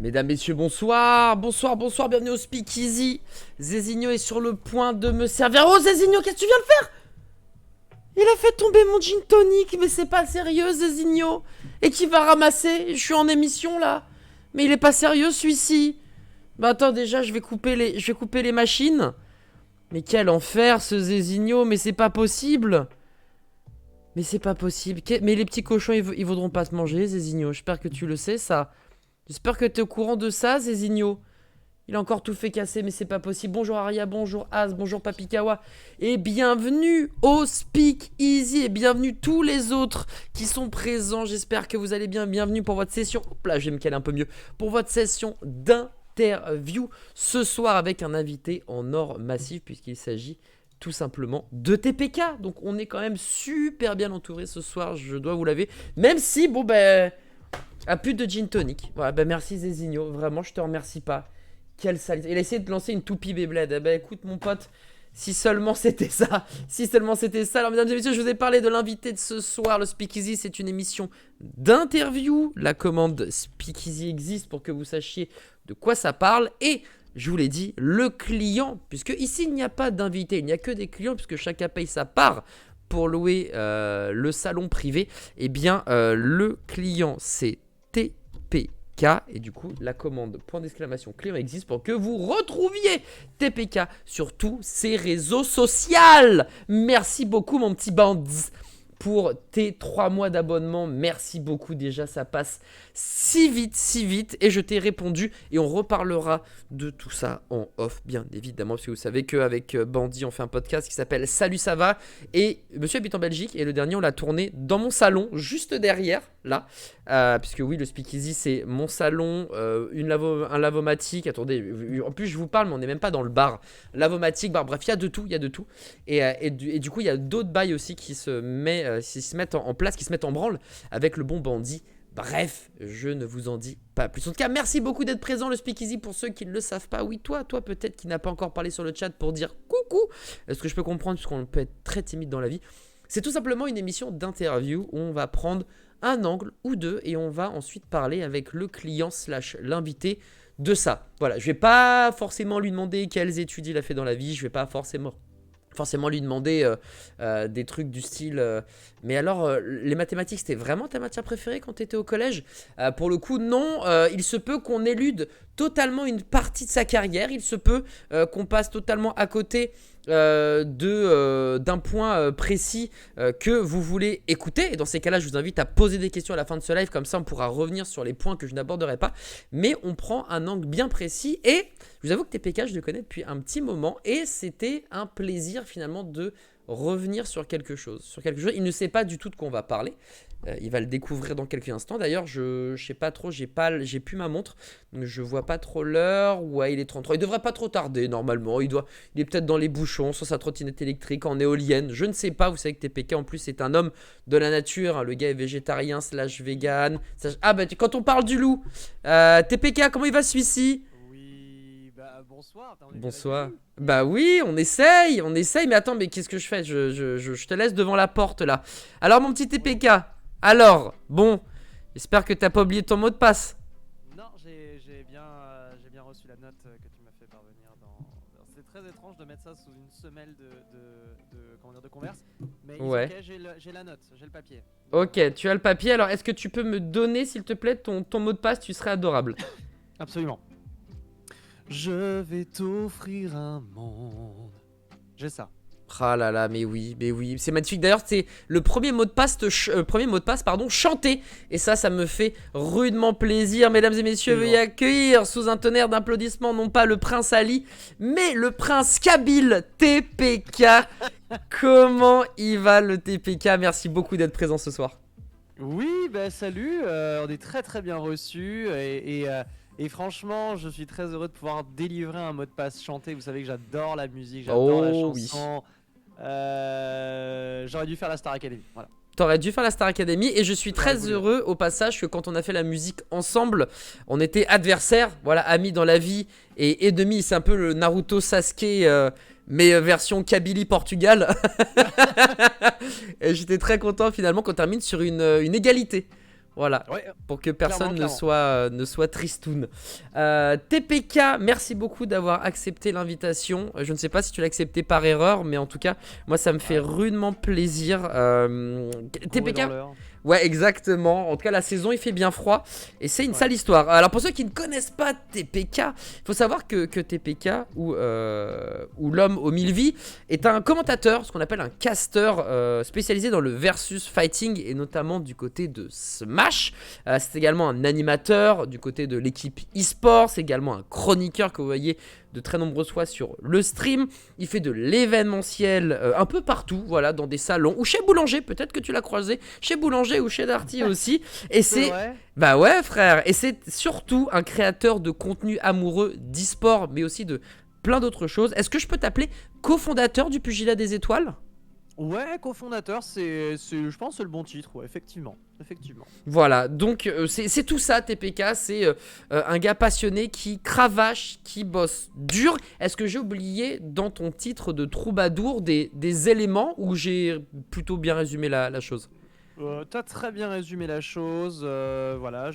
Mesdames, messieurs, bonsoir, bonsoir, bonsoir, bienvenue au Speakeasy. Zézinho est sur le point de me servir. Oh Zézinho, qu'est-ce que tu viens de faire? Il a fait tomber mon gin tonic, mais c'est pas sérieux Zézinho. Et qui va ramasser? Je suis en émission là. Mais il est pas sérieux celui-ci. Bah attends, déjà je vais couper les machines. Mais quel enfer ce Zézinho, mais c'est pas possible. Mais c'est pas possible. Mais les petits cochons ils voudront pas te manger Zézinho, j'espère que tu le sais ça. J'espère que t'es au courant de ça, Zézinho. Il a encore tout fait casser, mais c'est pas possible. Bonjour Aria, bonjour Az, bonjour Papikawa. Et bienvenue au Speak Easy. Et bienvenue tous les autres qui sont présents. J'espère que vous allez bien. Bienvenue pour votre session. Hop là, je vais me caler un peu mieux. Pour votre session d'interview. Ce soir avec un invité en or massif, puisqu'il s'agit tout simplement de TPK. Donc on est quand même super bien entouré ce soir, je dois vous l'avouer. Même si, bon ben... Ah, plus de gin tonic. Voilà, bah merci Zézinho, vraiment je te remercie pas. Quelle saleté. Il a essayé de lancer une toupie Beyblade. Bah écoute mon pote, si seulement c'était ça. Si seulement c'était ça. Alors mesdames et messieurs, je vous ai parlé de l'invité de ce soir. Le Speakeasy, c'est une émission d'interview. La commande Speakeasy existe pour que vous sachiez de quoi ça parle. Et je vous l'ai dit, le client, puisque ici il n'y a pas d'invité, il n'y a que des clients, puisque chacun paye sa part pour louer le salon privé. Eh bien le client c'est TPK et du coup la commande point d'exclamation client existe pour que vous retrouviez TPK sur tous ses réseaux sociaux. Merci beaucoup mon petit bandit pour tes 3 mois d'abonnement. Merci beaucoup déjà, ça passe si vite et je t'ai répondu et on reparlera de tout ça en off bien évidemment parce que vous savez qu'avec Bandit on fait un podcast qui s'appelle Salut ça va et monsieur habite en Belgique et le dernier on l'a tourné dans mon salon juste derrière là puisque oui le Speakeasy c'est mon salon, un lavomatique, attendez en plus je vous parle mais on n'est même pas dans le bar, lavomatique, bar, bref il y a de tout et du coup il y a d'autres bails aussi qui se mettent en place, qui se mettent en branle avec le bon Bandit. Bref, je ne vous en dis pas plus. En tout cas, merci beaucoup d'être présent, le Speakeasy, pour ceux qui ne le savent pas. Oui, toi peut-être qui n'a pas encore parlé sur le chat pour dire coucou. Ce que je peux comprendre, puisqu'on peut être très timide dans la vie. C'est tout simplement une émission d'interview où on va prendre un angle ou deux et on va ensuite parler avec le client / l'invité de ça. Voilà, je vais pas forcément lui demander quelles études il a fait dans la vie, je vais pas forcément lui demander des trucs du style mais alors les mathématiques c'était vraiment ta matière préférée quand tu étais au collège? Pour le coup non, il se peut qu'on élude totalement une partie de sa carrière, il se peut qu'on passe totalement à côté d'un point précis que vous voulez écouter et dans ces cas là je vous invite à poser des questions à la fin de ce live, comme ça on pourra revenir sur les points que je n'aborderai pas, mais on prend un angle bien précis et je vous avoue que TPK je le connais depuis un petit moment et c'était un plaisir finalement de revenir sur quelque chose. Il ne sait pas du tout de quoi on va parler. Il va le découvrir dans quelques instants. D'ailleurs, je sais pas trop, j'ai plus ma montre, donc je vois pas trop l'heure. Ouais, il est 33. Il devrait pas trop tarder normalement. Il est peut-être dans les bouchons, sur sa trottinette électrique, en éolienne. Je ne sais pas. Vous savez que TPK en plus c'est un homme de la nature. Hein. Le gars est végétarien / vegan. Ah bah quand on parle du loup, TPK, comment il va celui-ci? Bonsoir. Bonsoir. Bah oui, on essaye, mais attends, mais qu'est-ce que je fais? Je te laisse devant la porte là. Alors mon petit TPK, alors, bon, j'espère que t'as pas oublié ton mot de passe. Non, j'ai bien reçu la note que tu m'as fait parvenir c'est très étrange de mettre ça sous une semelle de converse, mais ouais. Ok, j'ai la note, j'ai le papier. Ok, tu as le papier, alors est-ce que tu peux me donner s'il te plaît ton mot de passe? Tu serais adorable. Absolument. Je vais t'offrir un monde. J'ai ça. Ah là là, mais oui, c'est magnifique. D'ailleurs, c'est le premier mot de passe, chanté. Et ça me fait rudement plaisir. Mesdames et messieurs, veuillez accueillir sous un tonnerre d'applaudissements, non pas le prince Ali, mais le prince Kabyle TPK. Comment il va le TPK? Merci beaucoup d'être présent ce soir. Oui, bah salut, on est très très bien reçus et franchement, je suis très heureux de pouvoir délivrer un mot de passe chanté. Vous savez que j'adore la musique, j'adore la chanson. Oui. J'aurais dû faire la Star Academy, voilà. T'aurais dû faire la Star Academy et je suis très heureux au passage que quand on a fait la musique ensemble, on était adversaires, voilà, amis dans la vie et ennemis. C'est un peu le Naruto Sasuke mais version Kabylie Portugal. Et j'étais très content finalement qu'on termine sur une égalité. Voilà, Ouais, pour que personne clairement. ne soit tristoun. TPK, merci beaucoup d'avoir accepté l'invitation. Je ne sais pas si tu l'as accepté par erreur, mais en tout cas, moi ça me fait rudement plaisir. Courir TPK. dans l'heure. Ouais, exactement. En tout cas, la saison, il fait bien froid. Et c'est une sale histoire. Alors, pour ceux qui ne connaissent pas TPK, il faut savoir que TPK, ou l'homme aux mille vies, est un commentateur, ce qu'on appelle un caster spécialisé dans le versus fighting, et notamment du côté de Smash. C'est également un animateur du côté de l'équipe e-sport. C'est également un chroniqueur que vous voyez de très nombreuses fois sur le stream. Il fait de l'événementiel un peu partout, voilà, dans des salons, ou chez Boulanger, peut-être que tu l'as croisé, chez Boulanger ou chez Darty aussi. Et c'est... Bah ouais frère, et c'est surtout un créateur de contenu amoureux d'e-sport, mais aussi de plein d'autres choses. Est-ce que je peux t'appeler cofondateur du Pugilat des Étoiles ? Ouais, cofondateur, je pense c'est le bon titre, ouais, effectivement. Voilà, donc c'est tout ça TPK, c'est un gars passionné qui cravache, qui bosse dur. Est-ce que j'ai oublié dans ton titre de troubadour des éléments où j'ai plutôt bien résumé la chose ? T'as très bien résumé la chose, voilà,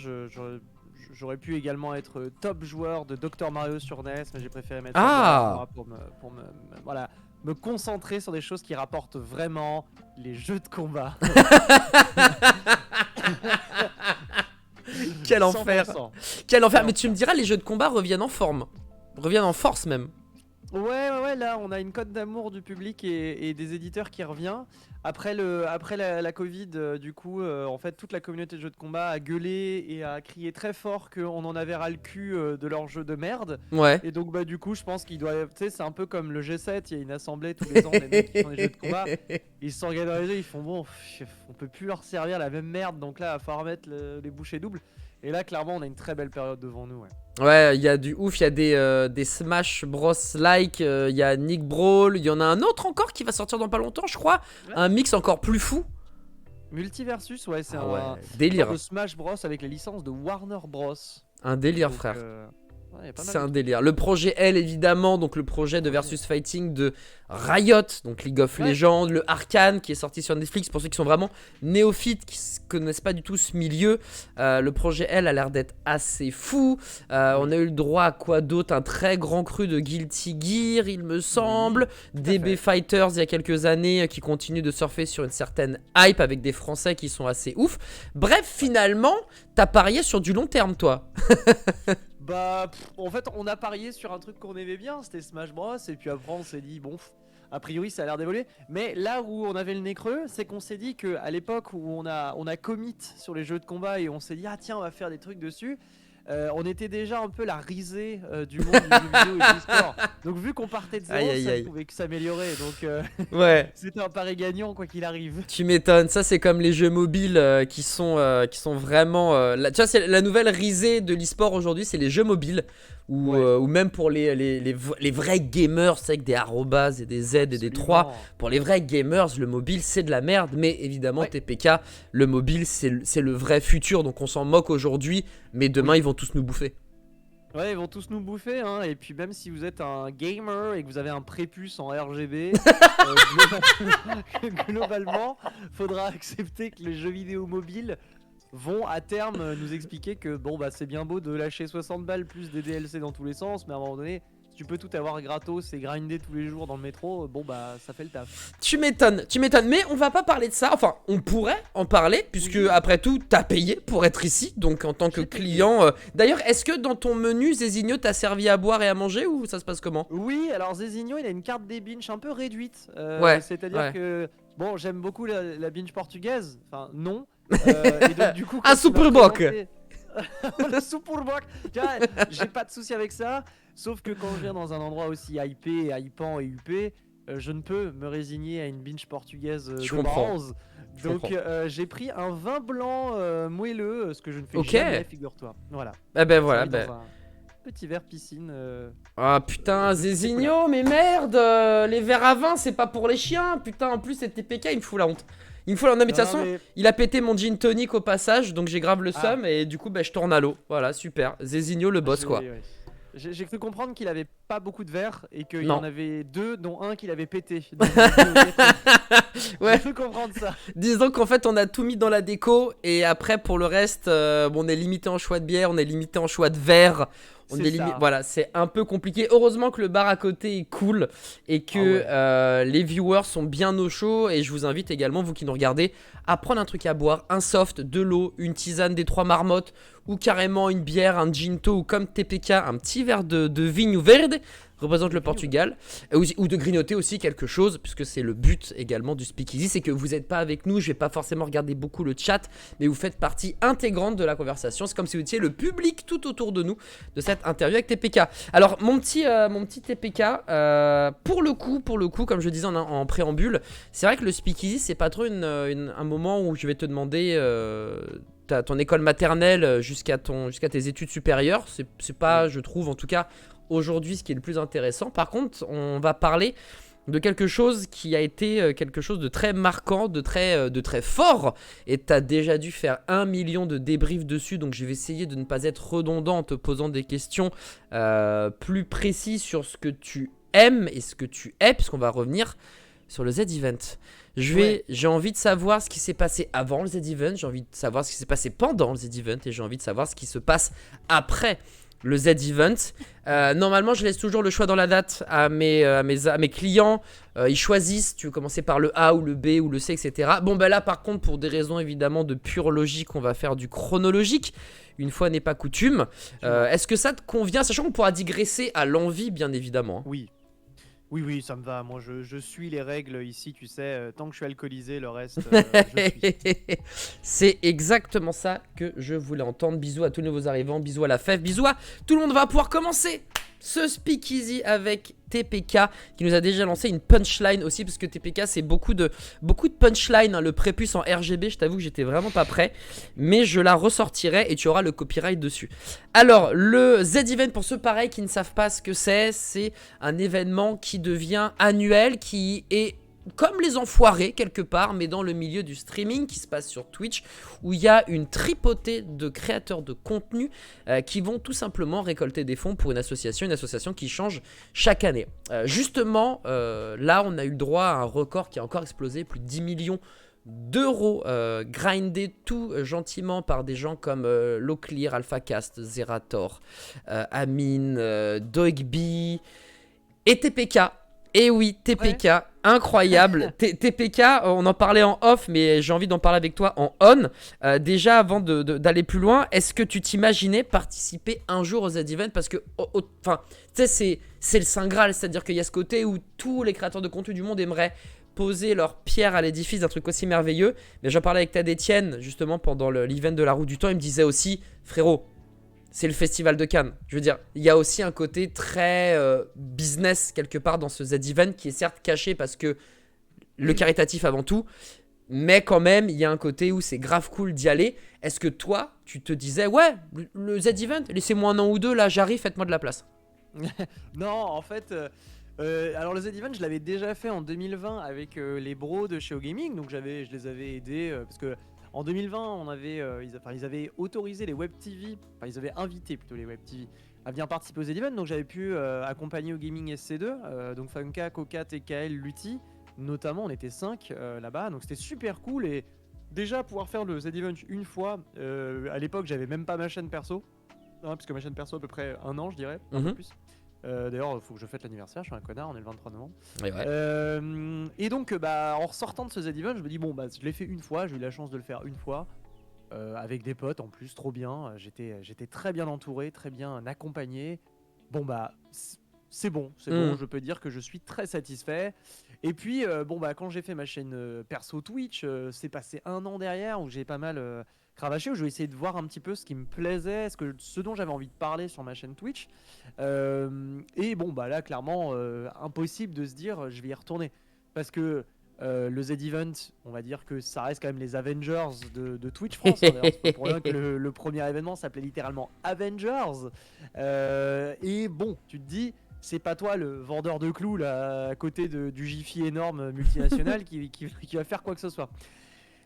j'aurais pu également être top joueur de Dr Mario sur NES, mais j'ai préféré mettre ça pour voilà, me concentrer sur des choses qui rapportent vraiment les jeux de combat. Quel enfer. 100%. Quel enfer, mais tu me diras, les jeux de combat reviennent en forme, reviennent en force même. Ouais, là on a une cote d'amour du public et des éditeurs qui revient. Après la Covid, du coup, en fait, toute la communauté de jeux de combat a gueulé et a crié très fort qu'on en avait ras le cul de leurs jeux de merde. Ouais. Et donc, bah, du coup, je pense qu'il doit. Tu sais, c'est un peu comme le G7, il y a une assemblée tous les ans des mecs qui font des jeux de combat. Ils se sont regardés dans les yeux, ils font bon, on peut plus leur servir la même merde, donc là, il va falloir mettre les bouchées doubles. Et là, clairement, on a une très belle période devant nous, ouais. Ouais, il y a du ouf, il y a des Smash Bros like, il y a Nick Brawl, il y en a un autre encore qui va sortir dans pas longtemps, je crois. Ouais. Un mix encore plus fou. Multiversus, ouais, c'est délire. De Smash Bros avec les licences de Warner Bros. Un délire, donc, frère. C'est un délire. Le projet L, évidemment, donc le projet de versus fighting de Riot, donc League of Legends, le Arcane qui est sorti sur Netflix pour ceux qui sont vraiment néophytes, qui ne connaissent pas du tout ce milieu. Le projet L a l'air d'être assez fou. On a eu le droit à quoi d'autre? Un très grand cru de Guilty Gear, il me semble. DB Fighters il y a quelques années qui continuent de surfer sur une certaine hype avec des Français qui sont assez ouf. Bref, finalement, t'as parié sur du long terme, toi. Bah, en fait, on a parié sur un truc qu'on aimait bien, c'était Smash Bros. Et puis après, on s'est dit, bon, a priori, ça a l'air d'évoluer. Mais là où on avait le nez creux, c'est qu'on s'est dit qu'à l'époque où on a commit sur les jeux de combat et on s'est dit, ah tiens, on va faire des trucs dessus. On était déjà un peu la risée du monde du jeu vidéo et du sport. Donc vu qu'on partait de zéro, ça ne pouvait que s'améliorer. Donc ouais. C'était un pari gagnant quoi qu'il arrive. Tu m'étonnes, ça c'est comme les jeux mobiles qui sont vraiment... tu vois, c'est la nouvelle risée de l'e-sport aujourd'hui, c'est les jeux mobiles. Ou même pour les vrais gamers, c'est avec des arrobas et des Z et des 3. Pour les vrais gamers, le mobile c'est de la merde. Mais évidemment, TPK, le mobile c'est le vrai futur. Donc on s'en moque aujourd'hui, mais demain ils vont tous nous bouffer. Ouais, ils vont tous nous bouffer, hein. Et puis même si vous êtes un gamer et que vous avez un prépuce en RGB, globalement, faudra accepter que les jeux vidéo mobiles vont à terme nous expliquer que bon bah c'est bien beau de lâcher 60 balles plus des DLC dans tous les sens, mais à un moment donné, si tu peux tout avoir gratos et grinder tous les jours dans le métro, bon bah ça fait le taf. Tu m'étonnes, mais on va pas parler de ça, enfin on pourrait en parler, puisque après tout t'as payé pour être ici, donc en tant que client. D'ailleurs, est-ce que dans ton menu, Zézinho t'a servi à boire et à manger ou ça se passe comment? Oui, alors Zézinho il a une carte des binges un peu réduite, c'est-à-dire que bon j'aime beaucoup la binge portugaise, enfin non. Et donc, du coup, un super boc. Le super boc. J'ai pas de souci avec ça. Sauf que quand je viens dans un endroit aussi hypé, hypant et huppé, je ne peux me résigner à une binge portugaise de bronze. Donc j'ai pris un vin blanc moelleux, ce que je ne fais jamais, figure-toi. Voilà. Voilà. Petit verre piscine. Ah putain, Zézinho, mais merde, les verres à vin c'est pas pour les chiens. Putain, en plus c'est TPK, il me fout la honte. Il me faut non mais de toute façon, il a pété mon gin tonic au passage, donc j'ai grave le seum et du coup je tourne à l'eau. Voilà, super. Zézinho le boss quoi. J'ai cru comprendre qu'il avait pas beaucoup de verres et qu'il y Non. en avait 2, dont un qu'il avait pété. Donc, j'ai dit, ok, Ouais. j'ai cru comprendre ça. Disons qu'en fait on a tout mis dans la déco et après pour le reste bon, on est limité en choix de bière, on est limité en choix de verre. On C'est est limité, ça. voilà, c'est un peu compliqué. Heureusement que le bar à côté est cool et que les viewers sont bien au chaud. Et je vous invite également, vous qui nous regardez, à prendre un truc à boire, un soft, de l'eau, une tisane des 3 marmottes ou carrément une bière, un ginto ou comme TPK, un petit verre de vinho verde représente le Portugal, ou de grignoter aussi quelque chose, puisque c'est le but également du Speakeasy, c'est que vous n'êtes pas avec nous, je vais pas forcément regarder beaucoup le chat, mais vous faites partie intégrante de la conversation, c'est comme si vous étiez le public tout autour de nous, de cette interview avec TPK. Alors mon petit TPK, pour le coup, comme je disais en préambule, c'est vrai que le Speakeasy, c'est pas trop un moment où je vais te demander... ton école maternelle jusqu'à tes études supérieures, c'est pas, je trouve en tout cas aujourd'hui ce qui est le plus intéressant. Par contre, on va parler de quelque chose qui a été quelque chose de très marquant, de très fort, et tu as déjà dû faire 1 million de débriefs dessus, donc je vais essayer de ne pas être redondant en te posant des questions plus précises sur ce que tu aimes et ce que tu es, puisqu'on va revenir sur le Z-Event. J'ai envie de savoir ce qui s'est passé avant le Z-Event, j'ai envie de savoir ce qui s'est passé pendant le Z-Event, et j'ai envie de savoir ce qui se passe après le Z-Event. Normalement, je laisse toujours le choix dans la date à mes clients. Ils choisissent, tu veux commencer par le A ou le B ou le C, etc. Bon, ben là, par contre, pour des raisons évidemment de pure logique, on va faire du chronologique. Une fois n'est pas coutume. Est-ce que ça te convient, sachant qu'on pourra digresser à l'envie, bien évidemment. Oui. Oui, ça me va. Moi, je suis les règles ici, tu sais. Tant que je suis alcoolisé, le reste, je suis. C'est exactement ça que je voulais entendre. Bisous à tous les nouveaux arrivants, bisous à la fève, bisous à tout le monde. Va pouvoir commencer ce Speakeasy avec TPK qui nous a déjà lancé une punchline aussi, parce que TPK c'est beaucoup de punchline, hein. Le prépuce en RGB, je t'avoue que j'étais vraiment pas prêt, mais je la ressortirai et tu auras le copyright dessus. Alors le Z-Event, pour ceux pareils qui ne savent pas ce que c'est un événement qui devient annuel, qui est comme les enfoirés quelque part, mais dans le milieu du streaming, qui se passe sur Twitch, où il y a une tripotée de créateurs de contenu qui vont tout simplement récolter des fonds pour une association qui change chaque année. Justement, là on a eu le droit à un record qui a encore explosé, plus de 10 millions d'euros grindés tout gentiment par des gens comme Loclear, AlphaCast, Zerator, Amine, Dogby et TPK. Et oui, TPK, incroyable. TPK, on en parlait en off, mais j'ai envie d'en parler avec toi en on. Déjà, avant d'aller plus loin, est-ce que tu t'imaginais participer un jour au Z-Event? Parce que, enfin, tu sais, c'est le Saint Graal, c'est-à-dire qu'il y a ce côté où tous les créateurs de contenu du monde aimeraient poser leur pierre à l'édifice d'un truc aussi merveilleux. Mais j'en parlais avec Tad Etienne, justement, pendant l'event de la Roue du Temps, il me disait aussi, frérot, c'est le festival de Cannes. Je veux dire, il y a aussi un côté très business quelque part dans ce Z-Event qui est certes caché parce que le caritatif avant tout, mais quand même, il y a un côté où c'est grave cool d'y aller. Est-ce que toi, tu te disais, ouais, le Z-Event, laissez-moi un an ou deux, là j'arrive, faites-moi de la place? Non, en fait, alors le Z-Event, je l'avais déjà fait en 2020 avec les bros de chez OGaming, donc je les avais aidés parce que en 2020, ils avaient autorisé les Web TV, enfin ils avaient invité plutôt les Web TV à venir participer aux Z-Event, donc j'avais pu accompagner OGaming SC2, donc Funka, Coca, TKL, Lutti, notamment on était 5 là-bas, donc c'était super cool et déjà pouvoir faire le Z-Event une fois, à l'époque j'avais même pas ma chaîne perso, hein, parce que ma chaîne perso à peu près 1 an je dirais, un peu plus. D'ailleurs, faut que je fête l'anniversaire, je suis un connard, on est le 23 novembre. Et donc, en ressortant de ce Z-Event, je me dis, bon, je l'ai fait une fois, j'ai eu la chance de le faire une fois, avec des potes en plus, trop bien. J'étais très bien entouré, très bien accompagné. Bon, c'est bon, je peux dire que je suis très satisfait. Et puis, quand j'ai fait ma chaîne perso Twitch, c'est passé 1 an derrière où j'ai pas mal cravaché, où je vais essayer de voir un petit peu ce qui me plaisait, ce dont j'avais envie de parler sur ma chaîne Twitch. Et là, clairement, impossible de se dire je vais y retourner. Parce que le Z-Event, on va dire que ça reste quand même les Avengers de Twitch France. Hein, d'ailleurs, c'est pas pour rien que le premier événement s'appelait littéralement Avengers. Et bon, tu te dis, c'est pas toi le vendeur de clous là, à côté du Jiffy énorme multinational qui va faire quoi que ce soit.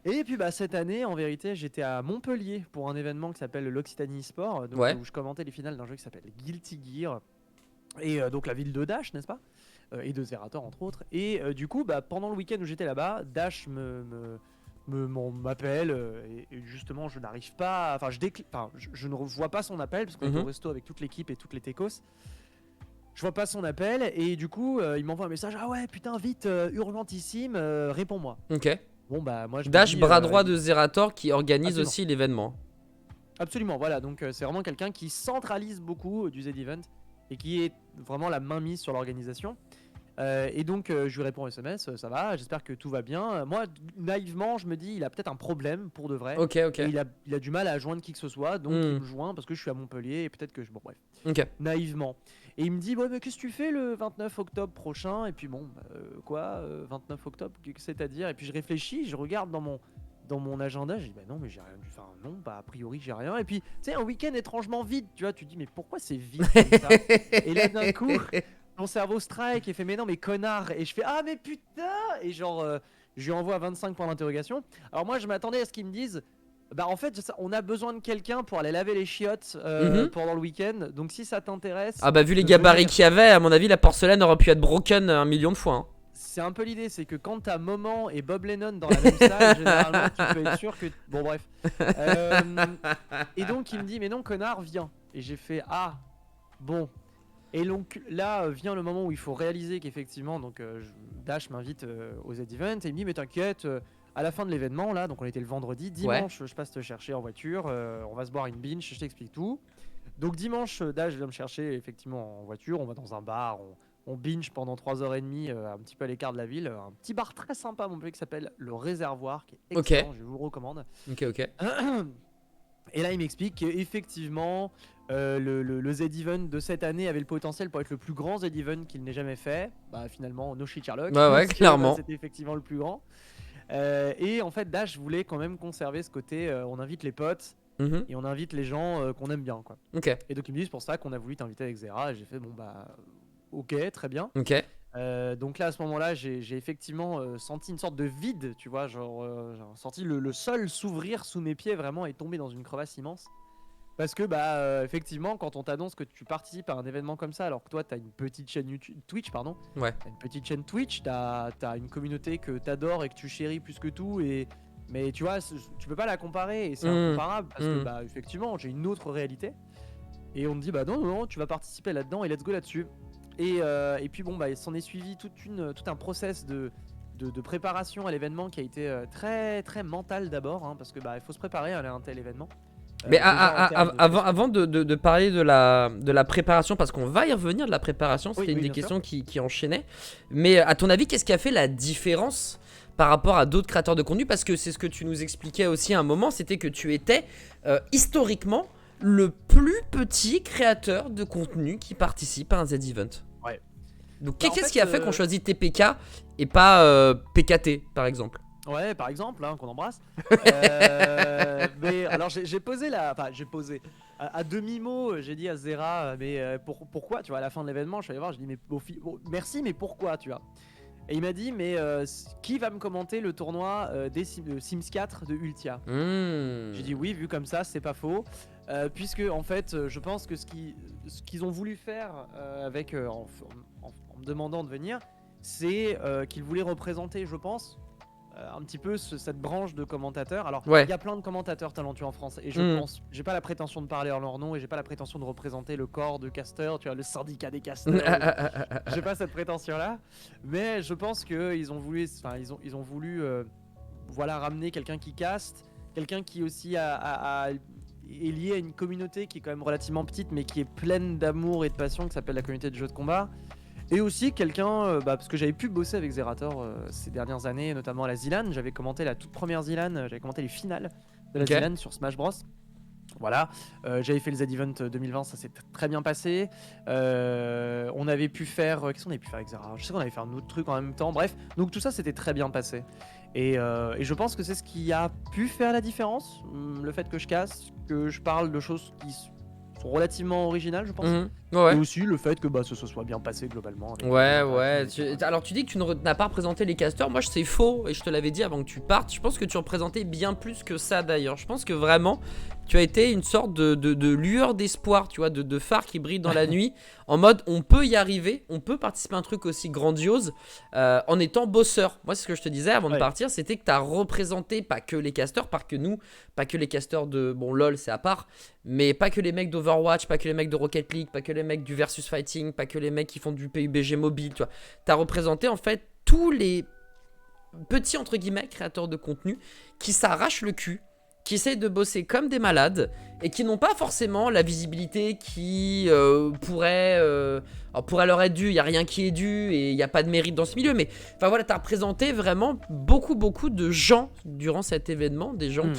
Et puis bah cette année, en vérité, j'étais à Montpellier pour un événement qui s'appelle l'Occitanie e-sport, donc Ouais. où je commentais les finales d'un jeu qui s'appelle Guilty Gear, et donc la ville de Dash, n'est-ce pas? Et de Zerator entre autres. Et du coup, bah, pendant le week-end où j'étais là-bas, Dash m'appelle et justement je n'arrive pas, enfin je ne vois pas son appel parce qu'on est au resto avec toute l'équipe et toutes les techos. Je vois pas son appel et du coup il m'envoie un message: ah ouais putain vite, urgentissime, réponds-moi. Ok. Bon bah moi je me Dash, dis, bras droit de Zerator qui organise absolument. aussi l'événement. Absolument, voilà, donc c'est vraiment quelqu'un qui centralise beaucoup du Z-Event et qui est vraiment la main mise sur l'organisation. Et donc je lui réponds SMS, ça va, j'espère que tout va bien. Moi, naïvement, je me dis, il a peut-être un problème pour de vrai. Ok, ok. Et il a du mal à joindre qui que ce soit, donc il me joint parce que je suis à Montpellier et peut-être que je. Bon, bref. Ok. Naïvement. Et il me dit, ouais, mais qu'est-ce que tu fais le 29 octobre prochain? Et puis bon, quoi, 29 octobre, c'est-à-dire? Et puis je réfléchis, je regarde dans mon agenda, je dis bah non mais j'ai rien dû faire, non bah a priori j'ai rien. Et puis tu sais, un week-end étrangement vide, tu vois, tu te dis mais pourquoi c'est vide comme ça? Et là d'un coup mon cerveau strike et fait mais non mais connard, et je fais ah mais putain, et genre je lui envoie 25 points d'interrogation. Alors moi je m'attendais à ce qu'ils me disent bah en fait on a besoin de quelqu'un pour aller laver les chiottes pendant le week-end, donc si ça t'intéresse. Ah bah vu les gabarits qu'il y avait, à mon avis la porcelaine aurait pu être broken 1 million de fois hein. C'est un peu l'idée, c'est que quand t'as Moment et Bob Lennon dans la même salle, généralement tu peux être sûr que. Bon, bref. Et donc il me dit, mais non, connard, viens. Et j'ai fait, ah, bon. Et donc là vient le moment où il faut réaliser qu'effectivement, donc Dash m'invite au Z-Event et il me dit, mais t'inquiète, à la fin de l'événement, là, donc on était le vendredi, dimanche, je passe te chercher en voiture, on va se boire une binge, je t'explique tout. Donc dimanche, Dash vient me chercher effectivement en voiture, on va dans un bar, on binge pendant 3h30 un petit peu à l'écart de la ville, un petit bar très sympa à Montpellier qui s'appelle Le Réservoir, qui est excellent, je vous le recommande. Ok. Et là il m'explique qu'effectivement le Z-Event de cette année avait le potentiel pour être le plus grand Z-Event qu'il n'ait jamais fait. Bah finalement no shit Sherlock. Ouais clairement. C'était effectivement le plus grand. Et en fait Dash voulait quand même conserver ce côté on invite les potes et on invite les gens qu'on aime bien quoi. Ok. Et donc il me dit c'est pour ça qu'on a voulu t'inviter avec Zera, et j'ai fait bon bah ok, très bien. Ok. Donc là à ce moment-là j'ai effectivement senti une sorte de vide, tu vois, genre j'ai senti le sol s'ouvrir sous mes pieds vraiment et tomber dans une crevasse immense. Parce que bah effectivement quand on t'annonce que tu participes à un événement comme ça, alors que toi t'as une petite chaîne YouTube, Twitch pardon, ouais, t'as une petite chaîne Twitch, t'as une communauté que t'adores et que tu chéris plus que tout, mais tu vois tu peux pas la comparer et c'est incomparable parce que bah effectivement j'ai une autre réalité et on me dit bah non tu vas participer là-dedans et let's go là-dessus. Et puis bon bah il s'en est suivi tout un process de préparation à l'événement qui a été très très mental d'abord hein, parce que bah il faut se préparer à un tel événement. Mais avant de parler de la préparation, parce qu'on va y revenir de la préparation, c'était une des questions qui enchaînait. Mais à ton avis, qu'est-ce qui a fait la différence par rapport à d'autres créateurs de contenu? Parce que c'est ce que tu nous expliquais aussi à un moment, c'était que tu étais historiquement le plus petit créateur de contenu qui participe à un Z-Event. Ouais. Donc qu'est-ce qui a fait qu'on choisit TPK et pas PKT par exemple? Ouais, par exemple, hein, qu'on embrasse. Mais alors j'ai posé à demi-mot, j'ai dit à Zera, mais pourquoi, tu vois, à la fin de l'événement, je suis allé voir, je dis mais merci, mais pourquoi, tu vois. Et il m'a dit mais qui va me commenter le tournoi des Sims 4 de Ultia? J'ai dit oui, vu comme ça, c'est pas faux. Puisque en fait, je pense que ce qu'ils ont voulu faire avec en me demandant de venir, c'est qu'ils voulaient représenter, je pense, un petit peu cette branche de commentateurs. Alors il y a plein de commentateurs talentueux en France et je pense, j'ai pas la prétention de parler en leur nom et j'ai pas la prétention de représenter le corps de casteurs, tu vois, le syndicat des casteurs. J'ai pas cette prétention là, mais je pense que ils ont voulu voilà, ramener quelqu'un qui caste, quelqu'un qui aussi est lié à une communauté qui est quand même relativement petite mais qui est pleine d'amour et de passion, qui s'appelle la communauté de jeux de combat. Et aussi quelqu'un, parce que j'avais pu bosser avec Zerator ces dernières années, notamment à la Zilan. J'avais commenté la toute première Zilan, j'avais commenté les finales de la Zilan sur Smash Bros. Voilà, j'avais fait le Z-Event 2020, ça s'est très bien passé. On avait pu faire, qu'est-ce qu'on avait pu faire avec Zera? Je sais qu'on avait fait un autre truc en même temps, bref. Donc tout ça s'était très bien passé. Et je pense que c'est ce qui a pu faire la différence, le fait que je casse, que je parle de choses sont relativement originales, je pense. Ouais. Et aussi le fait que bah, ce se soit bien passé globalement. Ouais. Alors tu dis que tu n'as pas représenté les casteurs. Moi c'est faux et je te l'avais dit avant que tu partes. Je pense que tu représentais bien plus que ça d'ailleurs. Je pense que vraiment tu as été une sorte de lueur d'espoir, tu vois, de phare qui brille dans la nuit. En mode on peut y arriver, on peut participer à un truc aussi grandiose en étant bosseur. Moi c'est ce que je te disais avant de partir, c'était que tu as représenté pas que les casteurs, pas que les casteurs de... Bon LOL c'est à part, mais pas que les mecs d'Overwatch, pas que les mecs de Rocket League, pas que les mecs du Versus Fighting, pas que les mecs qui font du PUBG mobile, tu vois. T'as représenté en fait tous les petits entre guillemets créateurs de contenu qui s'arrachent le cul, qui essayent de bosser comme des malades et qui n'ont pas forcément la visibilité qui pourrait leur être due. Il n'y a rien qui est dû et il n'y a pas de mérite dans ce milieu. Mais enfin voilà, tu as représenté vraiment beaucoup de gens durant cet événement. Des gens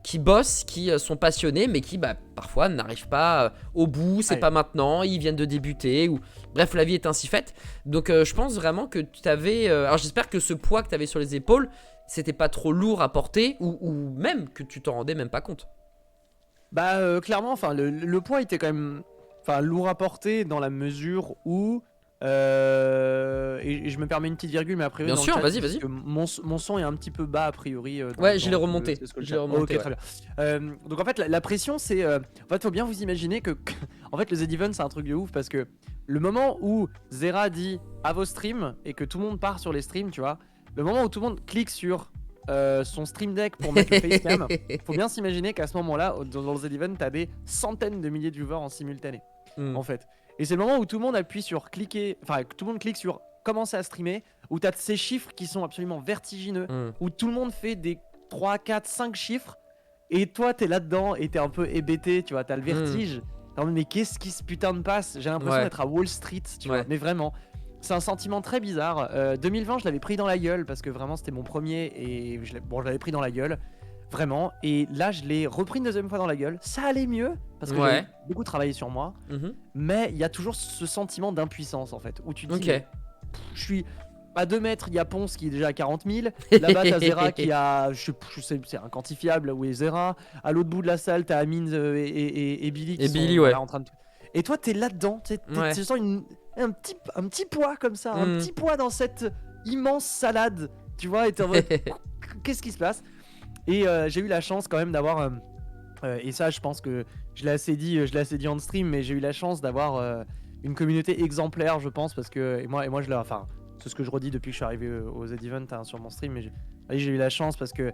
qui bossent, qui sont passionnés, mais qui parfois n'arrivent pas au bout. C'est pas maintenant, ils viennent de débuter. Bref, la vie est ainsi faite. Donc je pense vraiment que tu avais... alors j'espère que ce poids que tu avais sur les épaules, c'était pas trop lourd à porter ou même que tu t'en rendais même pas compte. Bah clairement, enfin le poids était quand même lourd à porter dans la mesure où et je me permets une petite virgule, mais a priori bien sûr, vas-y. Mon son est un petit peu bas a priori. Ouais, je l'ai remonté. Ok, très bien. Donc en fait la pression c'est en fait faut bien vous imaginer que en fait le Z-Event c'est un truc de ouf parce que le moment où Zera dit à vos streams et que tout le monde part sur les streams, tu vois, le moment où tout le monde clique sur son stream deck pour mettre le facecam, faut bien s'imaginer qu'à ce moment-là, dans le Z-Event, t'as des centaines de milliers de viewers en simultané, en fait. Et c'est le moment où tout le monde appuie sur cliquer, enfin, tout le monde clique sur commencer à streamer, où t'as ces chiffres qui sont absolument vertigineux, où tout le monde fait des 3, 4, 5 chiffres, et toi, t'es là-dedans et t'es un peu hébété, tu vois, t'as le vertige. Mais qu'est-ce qui se putain de passe? J'ai l'impression d'être à Wall Street, tu vois, mais vraiment. C'est un sentiment très bizarre. 2020, je l'avais pris dans la gueule parce que vraiment c'était mon premier et je l'avais pris dans la gueule. Vraiment. Et là, je l'ai repris une deuxième fois dans la gueule. Ça allait mieux parce que j'ai beaucoup travaillé sur moi. Mais il y a toujours ce sentiment d'impuissance en fait. Où tu te dis, je suis à 2 mètres, il y a Ponce qui est déjà à 40 000. Là-bas, t'as Zera qui a, je sais, c'est inquantifiable où est Zera. À l'autre bout de la salle, t'as Amine et Billy qui sont là, en train de... Et toi, t'es là-dedans. Tu sens un petit poids comme ça, un petit poids dans cette immense salade, tu vois, et t'es en mode qu'est-ce qui se passe? Et j'ai eu la chance quand même d'avoir et ça je pense que je l'ai assez dit en stream, mais j'ai eu la chance d'avoir une communauté exemplaire, je pense, parce que et moi je l'ai, enfin c'est ce que je redis depuis que je suis arrivé au Z-Event sur mon stream, mais j'ai eu la chance parce que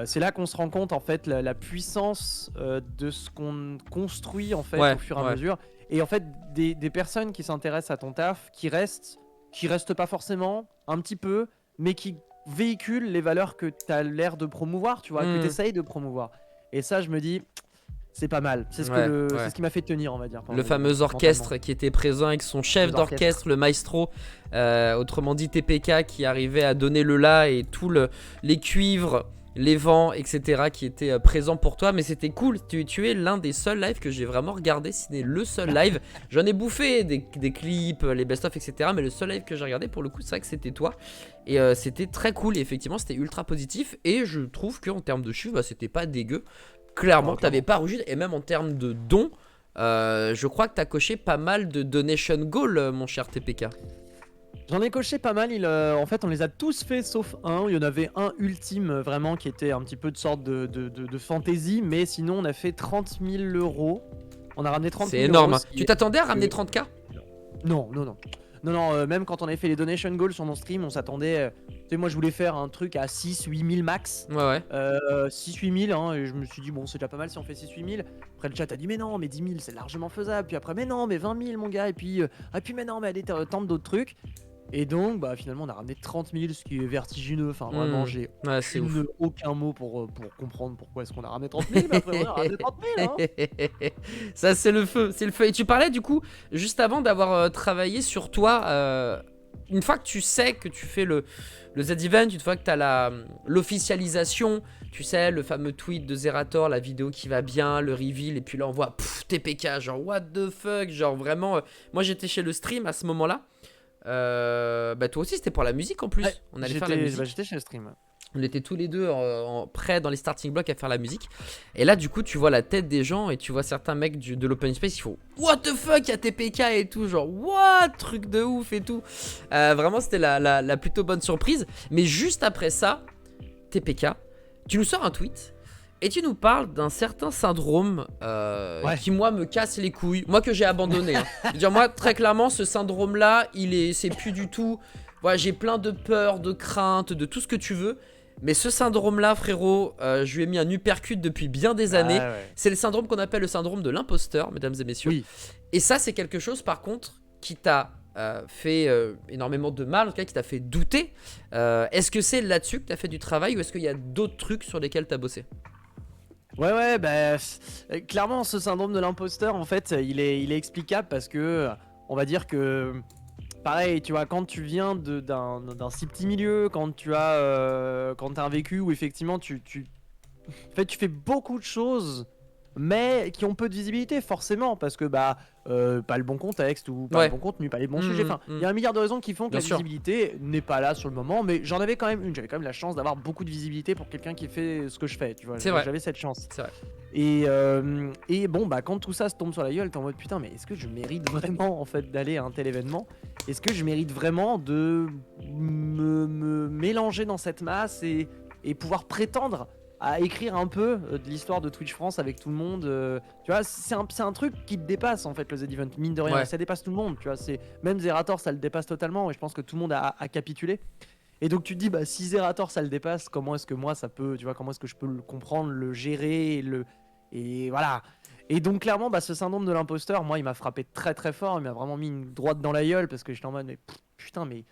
c'est là qu'on se rend compte en fait la puissance de ce qu'on construit en fait au fur et à mesure. Et en fait, des personnes qui s'intéressent à ton taf, qui restent pas forcément, un petit peu, mais qui véhiculent les valeurs que tu as l'air de promouvoir, tu vois, que tu essayes de promouvoir. Et ça, je me dis, c'est pas mal. C'est ce qui m'a fait tenir, on va dire. Le fameux orchestre qui était présent avec son chef d'orchestre, le maestro, autrement dit TPK, qui arrivait à donner le la et tout les cuivres, les vents, etc. qui étaient présents pour toi. Mais c'était cool, tu es l'un des seuls lives que j'ai vraiment regardé, si ce n'est le seul live. J'en ai bouffé des clips, les best-of, etc. Mais le seul live que j'ai regardé, pour le coup, c'est vrai que c'était toi. Et c'était très cool, et effectivement c'était ultra positif. Et je trouve qu'en termes de chiffres, c'était pas dégueu. Clairement, t'avais pas rougi. Et même en termes de dons, je crois que t'as coché pas mal de donation goal, mon cher TPK. J'en ai coché pas mal, en fait on les a tous fait sauf un. Il y en avait un ultime vraiment qui était un petit peu de sorte de fantaisie, mais sinon on a fait 30 000 €. On a ramené 30 000 €. C'est énorme, hein. Tu t'attendais à ramener 30K? Non, même quand on avait fait les donation goals sur mon stream, on s'attendait... tu sais, moi je voulais faire un truc à 6-8 000 max. 6-8 000, hein, et je me suis dit, bon, c'est déjà pas mal si on fait 6-8 000. Après, le chat a dit, mais non, mais 10 000, c'est largement faisable. Puis après, mais non, mais 20 000, mon gars. Et puis, mais non, mais allez, tente d'autres trucs. Et donc, bah, finalement, on a ramené 30 000, ce qui est vertigineux. Enfin, vraiment, j'ai aucun mot pour comprendre pourquoi est-ce qu'on a ramené 30 000. Mais après, on a ramené 30 000. Hein. Ça, c'est le feu. C'est le feu. Et tu parlais, du coup, juste avant d'avoir travaillé sur toi, une fois que tu sais que tu fais le Z-Event, une fois que tu as l'officialisation, tu sais, le fameux tweet de Zerator, la vidéo qui va bien, le reveal, et puis là, on voit TPK, genre, what the fuck, genre, vraiment. Moi, j'étais chez le stream à ce moment-là. Bah toi aussi c'était pour la musique en plus. Ouais, on allait faire la musique. J'étais chez le stream. On était tous les deux prêts dans les starting blocks à faire la musique. Et là, du coup, tu vois la tête des gens et tu vois certains mecs de l'open space, ils font what the fuck, y'a TPK et tout, genre what, truc de ouf et tout. Vraiment, c'était la plutôt bonne surprise. Mais juste après ça, TPK, tu nous sors un tweet et tu nous parles d'un certain syndrome qui, moi, me casse les couilles. Moi, que j'ai abandonné. Hein. Je veux dire, moi, très clairement, ce syndrome-là, c'est plus du tout. Voilà, j'ai plein de peurs, de craintes, de tout ce que tu veux. Mais ce syndrome-là, frérot, je lui ai mis un uppercut depuis bien des années. Ouais. C'est le syndrome qu'on appelle le syndrome de l'imposteur, mesdames et messieurs. Oui. Et ça, c'est quelque chose, par contre, qui t'a fait énormément de mal, en tout cas, qui t'a fait douter. Est-ce que c'est là-dessus que t'as fait du travail ou est-ce qu'il y a d'autres trucs sur lesquels t'as bossé? Ouais, bah, clairement, ce syndrome de l'imposteur, en fait, il est explicable parce que, on va dire que, pareil, tu vois, quand tu viens d'un si petit milieu, quand tu as un vécu où effectivement en fait, tu fais beaucoup de choses, mais qui ont peu de visibilité, forcément, parce que pas le bon contexte ou pas le bon contenu, pas les bons sujets. Enfin, il y a un milliard de raisons qui font que la visibilité n'est pas là sur le moment, mais j'en avais quand même une. J'avais quand même la chance d'avoir beaucoup de visibilité pour quelqu'un qui fait ce que je fais, tu vois. J'avais cette chance. C'est vrai. Et bon, bah quand tout ça se tombe sur la gueule, t'es en mode putain, mais est-ce que je mérite vraiment en fait d'aller à un tel événement? Est-ce que je mérite vraiment de me mélanger dans cette masse et pouvoir prétendre à écrire un peu de l'histoire de Twitch France avec tout le monde, tu vois, c'est un truc qui te dépasse en fait, le Z-Event, mine de rien, ça dépasse tout le monde, tu vois, même Zerator ça le dépasse totalement et je pense que tout le monde a capitulé. Et donc tu te dis, bah si Zerator ça le dépasse, comment est-ce que moi ça peut, tu vois, comment est-ce que je peux le comprendre, le gérer, et voilà. Et donc clairement, bah ce syndrome de l'imposteur, moi il m'a frappé très très fort, il m'a vraiment mis une droite dans la gueule parce que j'étais en mode, mais putain, mais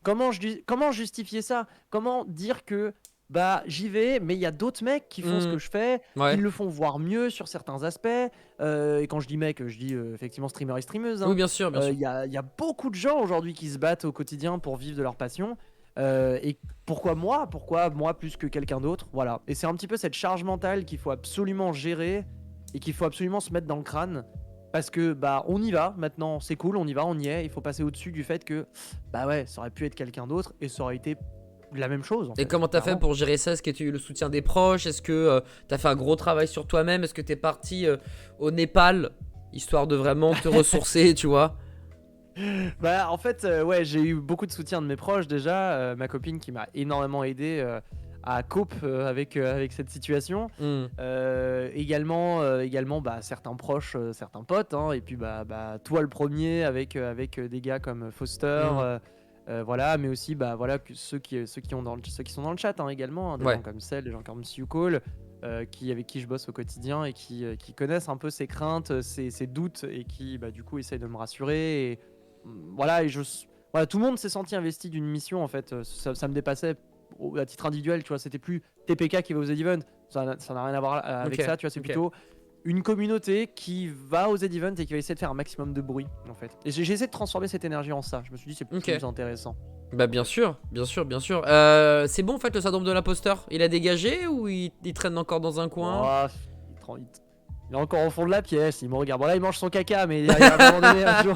comment justifier ça? Comment dire que bah j'y vais, mais il y a d'autres mecs qui font ce que je fais, qui le font voir mieux sur certains aspects. Et quand je dis mec, je dis effectivement streamer et streameuse. Hein. Oui, bien sûr. Il y a beaucoup de gens aujourd'hui qui se battent au quotidien pour vivre de leur passion. Et pourquoi moi plus que quelqu'un d'autre? Voilà. Et c'est un petit peu cette charge mentale qu'il faut absolument gérer et qu'il faut absolument se mettre dans le crâne. Parce que bah on y va maintenant, c'est cool, on y va, on y est. Il faut passer au-dessus du fait que bah ouais, ça aurait pu être quelqu'un d'autre et ça aurait été la même chose. Et comment t'as fait pour gérer ça? Est-ce que tu as eu le soutien des proches? Est-ce que t'as fait un gros travail sur toi-même? Est-ce que t'es parti au Népal, histoire de vraiment te ressourcer, tu vois? Bah en fait, ouais, j'ai eu beaucoup de soutien de mes proches déjà. Ma copine qui m'a énormément aidé à cope avec cette situation. Également bah, certains proches, certains potes. Hein, et puis bah, toi le premier avec des gars comme Foster. Voilà, mais aussi bah voilà ceux qui sont dans le chat hein, également, hein, des gens comme Cell, des gens comme Siukol, avec qui je bosse au quotidien et qui connaissent un peu ses craintes, ses doutes et qui bah du coup essayent de me rassurer. Et voilà, voilà, tout le monde s'est senti investi d'une mission en fait. Ça me dépassait à titre individuel, tu vois. C'était plus TPK qui va aux Z-Event, ça n'a rien à voir avec ça, tu vois. C'est plutôt une communauté qui va aux Z-Event et qui va essayer de faire un maximum de bruit en fait. Et j'ai essayé de transformer cette énergie en ça. Je me suis dit c'est plus intéressant. Bah bien sûr. C'est bon en fait le syndrome de l'imposteur. Il a dégagé ou il traîne encore dans un coin? Il est encore au fond de la pièce, il me regarde. Bon là il mange son caca mais il y a un moment donné un jour,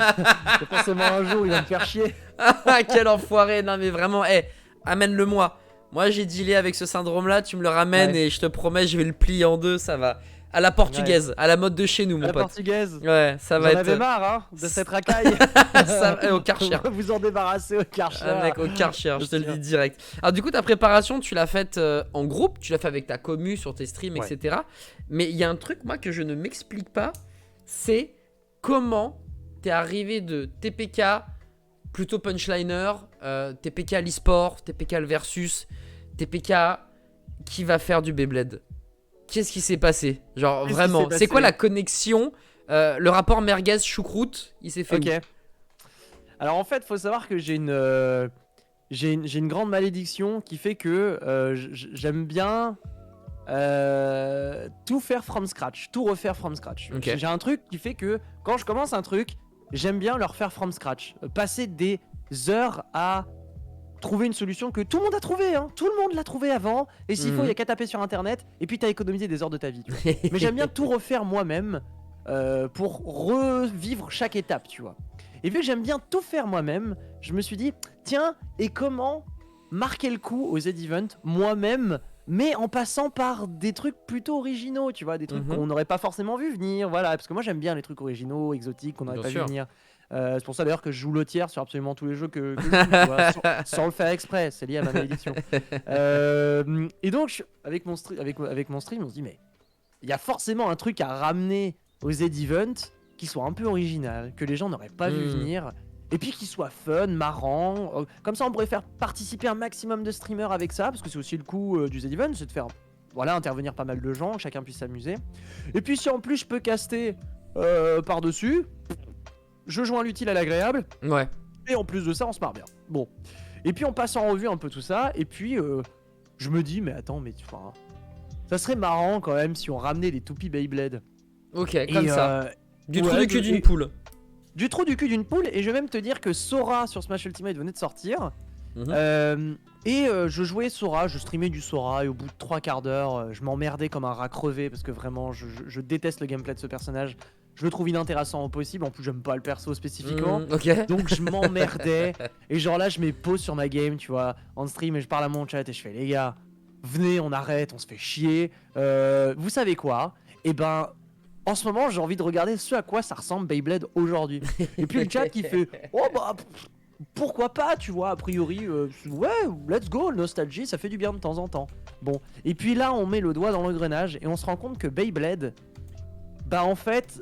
c'est forcément un jour il va me faire chier. Quel enfoiré, non mais vraiment, amène-le moi. Moi j'ai dealé avec ce syndrome là, tu me le ramènes et je te promets je vais le plier en deux, ça va. À la portugaise, à la mode de chez nous, mon pote. À la portugaise. Ouais, ça va être. J'en avais marre, hein, de cette racaille. Au Karcher. Vous en débarrasser au Karcher. Ah, mec, au Karcher, je te le dis direct. Alors, du coup, ta préparation, tu l'as faite en groupe, tu l'as fait avec ta commu sur tes streams, etc. Mais il y a un truc, moi, que je ne m'explique pas, c'est comment t'es arrivé de TPK, plutôt punchliner, TPK l'e-sport, TPK le versus, TPK qui va faire du Beyblade. Qu'est-ce qui s'est passé? Genre vraiment, c'est quoi la connexion? Le rapport merguez choucroute, il s'est fait où? Alors en fait, faut savoir que j'ai une grande malédiction qui fait que j'aime bien tout faire from scratch, tout refaire from scratch. J'ai un truc qui fait que quand je commence un truc, j'aime bien le refaire from scratch. Passer des heures à trouver une solution que tout le monde a trouvé, hein. Tout le monde l'a trouvé avant, et s'il faut, il y a qu'à taper sur internet, et puis t'as économisé des heures de ta vie. Mais j'aime bien tout refaire moi-même pour revivre chaque étape, tu vois. Et vu que j'aime bien tout faire moi-même, je me suis dit, tiens, et comment marqué le coup au Z-Event moi-même, mais en passant par des trucs plutôt originaux, tu vois, des trucs qu'on n'aurait pas forcément vu venir, voilà, parce que moi j'aime bien les trucs originaux, exotiques, qu'on n'aurait pas vu venir. C'est pour ça d'ailleurs que je joue lotière sur absolument tous les jeux que je joue, tu vois, sans le faire exprès, c'est lié à ma malédiction. Et donc avec mon stream, on se dit mais il y a forcément un truc à ramener au Z-Event qui soit un peu original, que les gens n'auraient pas vu venir, et puis qui soit fun, marrant. Comme ça on pourrait faire participer un maximum de streamers avec ça, parce que c'est aussi le coup du Z-Event, c'est de faire intervenir pas mal de gens, que chacun puisse s'amuser. Et puis si en plus je peux caster par-dessus, je joins l'utile à l'agréable. Ouais. Et en plus de ça, on se marre bien. Bon. Et puis on passe en revue un peu tout ça. Et puis je me dis, mais attends, ça serait marrant quand même si on ramenait des toupies Beyblade. Ok, comme ça. Du trou du cul d'une poule. Du trou du cul d'une poule. Et je vais même te dire que Sora sur Smash Ultimate venait de sortir. Je jouais Sora, je streamais du Sora. Et au bout de 3/4 d'heure, je m'emmerdais comme un rat crevé. Parce que vraiment, je déteste le gameplay de ce personnage. Je le trouve inintéressant au possible, en plus j'aime pas le perso spécifiquement, donc je m'emmerdais. Et genre là je mets pause sur ma game, tu vois, en stream, et je parle à mon chat et je fais les gars, venez on arrête, on se fait chier. Vous savez quoi? Et ben en ce moment j'ai envie de regarder ce à quoi ça ressemble Beyblade aujourd'hui. Et puis le chat qui fait oh bah pourquoi pas, tu vois, a priori ouais, let's go, nostalgie, ça fait du bien de temps en temps. Bon, et puis là on met le doigt dans l'engrenage et on se rend compte que Beyblade, bah en fait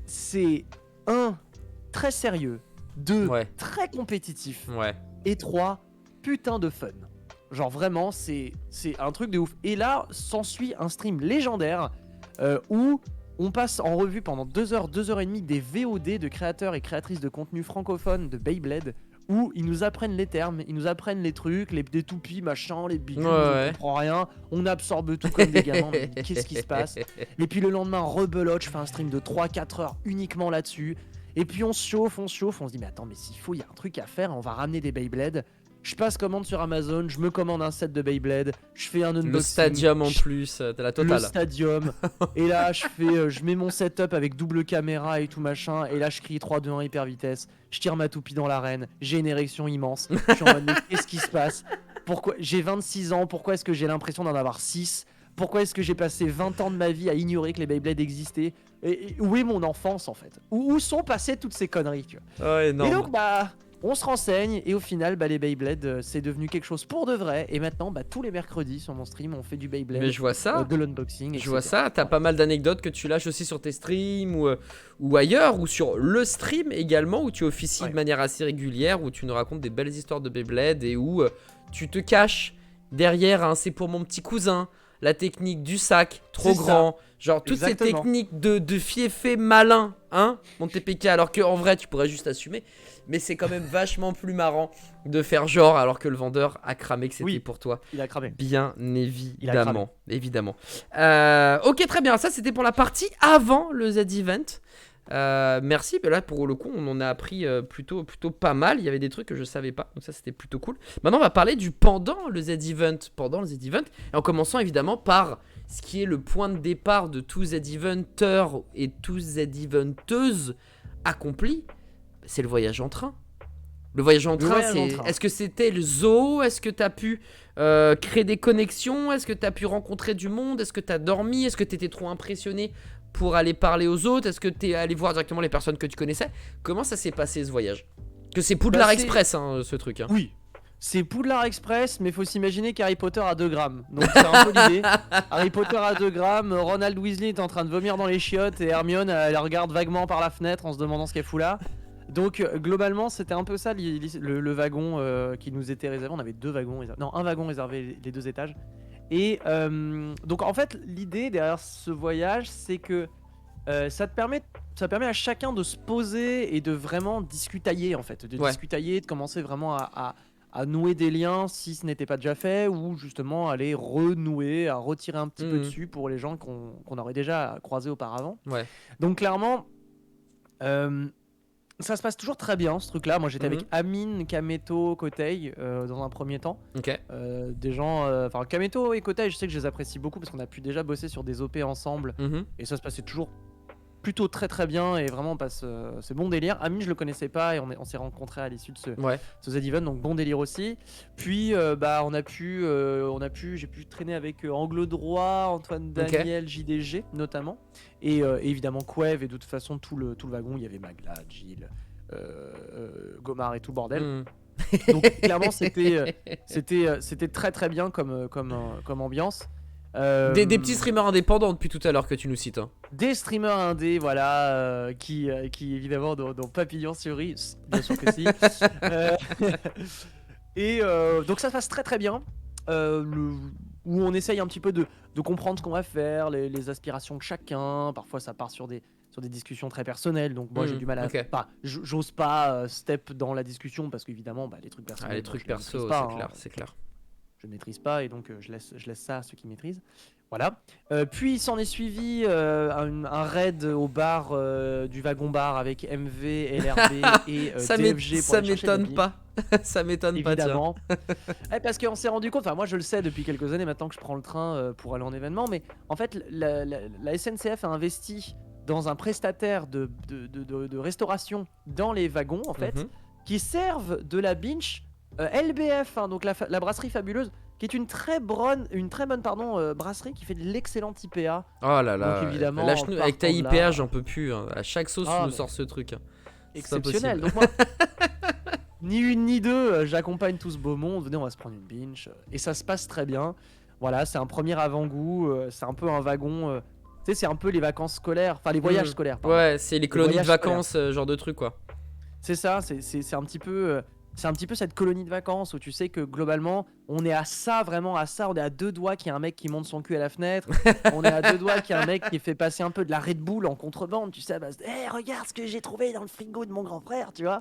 c'est 1 très sérieux, 2 très compétitif, et 3 putain de fun. Genre vraiment c'est un truc de ouf. Et là s'ensuit un stream légendaire où on passe en revue pendant 2 heures, 2 heures et demie des VOD de créateurs et créatrices de contenu francophones de Beyblade, où ils nous apprennent les termes, ils nous apprennent les trucs, des toupies, machin, les bidules, on comprend rien, on absorbe tout comme des gamins, mais qu'est-ce qui se passe? Et puis le lendemain, rebelote, je fais un stream de 3-4 heures uniquement là-dessus, et puis on se chauffe, on se dit mais attends, mais s'il faut, il y a un truc à faire, on va ramener des Beyblade. Je passe commande sur Amazon, je me commande un set de Beyblade, je fais un unboxing. Le stadium en plus, t'as la totale. Le stadium. Et là, je mets mon setup avec double caméra et tout machin. Et là, je crie 3, 2, 1 hyper vitesse. Je tire ma toupie dans l'arène. J'ai une érection immense. Je suis en mode, mais qu'est-ce qui se passe? Pourquoi j'ai 26 ans? Pourquoi est-ce que j'ai l'impression d'en avoir 6? Pourquoi est-ce que j'ai passé 20 ans de ma vie à ignorer que les Beyblades existaient? Et où est mon enfance en fait? Où sont passées toutes ces conneries, tu vois? Et donc, on se renseigne et au final les Beyblade c'est devenu quelque chose pour de vrai, et maintenant tous les mercredis sur mon stream on fait du Beyblade. Mais je vois ça, de l'unboxing, etc. Je vois ça, t'as pas mal d'anecdotes que tu lâches aussi sur tes streams ou ailleurs, ou sur le stream également, où tu officies de manière assez régulière, où tu nous racontes des belles histoires de Beyblade et où tu te caches derrière c'est pour mon petit cousin, la technique du sac trop grand, genre toutes ces techniques de fiefé malin, mon TPK, alors qu'en vrai tu pourrais juste assumer. Mais c'est quand même vachement plus marrant de faire genre alors que le vendeur a cramé que c'était pour toi. Il a cramé. Bien évidemment. Ok, très bien. Ça, c'était pour la partie avant le Z-Event. Merci. Mais là, pour le coup, on en a appris plutôt pas mal. Il y avait des trucs que je savais pas. Donc ça, c'était plutôt cool. Maintenant, on va parler du pendant le Z-Event. Et en commençant évidemment par ce qui est le point de départ de tout Z-Eventer et tout Z-Eventeuse accompli. C'est le voyage en train. Le voyage en train, est-ce que c'était le zoo? Est-ce que tu as pu créer des connexions? Est-ce que tu as pu rencontrer du monde? Est-ce que tu as dormi? Est-ce que tu étais trop impressionné pour aller parler aux autres? Est-ce que tu es allé voir directement les personnes que tu connaissais? Comment ça s'est passé ce voyage? Que c'est Poudlard Express, ce truc. Oui, c'est Poudlard Express, mais faut s'imaginer qu'Harry Potter a 2 grammes. Donc c'est un peu l'idée. Harry Potter a 2 grammes, Ronald Weasley est en train de vomir dans les chiottes, et Hermione elle regarde vaguement par la fenêtre en se demandant ce qu'elle fout là. Donc globalement c'était un peu ça le wagon qui nous était réservé. On avait 2 wagons, un wagon réservé les 2 étages. Et donc en fait l'idée derrière ce voyage c'est que ça permet à chacun de se poser et de vraiment discutailler en fait. Discutailler, de commencer vraiment à nouer des liens si ce n'était pas déjà fait, ou justement aller renouer, à retirer un petit peu dessus pour les gens qu'on aurait déjà croisés auparavant. Donc clairement ça se passe toujours très bien ce truc là. Moi j'étais avec Amine, Kameto, Kotei dans un premier temps. Des gens, enfin Kameto et Kotei je sais que je les apprécie beaucoup parce qu'on a pu déjà bosser sur des OP ensemble et ça se passait toujours plutôt très très bien et vraiment on passe c'est bon délire. Amine je le connaissais pas et on s'est rencontrés à l'issue de ce Z-Event, donc bon délire aussi. Puis bah j'ai pu traîner avec Anglo Droit, Antoine Daniel, JDG notamment et évidemment Quev et de toute façon tout le wagon, il y avait Magla, Gilles, Gomard et tout le bordel. Donc clairement c'était très très bien comme ambiance. Des petits streamers indépendants depuis tout à l'heure que tu nous cites. Hein. Des streamers indés, voilà, qui évidemment dont Papillon sur Riz, bien sûr que si. Et donc ça se passe très très bien. Où on essaye un petit peu de comprendre ce qu'on va faire, les aspirations de chacun. Parfois ça part sur des discussions très personnelles, donc moi j'ai du mal à... J'ose pas step dans la discussion parce qu'évidemment les trucs personnels... les trucs perso, c'est clair. Je ne maîtrise pas et donc je laisse ça à ceux qui maîtrisent. Voilà. Puis il s'en est suivi un raid au bar du wagon bar avec MV, LRB et TFG. Ça m'étonne pas. Ça m'étonne pas, évidemment. Parce qu'on s'est rendu compte, enfin moi je le sais depuis quelques années maintenant que je prends le train pour aller en événement, mais en fait la SNCF a investi dans un prestataire de restauration dans les wagons en fait, qui servent de la binge LBF, hein, donc la brasserie fabuleuse, qui est une très bonne brasserie qui fait de l'excellent IPA. Oh là là, donc, évidemment, avec ta IPA j'en peux plus, hein. À chaque sauce tu nous sors ce truc. Hein. Exceptionnel. Donc moi, ni une ni deux, j'accompagne tout ce beau monde, venez on va se prendre une binge, et ça se passe très bien. Voilà, c'est un premier avant-goût, c'est un peu un wagon, tu sais c'est un peu les vacances scolaires, enfin les voyages scolaires. Pardon. Ouais, c'est les colonies de vacances, genre de truc quoi. C'est ça, c'est un petit peu... C'est un petit peu cette colonie de vacances où tu sais que globalement on est à ça, vraiment à ça, on est à deux doigts qu'il y a un mec qui monte son cul à la fenêtre, on est à deux doigts qu'il y a un mec qui fait passer un peu de la Red Bull en contrebande, tu sais, à base de hey, regarde ce que j'ai trouvé dans le frigo de mon grand frère, tu vois.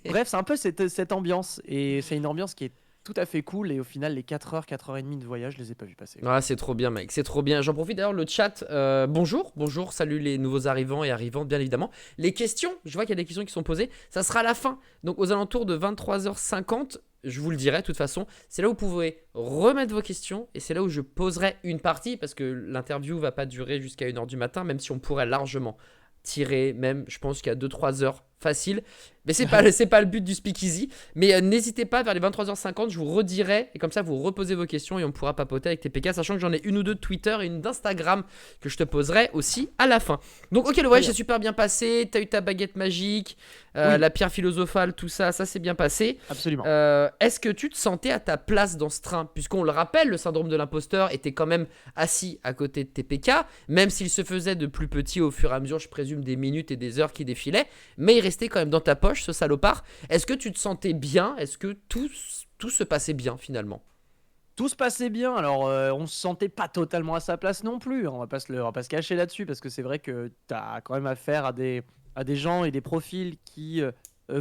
Bref, c'est un peu cette ambiance et c'est une ambiance qui est tout à fait cool et au final les 4h30 de voyage je les ai pas vus passer. Ah c'est trop bien mec, c'est trop bien. J'en profite d'ailleurs le chat, bonjour, salut les nouveaux arrivants et arrivantes bien évidemment. Les questions, je vois qu'il y a des questions qui sont posées, ça sera à la fin, donc aux alentours de 23h50, je vous le dirai de toute façon, c'est là où vous pouvez remettre vos questions et c'est là où je poserai une partie parce que l'interview va pas durer jusqu'à 1h du matin, même si on pourrait largement tirer, même je pense qu'il y a 2-3 heures facile. Mais c'est pas le but du speakeasy. Mais n'hésitez pas, vers les 23h50, je vous redirai. Et comme ça, vous reposez vos questions et on pourra papoter avec TPK. Sachant que j'en ai une ou deux de Twitter et une d'Instagram que je te poserai aussi à la fin. Donc, ok, le voyage s'est super bien passé. T'as eu ta baguette magique, la pierre philosophale, tout ça, ça s'est bien passé. Absolument. Est-ce que tu te sentais à ta place dans ce train? Puisqu'on le rappelle, le syndrome de l'imposteur était quand même assis à côté de TPK. Même s'il se faisait de plus petit au fur et à mesure, je présume, des minutes et des heures qui défilaient. Mais il restait quand même dans ta poche, ce salopard. Est-ce que tu te sentais bien? Est-ce que tout se passait bien finalement? Tout se passait bien, alors on se sentait pas totalement à sa place non plus, on va pas se cacher là-dessus parce que c'est vrai que t'as quand même affaire à des gens et des profils qui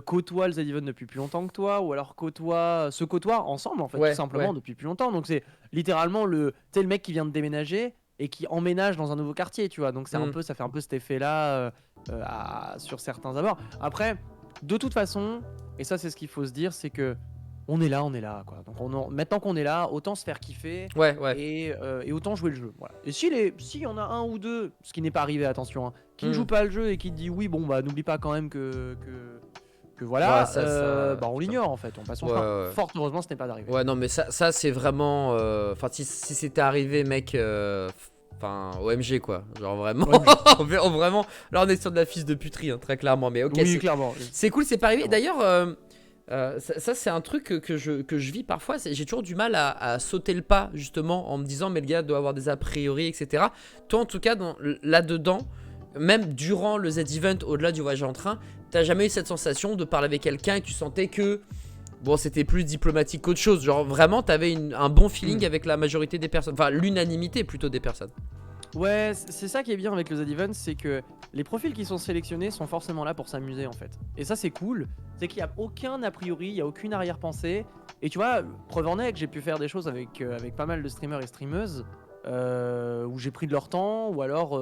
côtoient le Z-Event depuis plus longtemps que toi ou alors se côtoient ensemble en fait tout simplement depuis plus longtemps, donc c'est littéralement le mec qui vient de déménager et qui emménage dans un nouveau quartier, tu vois, donc c'est ça fait un peu cet effet là sur certains abords. Après de toute façon, et ça c'est ce qu'il faut se dire, c'est que on est là quoi. Donc maintenant qu'on est là, autant se faire kiffer et autant jouer le jeu. Voilà. Et s'il y en a un ou deux, ce qui n'est pas arrivé, attention, hein, qui ne joue pas le jeu et qui dit oui, bon bah n'oublie pas quand même que voilà, bah on l'ignore en fait, on passe son chemin. Fort heureusement ce n'est pas arrivé. Ouais non mais ça c'est vraiment, enfin si c'était arrivé mec, enfin OMG quoi, genre vraiment, vraiment, là on est sur de la fils de puterie hein, très clairement, mais ok, oui, clairement. C'est cool, c'est pas arrivé. D'ailleurs ça c'est un truc que je vis parfois, j'ai toujours du mal à sauter le pas justement en me disant mais le gars doit avoir des a priori etc. Toi en tout cas là-dedans, même durant le Z-Event, au-delà du voyage en train, t'as jamais eu cette sensation de parler avec quelqu'un et tu sentais que bon c'était plus diplomatique qu'autre chose, genre vraiment t'avais un bon feeling avec la majorité des personnes, enfin l'unanimité plutôt des personnes? Ouais, c'est ça qui est bien avec le Z-Event, c'est que les profils qui sont sélectionnés sont forcément là pour s'amuser en fait. Et ça c'est cool, c'est qu'il n'y a aucun a priori, il n'y a aucune arrière-pensée. Et tu vois, preuve en est que j'ai pu faire des choses avec pas mal de streamers et streameuses où j'ai pris de leur temps, ou alors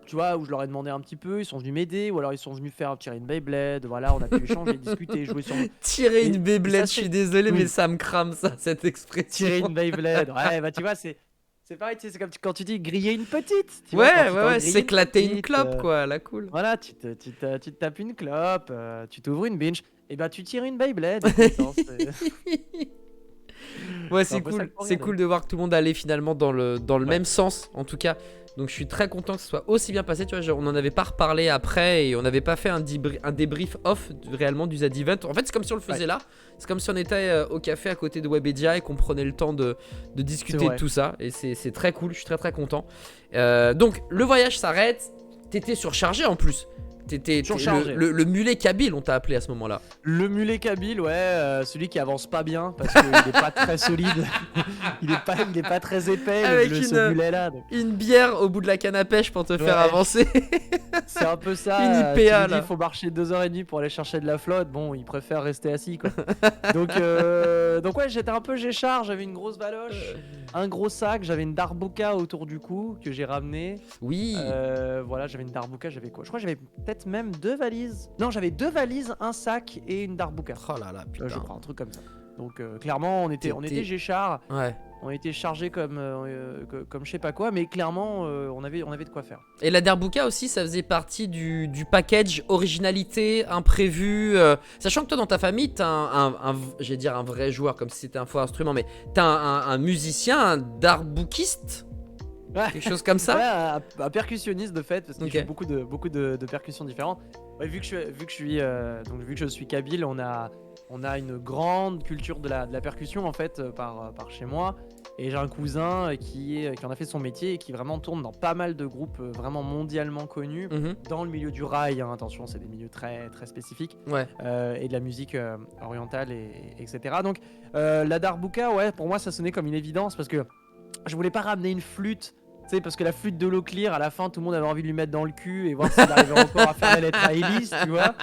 tu vois, où je leur ai demandé un petit peu, ils sont venus m'aider, ou alors ils sont venus faire tirer une Beyblade, voilà, on a pu échanger, discuter, jouer sur... Tirer une Beyblade, je suis désolé mais ça me crame ça, cette expression. Tirer une Beyblade, ouais bah tu vois c'est... C'est pareil, tu sais, c'est comme quand tu dis griller une petite. Tu vois, quand Ouais, tu ouais, t'en ouais, grilles s'éclater une petite, clope, quoi, la cool. voilà, tu te tapes une clope, tu t'ouvres une binge, et bah tu tires une Beyblade, écoute, hein, Ouais, c'est un peu ça le c'est programme. cool de voir que tout le monde allait finalement dans le Ouais, même sens, en tout cas. Donc je suis très content que ce soit aussi bien passé, tu vois, on en avait pas reparlé après et on n'avait pas fait un débrief off réellement du Z-Event. En fait, c'est comme si on le ouais, faisait là, c'est comme si on était au café à côté de Webedia et qu'on prenait le temps de c'est discuter de vrai. tout ça. Et c'est très cool, je suis très très content. Donc le voyage s'arrête, t'étais surchargé en plus. Surchargé. Le mulet kabyle, on t'a appelé à ce moment-là. Le mulet kabyle, ouais, celui qui avance pas bien parce qu'il est pas très solide. il est pas très épais, Avec ce mulet-là. Donc. une bière au bout de la canne à pêche pour te faire Ouais, avancer. c'est un peu Une ça. Tu IPA lui dis, là. faut marcher 2h30 pour aller chercher de la flotte. Bon, il préfère rester assis, quoi. Donc ouais, j'étais un peu géchard. J'avais une grosse valoche, un gros sac. J'avais une darbuka autour du cou que j'ai ramené. Oui. Voilà, j'avais une darbuka. J'avais quoi? Je crois que j'avais peut-être même 2 valises. Non, j'avais 2 valises, un sac et une darbuka. Oh là là, putain. Je crois, un truc comme ça. Donc clairement, on était géchard. Ouais. On était chargé comme je sais pas quoi, mais clairement, on avait de quoi faire. Et la Derbuka aussi, ça faisait partie du package originalité, imprévu. Sachant que toi, dans ta famille, t'as j'allais dire un vrai joueur, comme si c'était un faux instrument, mais t'as un musicien, un darboukiste, Ouais. quelque chose comme ça. Ouais, un percussionniste de fait, parce qu'il Ok. joue beaucoup de percussions différentes. Ouais, vu que je suis kabyle, on a une grande culture de la percussion en fait par chez moi. Et j'ai un cousin qui en a fait son métier et qui vraiment tourne dans pas mal de groupes vraiment mondialement connus Mhm. dans le milieu du rail. Hein, attention, c'est des milieux très très spécifiques. Ouais. Et de la musique orientale etc. Donc la darbuka, ouais, pour moi ça sonnait comme une évidence parce que je voulais pas ramener une flûte. Tu sais, parce que la flûte de l'eau clear, à la fin, tout le monde avait envie de lui mettre dans le cul et voir s'il arrivait encore à faire la lettre à Elise, tu vois.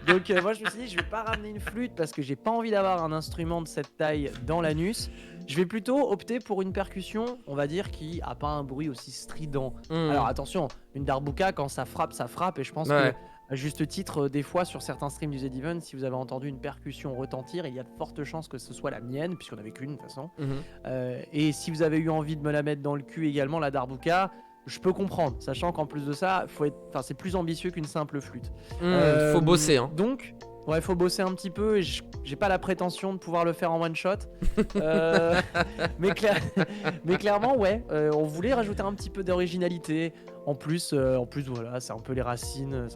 Donc, moi, je me suis dit, je vais pas ramener une flûte parce que j'ai pas envie d'avoir un instrument de cette taille dans l'anus. Je vais plutôt opter pour une percussion, on va dire, qui a pas un bruit aussi strident. Mhm. Alors, attention, une darbuka, quand ça frappe, et je pense Ouais. que. À juste titre, des fois sur certains streams du Z-Event, si vous avez entendu une percussion retentir, il y a de fortes chances que ce soit la mienne, puisqu'on avait qu'une de toute façon. Mhm. Et si vous avez eu envie de me la mettre dans le cul également, la darbuka, je peux comprendre, sachant qu'en plus de ça, c'est plus ambitieux qu'une simple flûte. Faut bosser, hein. Donc, ouais, faut bosser un petit peu, et j'ai pas la prétention de pouvoir le faire en one shot. mais, mais clairement, ouais, on voulait rajouter un petit peu d'originalité. En plus, voilà, c'est un peu les racines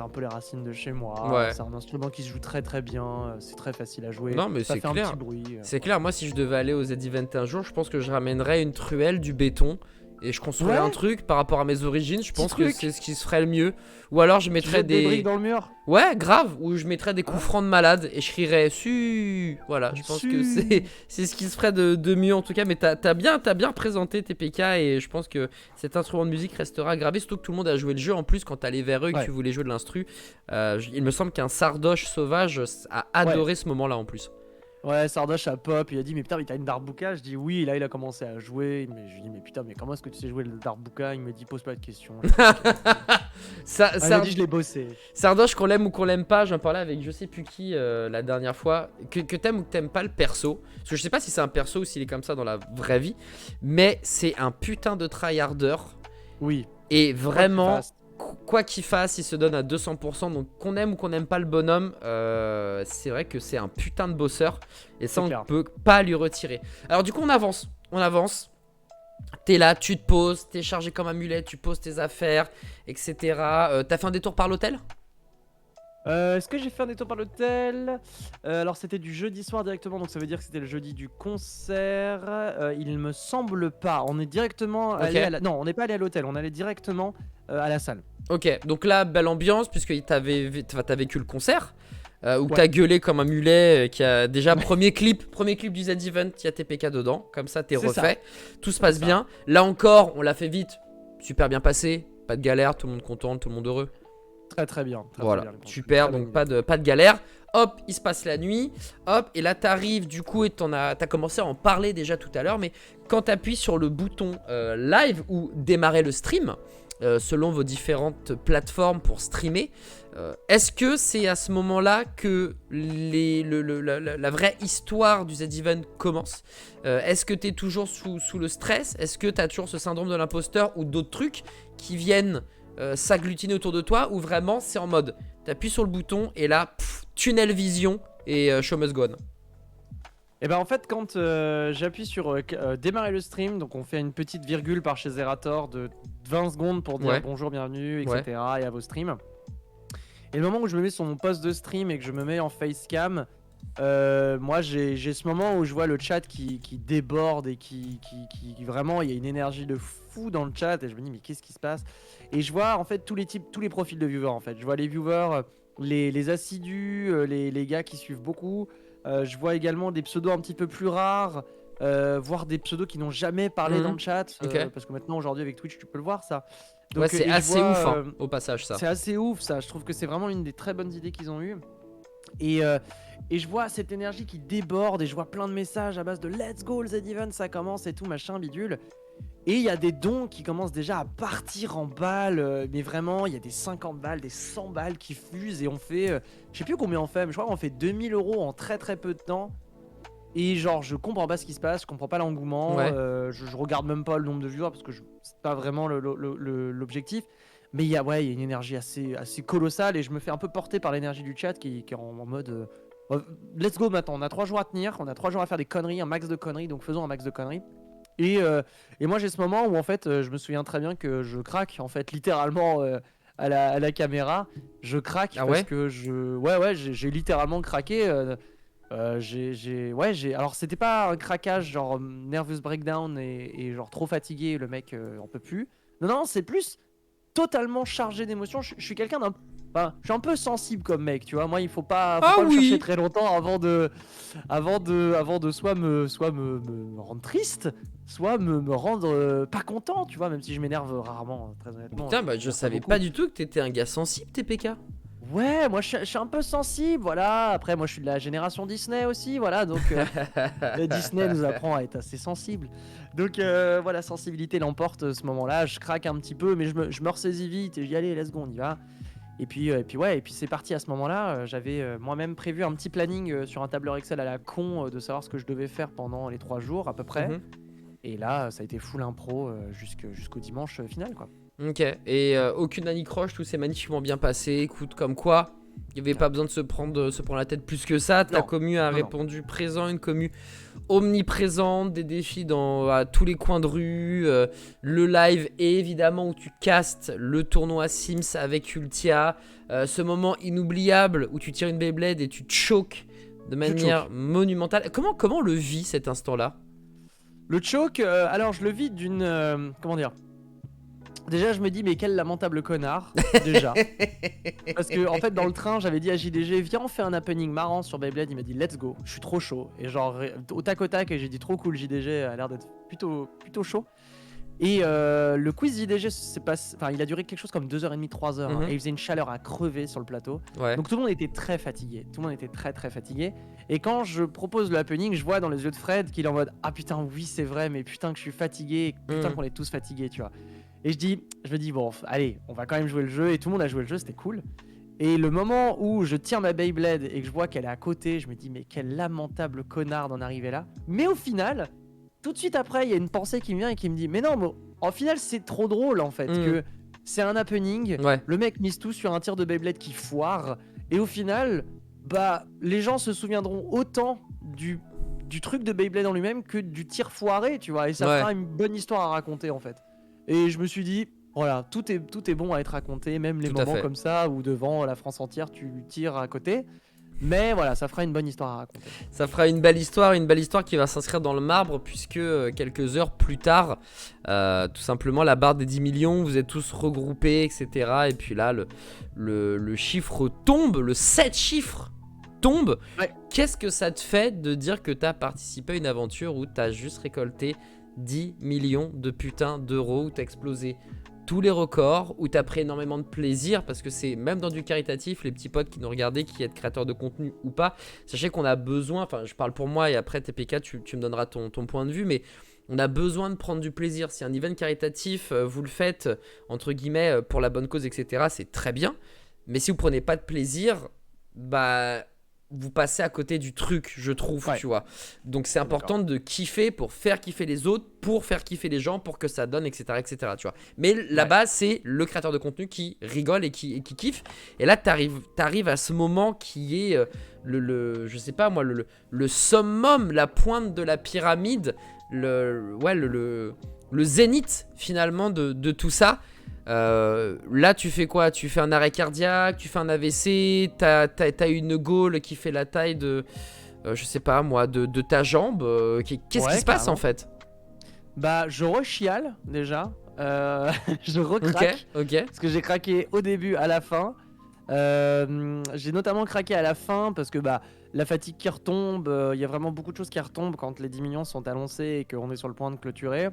de chez moi. Ouais. C'est un instrument qui se joue très très bien, c'est très facile à jouer. Non, mais ça c'est fait clair. un petit bruit. C'est clair, moi, si je devais aller au Z-Event un jour, je pense que je ramènerais une truelle, du béton. Et je construirais Ouais. un truc par rapport à mes origines, je pense que truc. c'est ce qui se ferait le mieux. Ou alors je Tu mettrais jettes des briques dans le mur. Ouais, grave, où je mettrais des coups francs de malade et je crierais su. Voilà, je pense que c'est ce qui se ferait de mieux en tout cas. Mais t'as bien présenté TPK et je pense que cet instrument de musique restera gravé. Surtout que tout le monde a joué le jeu en plus quand t'allais vers eux et que Ouais. tu voulais jouer de l'instru. Il me semble qu'un Sardoche sauvage a adoré ce moment-là en plus. Ouais, Sardoche a pop, il a dit mais putain mais t'as une darbuka? Je dis oui, et là il a commencé à jouer, mais je lui dis mais putain mais comment est-ce que tu sais jouer le darbuka? Il me dit pose pas de questions. Il m'a dit je l'ai bossé. Sardoche, qu'on l'aime ou qu'on l'aime pas, j'en parlais avec je sais plus qui la dernière fois, que t'aimes ou que t'aimes pas le perso, parce que je sais pas si c'est un perso ou s'il est comme ça dans la vraie vie, mais c'est un putain de tryharder, Oui. et vraiment, Fast. quoi qu'il fasse, il se donne à 200%, donc qu'on aime ou qu'on n'aime pas le bonhomme, c'est vrai que c'est un putain de bosseur, et ça C'est on clair. peut pas lui retirer. Alors du coup on avance, t'es là, tu te poses, t'es chargé comme un mulet, tu poses tes affaires, etc. T'as fait un détour par l'hôtel ? Est-ce que j'ai fait un détour par l'hôtel? Alors c'était du jeudi soir directement, donc ça veut dire que c'était le jeudi du concert. Il me semble pas. On est directement allé à non, on n'est pas allé à l'hôtel, on allait directement à la salle. Ok, donc là, belle ambiance, puisque t'as vécu le concert, où Ouais. t'as gueulé comme un mulet, qui a déjà premier clip du Z-Event, il y a TPK dedans, comme ça t'es C'est ça. refait, tout se passe ça. bien. Là encore, on l'a fait vite, super bien passé, pas de galère, tout le monde content, tout le monde heureux. Très très bien. Très, Voilà, très bien, le concert. super, Très donc bonne idée. pas de galère. hop, il se passe la nuit, hop, et là t'arrives du coup et t'as commencé à en parler déjà tout à l'heure, mais quand t'appuies sur le bouton live ou démarrer le stream, selon vos différentes plateformes pour streamer, est-ce que c'est à ce moment-là que la vraie histoire du Z-Event commence? Est-ce que t'es toujours sous le stress? Est-ce que t'as toujours ce syndrome de l'imposteur ou d'autres trucs qui viennent s'agglutiner autour de toi, ou vraiment c'est en mode t'appuies sur le bouton et là tunnel vision et show must go on? Et ben en fait quand j'appuie sur démarrer le stream, donc on fait une petite virgule par chez Zerator de 20 secondes pour dire bonjour, bienvenue, etc. et à vos streams. Et le moment où je me mets sur mon poste de stream et que je me mets en facecam, moi j'ai ce moment où je vois le chat qui déborde et qui vraiment, il y a une énergie de fou dans le chat et je me dis mais qu'est-ce qui se passe? Et je vois en fait tous les profils de viewers en fait. Je vois les viewers, les assidus, les gars qui suivent beaucoup. Je vois également des pseudos un petit peu plus rares, voire des pseudos qui n'ont jamais parlé dans le chat, parce que maintenant aujourd'hui avec Twitch tu peux le voir ça. Donc, ouais, c'est assez ouf hein, au passage ça. C'est assez ouf ça, je trouve que c'est vraiment une des très bonnes idées qu'ils ont eues. Et je vois cette énergie qui déborde et je vois plein de messages à base de let's go le Z-Event, ça commence et tout machin bidule. Et il y a des dons qui commencent déjà à partir en balles, mais vraiment il y a des 50 balles, des 100 balles qui fusent et on fait, je sais plus combien on fait, mais je crois qu'on fait 2000 € en très très peu de temps. Et genre je comprends pas ce qui se passe, je comprends pas l'engouement, je regarde même pas le nombre de viewers parce que c'est pas vraiment l'objectif. Mais il y a une énergie assez colossale et je me fais un peu porter par l'énergie du chat qui est en mode let's go maintenant, on a 3 jours à tenir, on a 3 jours à faire des conneries, un max de conneries, donc faisons un max de conneries. Et moi j'ai ce moment où en fait je me souviens très bien que je craque en fait littéralement à la caméra, je craque parce que j'ai littéralement craqué. Alors c'était pas un craquage genre nervous breakdown et genre trop fatigué, le mec en peut plus. Non, c'est plus totalement chargé d'émotions. Je suis quelqu'un d'un... Enfin, je suis un peu sensible comme mec, tu vois. Moi, il faut pas me chercher très longtemps avant de soit me rendre triste, soit me rendre pas content, tu vois, même si je m'énerve rarement, très honnêtement. Putain, bah je savais pas du tout que t'étais un gars sensible, TPK. Ouais, moi je suis un peu sensible, voilà. Après, moi je suis de la génération Disney aussi, voilà. Donc Disney nous apprend à être assez sensible. Donc voilà, sensibilité l'emporte ce moment-là. Je craque un petit peu, mais je me ressaisis vite et je dis allez, let's go, on y va. Et puis c'est parti à ce moment-là. J'avais moi-même prévu un petit planning sur un tableur Excel à la con de savoir ce que je devais faire pendant les 3 jours à peu près. Et là, ça a été full impro jusqu'au dimanche final, quoi. Ok, et aucune anicroche, tout s'est magnifiquement bien passé. Écoute, comme quoi, il n'y avait pas besoin de se prendre la tête plus que ça. Ta commu a répondu présent, une commu omniprésente, des défis à tous les coins de rue, le live et évidemment où tu castes le tournoi Sims avec Ultia, ce moment inoubliable où tu tires une Beyblade et tu te choques de manière monumentale. Comment le vit cet instant-là? Le choke, alors je le vis d'une... comment dire? Déjà, je me dis, mais quel lamentable connard, déjà. Parce que, en fait, dans le train, j'avais dit à JDG, viens, on fait un happening marrant sur Beyblade. Il m'a dit, let's go, je suis trop chaud. Et genre, au tac au tac, j'ai dit, trop cool, JDG a l'air d'être plutôt chaud. Et le quiz JDG, il a duré quelque chose comme 2h30, 3h. Et il faisait une chaleur à crever sur le plateau. Donc tout le monde était très fatigué. Tout le monde était très très fatigué. Et quand je propose le happening, je vois dans les yeux de Fred qu'il est en mode, ah putain, oui, c'est vrai, mais putain que je suis fatigué. Putain qu'on est tous fatigués, tu vois. Et je me dis, bon, allez, on va quand même jouer le jeu. Et tout le monde a joué le jeu, c'était cool. Et le moment où je tire ma Beyblade et que je vois qu'elle est à côté, je me dis, mais quel lamentable connard d'en arriver là. Mais au final, tout de suite après, il y a une pensée qui me vient et qui me dit, mais non, mais au final, c'est trop drôle en fait. Que c'est un happening. Le mec mise tout sur un tir de Beyblade qui foire. Et au final, bah, les gens se souviendront autant du truc de Beyblade en lui-même que du tir foiré, tu vois. Et ça fera une bonne histoire à raconter en fait. Et je me suis dit, voilà, tout est bon à être raconté, même les moments comme ça où devant la France entière tu tires à côté. Mais voilà, ça fera une bonne histoire à raconter. Ça fera une belle histoire qui va s'inscrire dans le marbre puisque quelques heures plus tard, tout simplement la barre des 10 millions, vous êtes tous regroupés, etc. Et puis là, le chiffre tombe, le 7 chiffres tombe. Qu'est-ce que ça te fait de dire que tu as participé à une aventure où tu as juste récolté 10 millions de putain d'euros, où tu as explosé tous les records, où tu as pris énormément de plaisir, parce que c'est même dans du caritatif, les petits potes qui nous regardaient, qui êtes créateurs de contenu ou pas, sachez qu'on a besoin, enfin je parle pour moi et après TPK tu me donneras ton point de vue, mais on a besoin de prendre du plaisir. Si un event caritatif, vous le faites entre guillemets pour la bonne cause, etc., c'est très bien, mais si vous prenez pas de plaisir, bah vous passez à côté du truc, je trouve, tu vois. Donc c'est important de kiffer pour faire kiffer les autres, pour faire kiffer les gens, pour que ça donne, etc., etc., tu vois. Mais la base, c'est le créateur de contenu qui rigole et qui kiffe. Et là, t'arrives à ce moment qui est je sais pas moi, le summum, la pointe de la pyramide, le zénith finalement de tout ça. Là tu fais quoi? Tu fais un arrêt cardiaque, tu fais un AVC, t'as une gaule qui fait la taille de je sais pas moi, de ta jambe. Qu'est-ce qui se passe en fait? Bah je rechiale déjà, je recraque, parce que j'ai craqué au début, à la fin. J'ai notamment craqué à la fin parce que bah la fatigue qui retombe, il y a vraiment beaucoup de choses qui retombent quand les 10 millions sont annoncés et qu'on est sur le point de clôturer.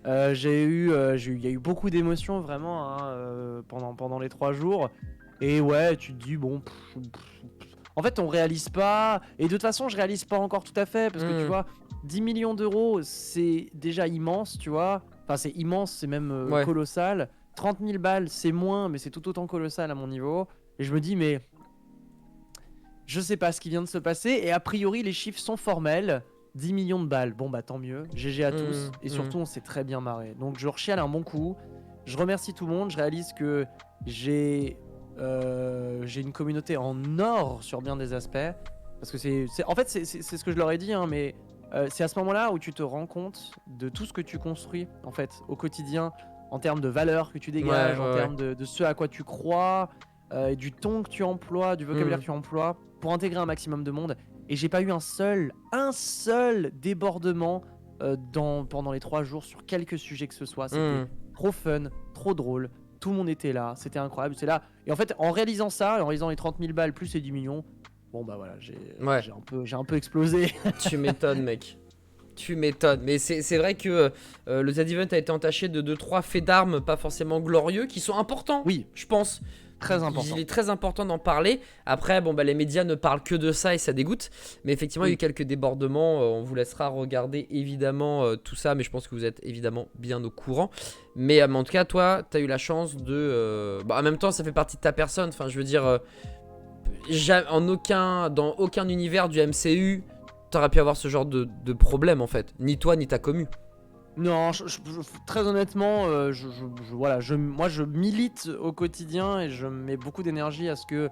Il y a eu beaucoup d'émotions vraiment hein, pendant les 3 jours. Et ouais, tu te dis bon, en fait on réalise pas. Et de toute façon je réalise pas encore tout à fait parce que tu vois, 10 millions d'euros c'est déjà immense, tu vois. Enfin c'est immense, c'est même colossal. 30 000 balles c'est moins, mais c'est tout autant colossal à mon niveau. Et je me dis mais je sais pas ce qui vient de se passer. Et a priori les chiffres sont formels. 10 millions de balles, bon bah tant mieux, GG à tous, et surtout on s'est très bien marré. Donc je rechiale un bon coup, je remercie tout le monde, je réalise que j'ai une communauté en or sur bien des aspects, parce que en fait c'est ce que je leur ai dit, hein, mais c'est à ce moment-là où tu te rends compte de tout ce que tu construis en fait au quotidien, en termes de valeurs que tu dégages, en termes de ce à quoi tu crois, et du ton que tu emploies, du vocabulaire que tu emploies, pour intégrer un maximum de monde. Et j'ai pas eu un seul débordement pendant les 3 jours sur quelque sujet que ce soit. C'était trop fun, trop drôle. Tout le monde était là, c'était incroyable. C'est là. Et en fait, en réalisant ça, en réalisant les 30 000 balles plus les 10 millions, bon bah voilà, j'ai un peu explosé. Tu m'étonnes, mec. Tu m'étonnes. Mais c'est vrai que le Z-Event a été entaché de 2-3 faits d'armes pas forcément glorieux qui sont importants. Oui, je pense. Très important. Il est très important d'en parler. Après, bon, bah, les médias ne parlent que de ça et ça dégoûte. Mais effectivement, il y a eu quelques débordements. On vous laissera regarder évidemment tout ça. Mais je pense que vous êtes évidemment bien au courant. Mais en tout cas, toi, tu as eu la chance de... en même temps, ça fait partie de ta personne. Enfin, je veux dire, dans aucun univers du MCU, t'aurais pu avoir ce genre de problème en fait. Ni toi, ni ta commu. Non, très honnêtement, voilà, moi je milite au quotidien et je mets beaucoup d'énergie à ce que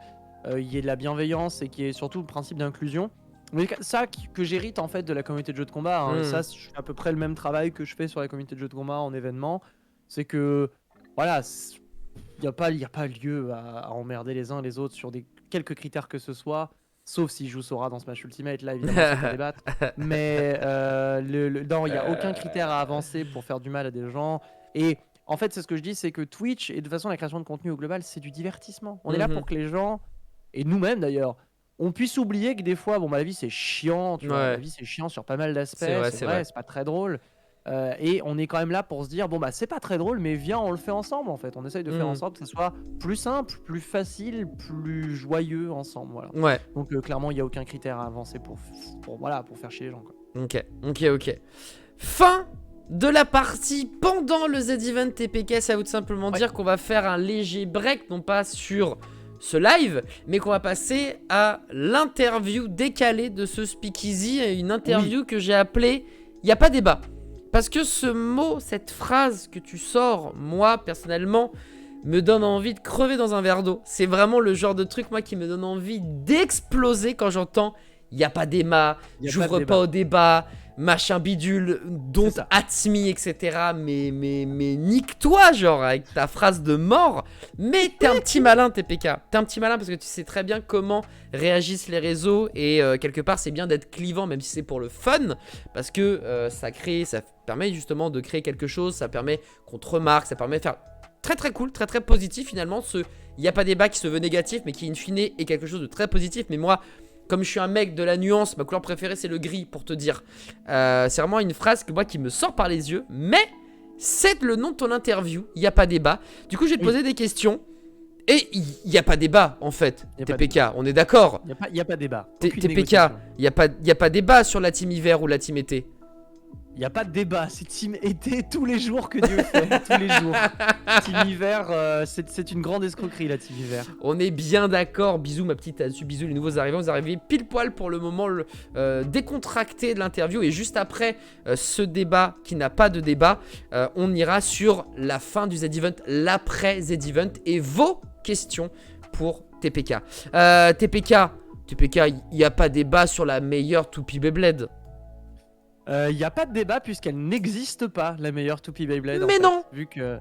y ait de la bienveillance et qu'il y ait surtout le principe d'inclusion. Mais ça que j'hérite en fait de la communauté de jeux de combat, hein, et ça je fais à peu près le même travail que je fais sur la communauté de jeux de combat en événement, c'est que voilà, il n'y a pas lieu à emmerder les uns les autres sur quelques critères que ce soit. Sauf s'il joue Sora dans Smash Ultimate, là évidemment ça peut débattre. Mais non, il n'y a aucun critère à avancer pour faire du mal à des gens. Et en fait, c'est ce que je dis, c'est que Twitch, et de toute façon la création de contenu au global, c'est du divertissement. On est là pour que les gens, et nous-mêmes d'ailleurs, on puisse oublier que des fois, bon bah la vie c'est chiant, tu vois, la vie c'est chiant sur pas mal d'aspects, c'est vrai, c'est pas très drôle. Et on est quand même là pour se dire bon bah c'est pas très drôle mais viens on le fait ensemble en fait, on essaye de faire ensemble que ce soit plus simple, plus facile, plus joyeux ensemble, voilà. Donc clairement il y a aucun critère à avancer pour faire chier les gens quoi. Ok. Fin de la partie pendant le Z-Event TPK. Ça veut tout simplement dire qu'on va faire un léger break, non pas sur ce live, mais qu'on va passer à l'interview décalée de ce Speakeasy, une interview que j'ai appelée "Y a pas débat". Parce que ce mot, cette phrase que tu sors, moi, personnellement, me donne envie de crever dans un verre d'eau. C'est vraiment le genre de truc, moi, qui me donne envie d'exploser quand j'entends « y a pas débat, j'ouvre pas au débat, machin bidule, don't at me, etc. » Mais nique-toi, genre, avec ta phrase de mort. Mais t'es un petit malin, TPK. T'es un petit malin parce que tu sais très bien comment réagissent les réseaux. Et quelque part, c'est bien d'être clivant, même si c'est pour le fun. Parce que ça permet justement de créer quelque chose. Ça permet qu'on te remarque. Ça permet de faire très très cool, très très positif finalement. Il n'y a pas débat qui se veut négatif, mais qui in fine est quelque chose de très positif. Mais moi, comme je suis un mec de la nuance, ma couleur préférée c'est le gris pour te dire. C'est vraiment une phrase qui me sort par les yeux. Mais c'est le nom de ton interview. Il n'y a pas débat. Du coup, je vais te poser des questions. Et il n'y a pas débat en fait. TPK, on est d'accord. Il n'y a pas débat. TPK, il n'y a pas débat sur la team hiver ou la team été. Il n'y a pas de débat, c'est team été tous les jours que Dieu fait, tous les jours. Team hiver, c'est une grande escroquerie la team hiver. On est bien d'accord, bisous ma petite Azu, bisous les nouveaux arrivants, vous arrivez pile poil pour le moment décontracté de l'interview. Et juste après ce débat qui n'a pas de débat, on ira sur la fin du Z-Event, l'après Z-Event et vos questions pour TPK. TPK, il n'y a pas débat sur la meilleure toupie Beyblade. Il n'y a pas de débat puisqu'elle n'existe pas, la meilleure toupie Beyblade. Mais non.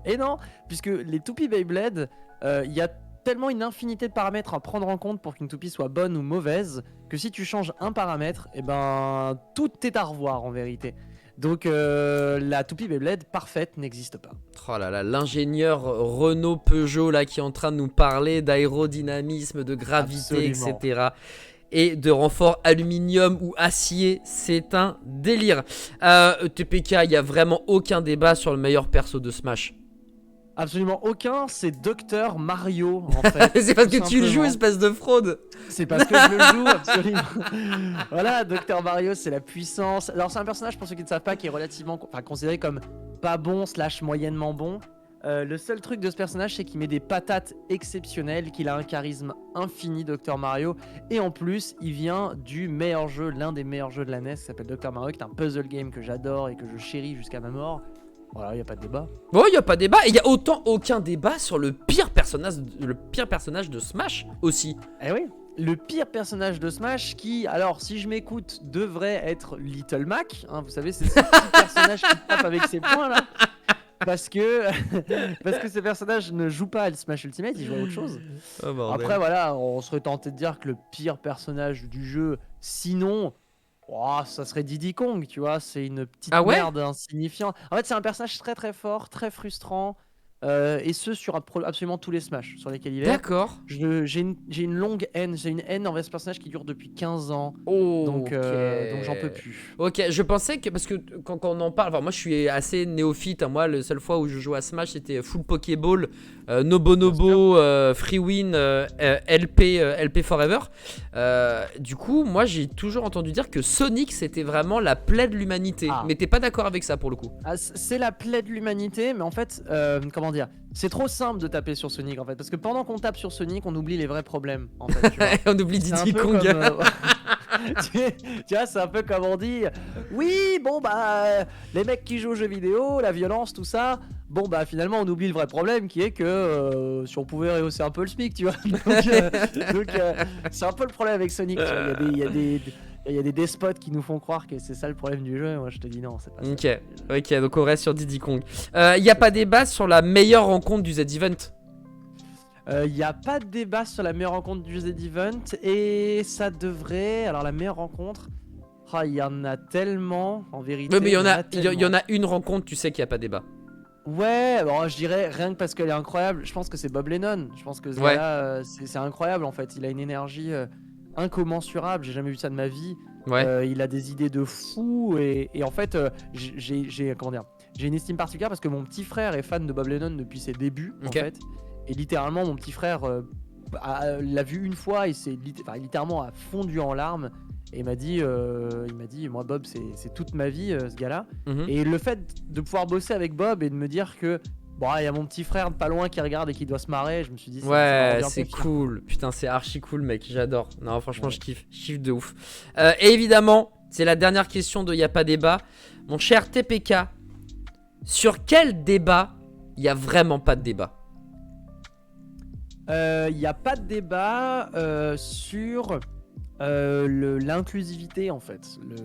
Et non, puisque les toupies Beyblade, il y a tellement une infinité de paramètres à prendre en compte pour qu'une toupie soit bonne ou mauvaise, que si tu changes un paramètre, et ben tout est à revoir en vérité. Donc la toupie Beyblade parfaite n'existe pas. Oh là là, l'ingénieur Renault Peugeot là qui est en train de nous parler d'aérodynamisme, de gravité, Absolument. etc. Et de renfort aluminium ou acier, c'est un délire. TPK, il n'y a vraiment aucun débat sur le meilleur perso de Smash. Absolument aucun, c'est Dr Mario en fait. C'est parce que tu le joues, espèce de fraude. C'est parce que je le joue, absolument. Voilà, Dr Mario, c'est la puissance. Alors c'est un personnage, pour ceux qui ne savent pas, qui est relativement considéré comme pas bon / moyennement bon. Le seul truc de ce personnage, c'est qu'il met des patates exceptionnelles, qu'il a un charisme infini, Dr Mario. Et en plus, il vient du meilleur jeu, l'un des meilleurs jeux de la NES, qui s'appelle Dr Mario, qui est un puzzle game que j'adore et que je chéris jusqu'à ma mort. Voilà, il n'y a pas de débat. Bon, il n'y a pas de débat. Et il n'y a aucun débat sur le pire personnage de Smash aussi. Eh oui, le pire personnage de Smash qui, alors si je m'écoute, devrait être Little Mac. Hein, vous savez, c'est ce petit personnage qui tape avec ses poings là. Parce que ce personnage ne joue pas à Smash Ultimate, il joue à autre chose. Oh, après voilà, on serait tenté de dire que le pire personnage du jeu, sinon, ça serait Diddy Kong, tu vois, c'est une petite merde insignifiante. En fait c'est un personnage très très fort, très frustrant, et ce sur absolument tous les Smash sur lesquels il est. D'accord. J'ai une longue haine, j'ai une haine envers ce personnage qui dure depuis 15 ans. Donc j'en peux plus. Ok, je pensais que, parce que quand on en parle, moi je suis assez néophyte, hein, moi la seule fois où je joue à Smash c'était full Pokéball, Nobonobo, Free Win, LP Forever. Du coup, moi j'ai toujours entendu dire que Sonic c'était vraiment la plaie de l'humanité. Mais t'es pas d'accord avec ça pour le coup? C'est la plaie de l'humanité, mais en fait, comment dire, c'est trop simple de taper sur Sonic en fait, parce que pendant qu'on tape sur Sonic, on oublie les vrais problèmes en fait. Tu vois. On oublie Diddy Kong. Tu vois, c'est un peu comme on dit, oui, bon bah, les mecs qui jouent aux jeux vidéo, la violence, tout ça, bon bah finalement on oublie le vrai problème qui est que si on pouvait rehausser un peu le SMIC, tu vois. Donc c'est un peu le problème avec Sonic, tu vois. Il y a des despotes qui nous font croire que c'est ça le problème du jeu, et moi je te dis non, c'est pas ça. Ok, donc on reste sur Diddy Kong. Il n'y a pas débat sur la meilleure rencontre du Z-Event? Il n'y a pas de débat sur la meilleure rencontre du Z-Event, et ça devrait... Alors la meilleure rencontre, il y en a tellement en vérité. Mais il y en a une rencontre, tu sais qu'il n'y a pas débat. Ouais, bon, je dirais rien que parce qu'elle est incroyable, je pense que c'est Bob Lennon. Je pense que ce gars-là, c'est incroyable en fait, il a une énergie incommensurable, j'ai jamais vu ça de ma vie. Il a des idées de fou, et en fait j'ai une estime particulière parce que mon petit frère est fan de Bob Lennon depuis ses débuts en fait. Et littéralement mon petit frère l'a vu une fois et littéralement a fondu en larmes et il m'a dit moi Bob c'est toute ma vie ce gars-là. Et le fait de pouvoir bosser avec Bob et de me dire que bon, il y a mon petit frère pas loin qui regarde et qui doit se marrer, je me suis dit c'est cool. Putain, c'est archi cool mec, j'adore. Non, franchement, je kiffe de ouf. Et évidemment, c'est la dernière question de y a pas débat. Mon cher TPK, sur quel débat il y a vraiment pas de débat? Il n'y a pas de débat sur l'inclusivité en fait, le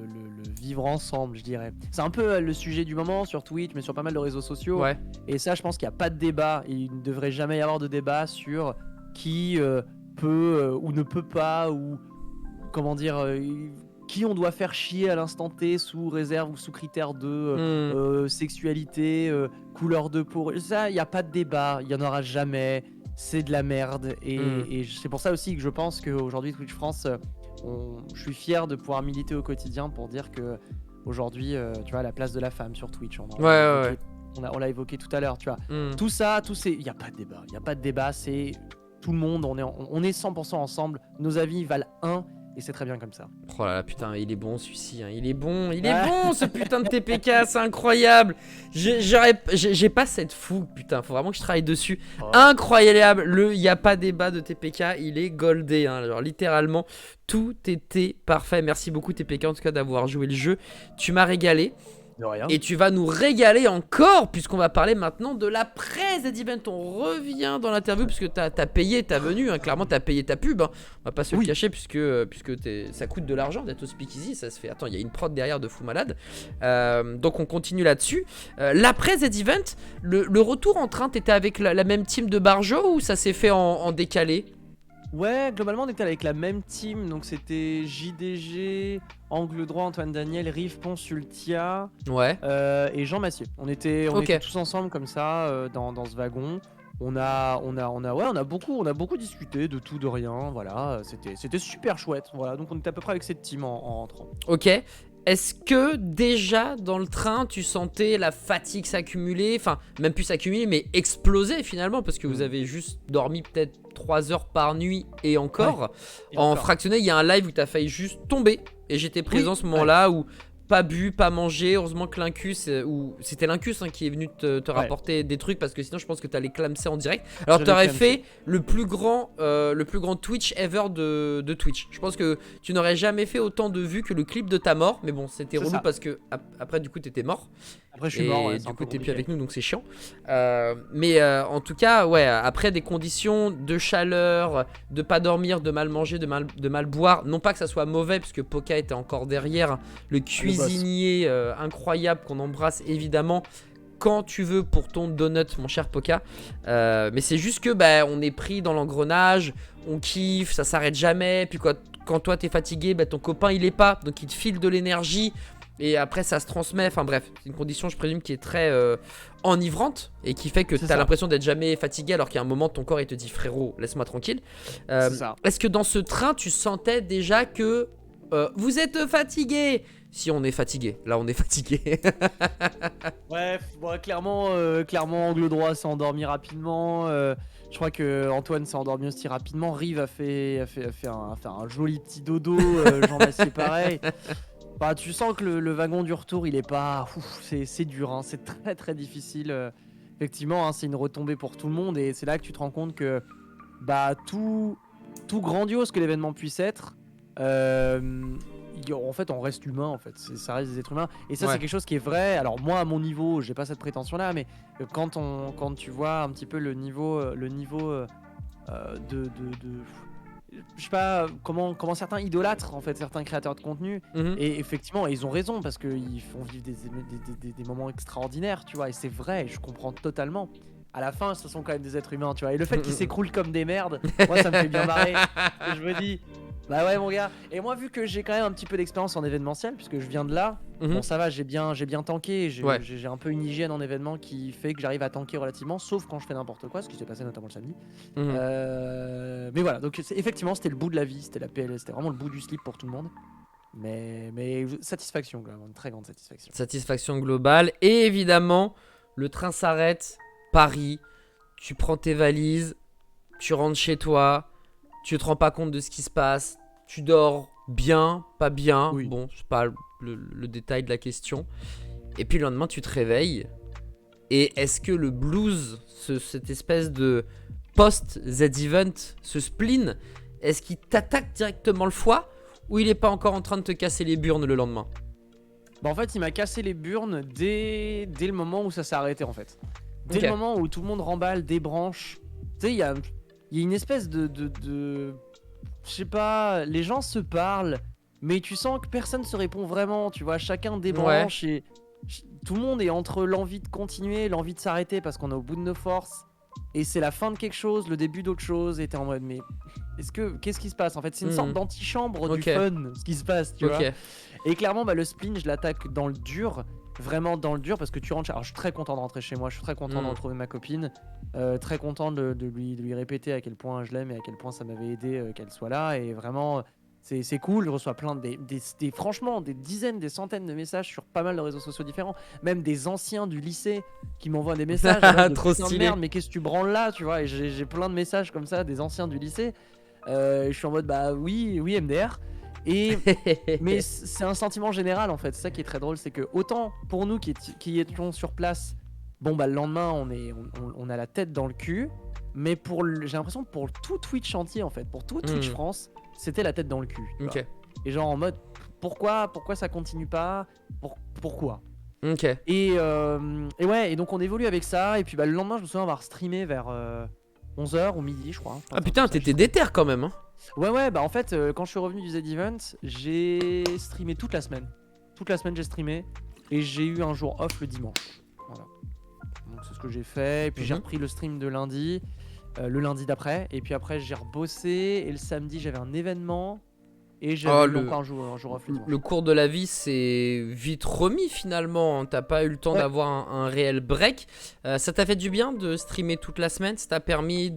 vivre ensemble, je dirais. C'est un peu le sujet du moment sur Twitch, mais sur pas mal de réseaux sociaux. Et ça, je pense qu'il n'y a pas de débat. Il ne devrait jamais y avoir de débat sur qui peut ou ne peut pas, ou comment dire, qui on doit faire chier à l'instant T sous réserve ou sous critère de sexualité, couleur de peau. Ça, il n'y a pas de débat, il n'y en aura jamais. C'est de la merde. Et c'est pour ça aussi que je pense qu'aujourd'hui, Twitch France, je suis fier de pouvoir militer au quotidien pour dire que aujourd'hui, tu vois, la place de la femme sur Twitch. on l'a évoqué tout à l'heure, tu vois. Hmm. Tout ça, il n'y a pas de débat. Il n'y a pas de débat, c'est tout le monde, on est 100% ensemble. Nos avis valent 1 et c'est très bien comme ça. Oh là là, putain, il est bon celui-ci, hein. Il est bon Ouais. ce putain de TPK, c'est incroyable. J'ai pas cette fougue, putain, faut vraiment que je travaille dessus. Oh. Incroyable, il y a pas débat de TPK, il est goldé, hein. Alors littéralement, tout était parfait. Merci beaucoup TPK en tout cas d'avoir joué le jeu. Tu m'as régalé. De rien. Et tu vas nous régaler encore, puisqu'on va parler maintenant de l'après Z-Event. On revient dans l'interview, puisque t'as payé ta venue, hein. Clairement t'as payé ta pub, hein. On va pas se le cacher, puisque ça coûte de l'argent d'être au Speakeasy. Ça se fait, attends, il y a une prod derrière de fou malade. Donc on continue là-dessus. L'après Z-Event, le retour en train, t'étais avec la même team de Barjo, ou ça s'est fait en décalé? Ouais, globalement, on était avec la même team. Donc, c'était JDG, Angle Droit, Antoine Daniel, Rive Ponsultia Ouais. et Jean Massier. On était tous ensemble comme ça dans ce wagon. On a beaucoup discuté de tout, de rien. Voilà, c'était super chouette. Voilà, donc on était à peu près avec cette team en rentrant. Ok. Est-ce que déjà dans le train tu sentais la fatigue s'accumuler, enfin même plus s'accumuler mais exploser finalement, parce que vous avez juste dormi peut-être 3 heures par nuit et encore. Ouais, en fractionné, il y a un live où t'as failli juste tomber et j'étais présent ce moment-là où pas bu, pas mangé. Heureusement que Lincus, ou c'était Lincus qui est venu te rapporter des trucs, parce que sinon je pense que t'allais clamser en direct. Alors t'aurais fait le plus grand Twitch ever de Twitch. Je pense que tu n'aurais jamais fait autant de vues que le clip de ta mort. Mais bon, c'était relou parce que après du coup t'étais mort. Après je suis mort, et du coup t'es plus avec nous, donc c'est chiant. Mais en tout cas, ouais, après des conditions de chaleur, de pas dormir, de mal manger, de mal boire. Non pas que ça soit mauvais, puisque Poca était encore derrière, le cuisinier incroyable qu'on embrasse évidemment quand tu veux pour ton donut, mon cher Poca. Mais c'est juste que on est pris dans l'engrenage, on kiffe, ça s'arrête jamais. Puis quand toi t'es fatigué, ton copain il est pas, donc il te file de l'énergie. Et après ça se transmet, enfin bref, c'est une condition je présume qui est très enivrante et qui fait que t'as l'impression d'être jamais fatigué, alors qu'il y a un moment ton corps il te dit frérot laisse-moi tranquille. Est-ce que dans ce train tu sentais déjà que vous êtes fatigué? Si on est fatigué, là on est fatigué. Ouais, clairement Angle Droit s'est endormi rapidement. Je crois que Antoine s'est endormi aussi rapidement. Rive a fait un joli petit dodo. Jean Massier pareil. Bah, tu sens que le wagon du retour, il est pas... c'est dur, hein, c'est très très difficile. Effectivement, hein, c'est une retombée pour tout le monde et c'est là que tu te rends compte que tout grandiose que l'événement puisse être, en fait, on reste humain, en fait. Ça reste des êtres humains. Et ça, c'est quelque chose qui est vrai. Alors moi, à mon niveau, j'ai pas cette prétention-là, mais quand tu vois un petit peu le niveau je sais pas comment certains idolâtrent en fait certains créateurs de contenu, et effectivement ils ont raison parce qu'ils font vivre des moments extraordinaires, tu vois, et c'est vrai, je comprends totalement. À la fin ce sont quand même des êtres humains, tu vois, et le fait qu'ils s'écroulent comme des merdes, moi ça me fait bien marrer. Et je me dis bah ouais mon gars, et moi vu que j'ai quand même un petit peu d'expérience en événementiel puisque je viens de là, bon ça va, j'ai bien tanké, j'ai un peu une hygiène en événement qui fait que j'arrive à tanker relativement, sauf quand je fais n'importe quoi, ce qui s'est passé notamment le samedi. Mais voilà, donc effectivement c'était le bout de la vie, c'était la PLS, c'était vraiment le bout du slip pour tout le monde. Mais satisfaction quand même, une très grande satisfaction. Satisfaction globale, et évidemment le train s'arrête, Paris, tu prends tes valises, tu rentres chez toi, tu te rends pas compte de ce qui se passe, tu dors bien, pas bien, bon c'est pas le détail de la question, et puis le lendemain tu te réveilles, et est-ce que le blues, cette espèce de post-Z-Event, ce spleen, est-ce qu'il t'attaque directement le foie, ou il est pas encore en train de te casser les burnes le lendemain? Bah en fait il m'a cassé les burnes dès le moment où ça s'est arrêté en fait. Dès le moment où tout le monde remballe, débranche, tu sais, il y a une espèce de je sais pas, les gens se parlent, mais tu sens que personne se répond vraiment, tu vois, chacun débranche et tout le monde est entre l'envie de continuer, l'envie de s'arrêter parce qu'on est au bout de nos forces, et c'est la fin de quelque chose, le début d'autre chose, et t'es en mode mais qu'est-ce qui se passe en fait, c'est une sorte d'antichambre du fun, ce qui se passe, tu vois. Et clairement le spleen je l'attaque dans le dur, vraiment dans le dur, parce que tu rentres. Alors je suis très content de rentrer chez moi, je suis très content de retrouver ma copine, très content de lui répéter à quel point je l'aime et à quel point ça m'avait aidé qu'elle soit là, et vraiment C'est cool, je reçois plein franchement des dizaines, des centaines de messages sur pas mal de réseaux sociaux différents, même des anciens du lycée qui m'envoient des messages Trop putain de stylé. merde, mais qu'est-ce que tu branles là, tu vois, et j'ai plein de messages comme ça des anciens du lycée. Je suis en mode bah oui MDR. Mais c'est un sentiment général en fait, c'est ça qui est très drôle, c'est que autant pour nous qui étions sur place, bon bah le lendemain on a la tête dans le cul, mais j'ai l'impression que pour tout Twitch entier en fait, pour tout Twitch France, c'était la tête dans le cul. Tu vois. Et genre en mode pourquoi ça continue pas, pourquoi. Ok. Et ouais, et donc on évolue avec ça, et puis bah le lendemain je me souviens avoir streamé vers 11h ou midi je crois. Ah putain, t'étais déter quand même hein. Ouais, bah en fait, quand je suis revenu du Z-Event, j'ai streamé toute la semaine. Toute la semaine, j'ai streamé. Et j'ai eu un jour off le dimanche. Voilà. Donc c'est ce que j'ai fait. Et puis j'ai repris le stream de lundi, le lundi d'après. Et puis après, j'ai rebossé. Et le samedi, j'avais un événement. Et j'avais encore un jour off le dimanche. Le cours de la vie c'est vite remis finalement, t'as pas eu le temps d'avoir un réel break. Ça t'a fait du bien de streamer toute la semaine, ça t'a permis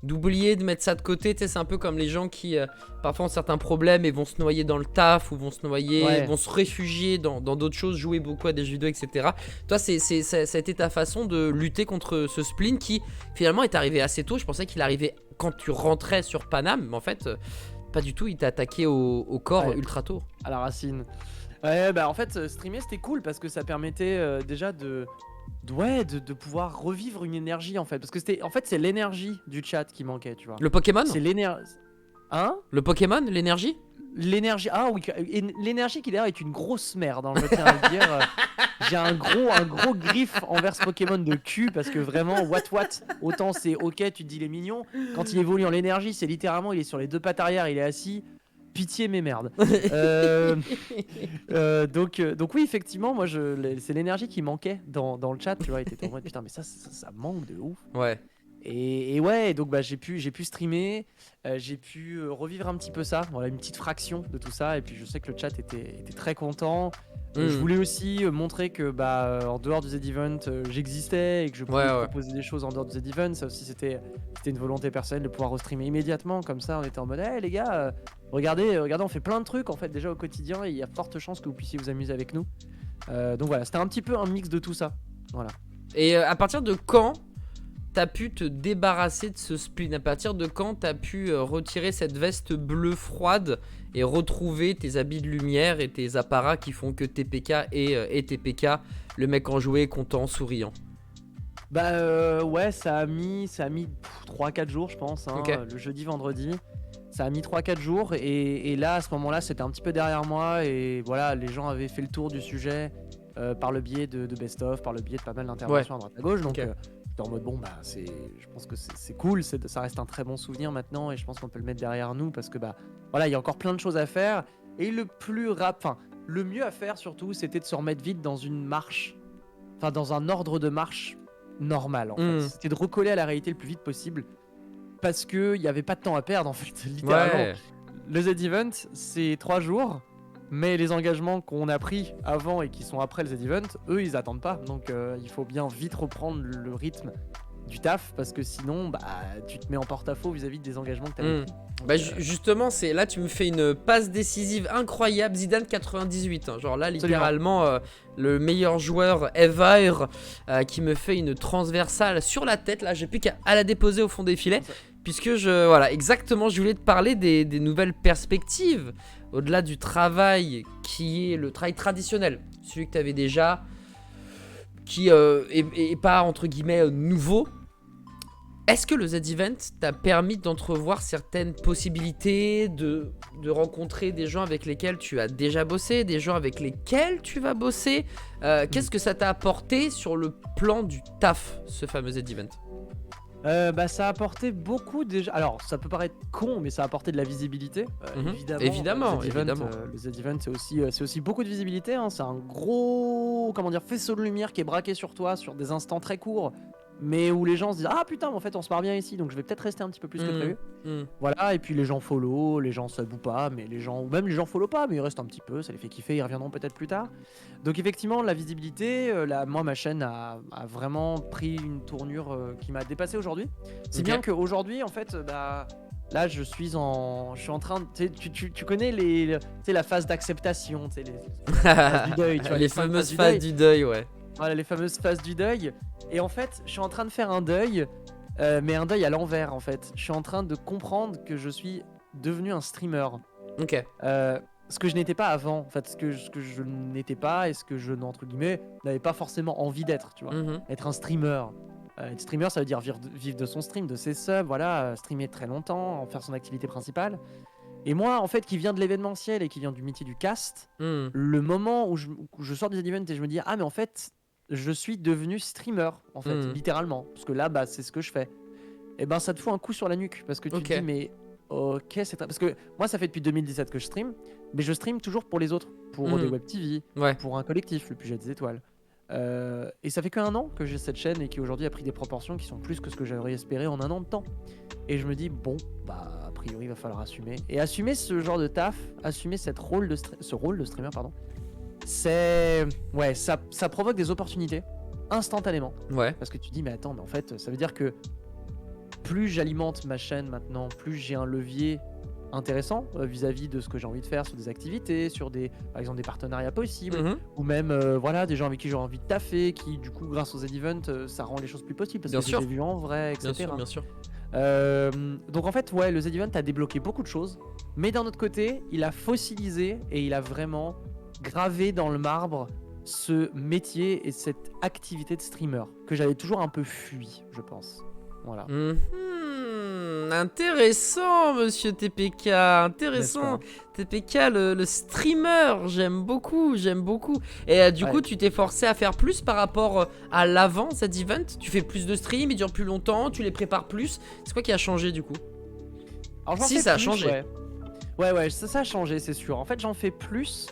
d'oublier, de mettre ça de côté, tu sais, c'est un peu comme les gens qui parfois ont certains problèmes et vont se noyer dans le taf ou vont se noyer, vont se réfugier dans d'autres choses, jouer beaucoup à des jeux vidéo, etc. Toi ça a été ta façon de lutter contre ce spleen qui finalement est arrivé assez tôt. Je pensais qu'il arrivait quand tu rentrais sur Paname, mais en fait... pas du tout, il t'a attaqué au corps ultra tôt. À la racine. Ouais, bah en fait, streamer c'était cool parce que ça permettait déjà de pouvoir revivre une énergie en fait. Parce que c'est l'énergie du chat qui manquait, tu vois. Le Pokémon ? C'est l'énergie. Hein ? Le Pokémon, l'énergie ? L'énergie. Ah oui, l'énergie qui d'ailleurs est une grosse merde, hein, je tiens à le dire. J'ai un gros griffe envers ce Pokémon de cul parce que vraiment, what, autant c'est ok, tu te dis il est mignon. Quand il évolue en l'énergie, c'est littéralement, il est sur les deux pattes arrière, il est assis. Pitié, mais merde. Donc oui, effectivement, moi, c'est l'énergie qui manquait dans le chat, tu vois. Et t'étais en mode putain, mais ça manque de ouf. Ouais. Et ouais, donc bah, j'ai pu streamer, j'ai pu revivre un petit peu ça, voilà, une petite fraction de tout ça. Et puis je sais que le chat était très content. Je voulais aussi montrer que bah, en dehors du Z-Event, j'existais et que je pouvais proposer des choses en dehors du Z-Event. Ça aussi, c'était une volonté personnelle de pouvoir restreamer immédiatement. Comme ça, on était en mode hey, les gars, regardez, on fait plein de trucs en fait déjà au quotidien et il y a forte chance que vous puissiez vous amuser avec nous. Donc voilà, c'était un petit peu un mix de tout ça. Voilà. Et à partir de quand t'as pu te débarrasser de ce spleen? À partir de quand t'as pu retirer cette veste bleue froide et retrouver tes habits de lumière et tes apparats qui font que TPK et TPK, le mec enjoué, content, souriant? Bah ouais, ça a mis 3-4 jours je pense, hein, le jeudi, vendredi. Ça a mis 3-4 jours et là à ce moment-là c'était un petit peu derrière moi et voilà, les gens avaient fait le tour du sujet par le biais de Best of, par le biais de pas mal d'interventions à droite à gauche, donc en mode bon bah je pense que c'est cool, ça reste un très bon souvenir maintenant et je pense qu'on peut le mettre derrière nous parce que bah voilà, il y a encore plein de choses à faire et le mieux à faire surtout c'était de se remettre vite dans une marche, enfin dans un ordre de marche normal en fait. C'était de recoller à la réalité le plus vite possible parce que il y avait pas de temps à perdre en fait, littéralement. Le Z-Event c'est 3 jours. Mais les engagements qu'on a pris avant et qui sont après le Z-Event, eux ils attendent pas. Donc il faut bien vite reprendre le rythme du taf parce que sinon bah, tu te mets en porte-à-faux vis-à-vis des engagements que tu avais pris. Bah justement, c'est là tu me fais une passe décisive incroyable, Zidane 98 hein. Genre là littéralement le meilleur joueur ever qui me fait une transversale sur la tête. Là j'ai plus qu'à la déposer au fond des filets. Puisque voilà, exactement, je voulais te parler des nouvelles perspectives au-delà du travail qui est le travail traditionnel, celui que tu avais déjà, qui est pas entre guillemets nouveau. Est-ce que le Z-Event t'a permis d'entrevoir certaines possibilités, de rencontrer des gens avec lesquels tu as déjà bossé, des gens avec lesquels tu vas bosser Qu'est-ce que ça t'a apporté sur le plan du taf, ce fameux Z-Event? Bah ça a apporté beaucoup déjà. Alors ça peut paraître con mais ça a apporté de la visibilité évidemment. Le Z-Event c'est aussi beaucoup de visibilité hein. C'est un gros faisceau de lumière qui est braqué sur toi sur des instants très courts mais où les gens se disent ah putain mais en fait on se marre bien ici donc je vais peut-être rester un petit peu plus que prévu. Voilà, et puis les gens follow, les gens sub ou pas, mais les gens follow pas mais ils restent un petit peu, ça les fait kiffer, ils reviendront peut-être plus tard. Donc effectivement la visibilité, moi ma chaîne a vraiment pris une tournure qui m'a dépassé aujourd'hui. Si bien qu'aujourd'hui en fait bah Là, je suis en train de. Tu connais la phase d'acceptation, la phase du deuil, tu vois, Les cinq fameuses phases du deuil, ouais. Voilà, les fameuses phases du deuil. Et en fait, je suis en train de faire un deuil, mais un deuil à l'envers, en fait. Je suis en train de comprendre que je suis devenu un streamer. Ok. Ce que je n'étais pas avant, en fait, ce que je n'étais pas et ce que je, entre guillemets, n'avais pas forcément envie d'être, tu vois. Être un streamer. Être streamer, ça veut dire vivre de son stream, de ses subs, voilà, streamer très longtemps, en faire son activité principale. Et moi, en fait, qui vient de l'événementiel et qui vient du métier du cast, le moment où je sors des events et je me dis, ah, mais en fait, je suis devenu streamer, en fait, littéralement. Parce que là, bah, c'est ce que je fais. Et ben, ça te fout un coup sur la nuque, parce que tu te dis, mais ok, c'est parce que moi, ça fait depuis 2017 que je stream, mais je stream toujours pour les autres, pour des web TV, pour un collectif, le Puget des Étoiles. Et ça fait qu'un an que j'ai cette chaîne et qui aujourd'hui a pris des proportions qui sont plus que ce que j'aurais espéré en un an de temps. Et je me dis, bon, bah, a priori, il va falloir assumer. Et assumer ce genre de taf, assumer ce rôle de streamer, pardon, c'est. Ouais, ça provoque des opportunités instantanément. Ouais. Parce que tu dis, mais attends, mais en fait, ça veut dire que plus j'alimente ma chaîne maintenant, plus j'ai un levier intéressant vis-à-vis de ce que j'ai envie de faire sur des activités, sur par exemple des partenariats possibles, ou même voilà, des gens avec qui j'aurais envie de taffer, qui du coup grâce aux Z-Events ça rend les choses plus possibles parce que je les ai vus en vrai, etc. Bien sûr. Donc en fait ouais, le Z-Event a débloqué beaucoup de choses, mais d'un autre côté il a fossilisé et il a vraiment gravé dans le marbre ce métier et cette activité de streamer que j'avais toujours un peu fui, je pense. Voilà. Intéressant, monsieur TPK, intéressant. TPK, le streamer, j'aime beaucoup. Et du coup, tu t'es forcé à faire plus par rapport à l'avant, cet event. Tu fais plus de streams, ils durent plus longtemps, tu les prépares plus. C'est quoi qui a changé du coup? Alors, si ça a changé. Ouais, ça a changé, c'est sûr. En fait, j'en fais plus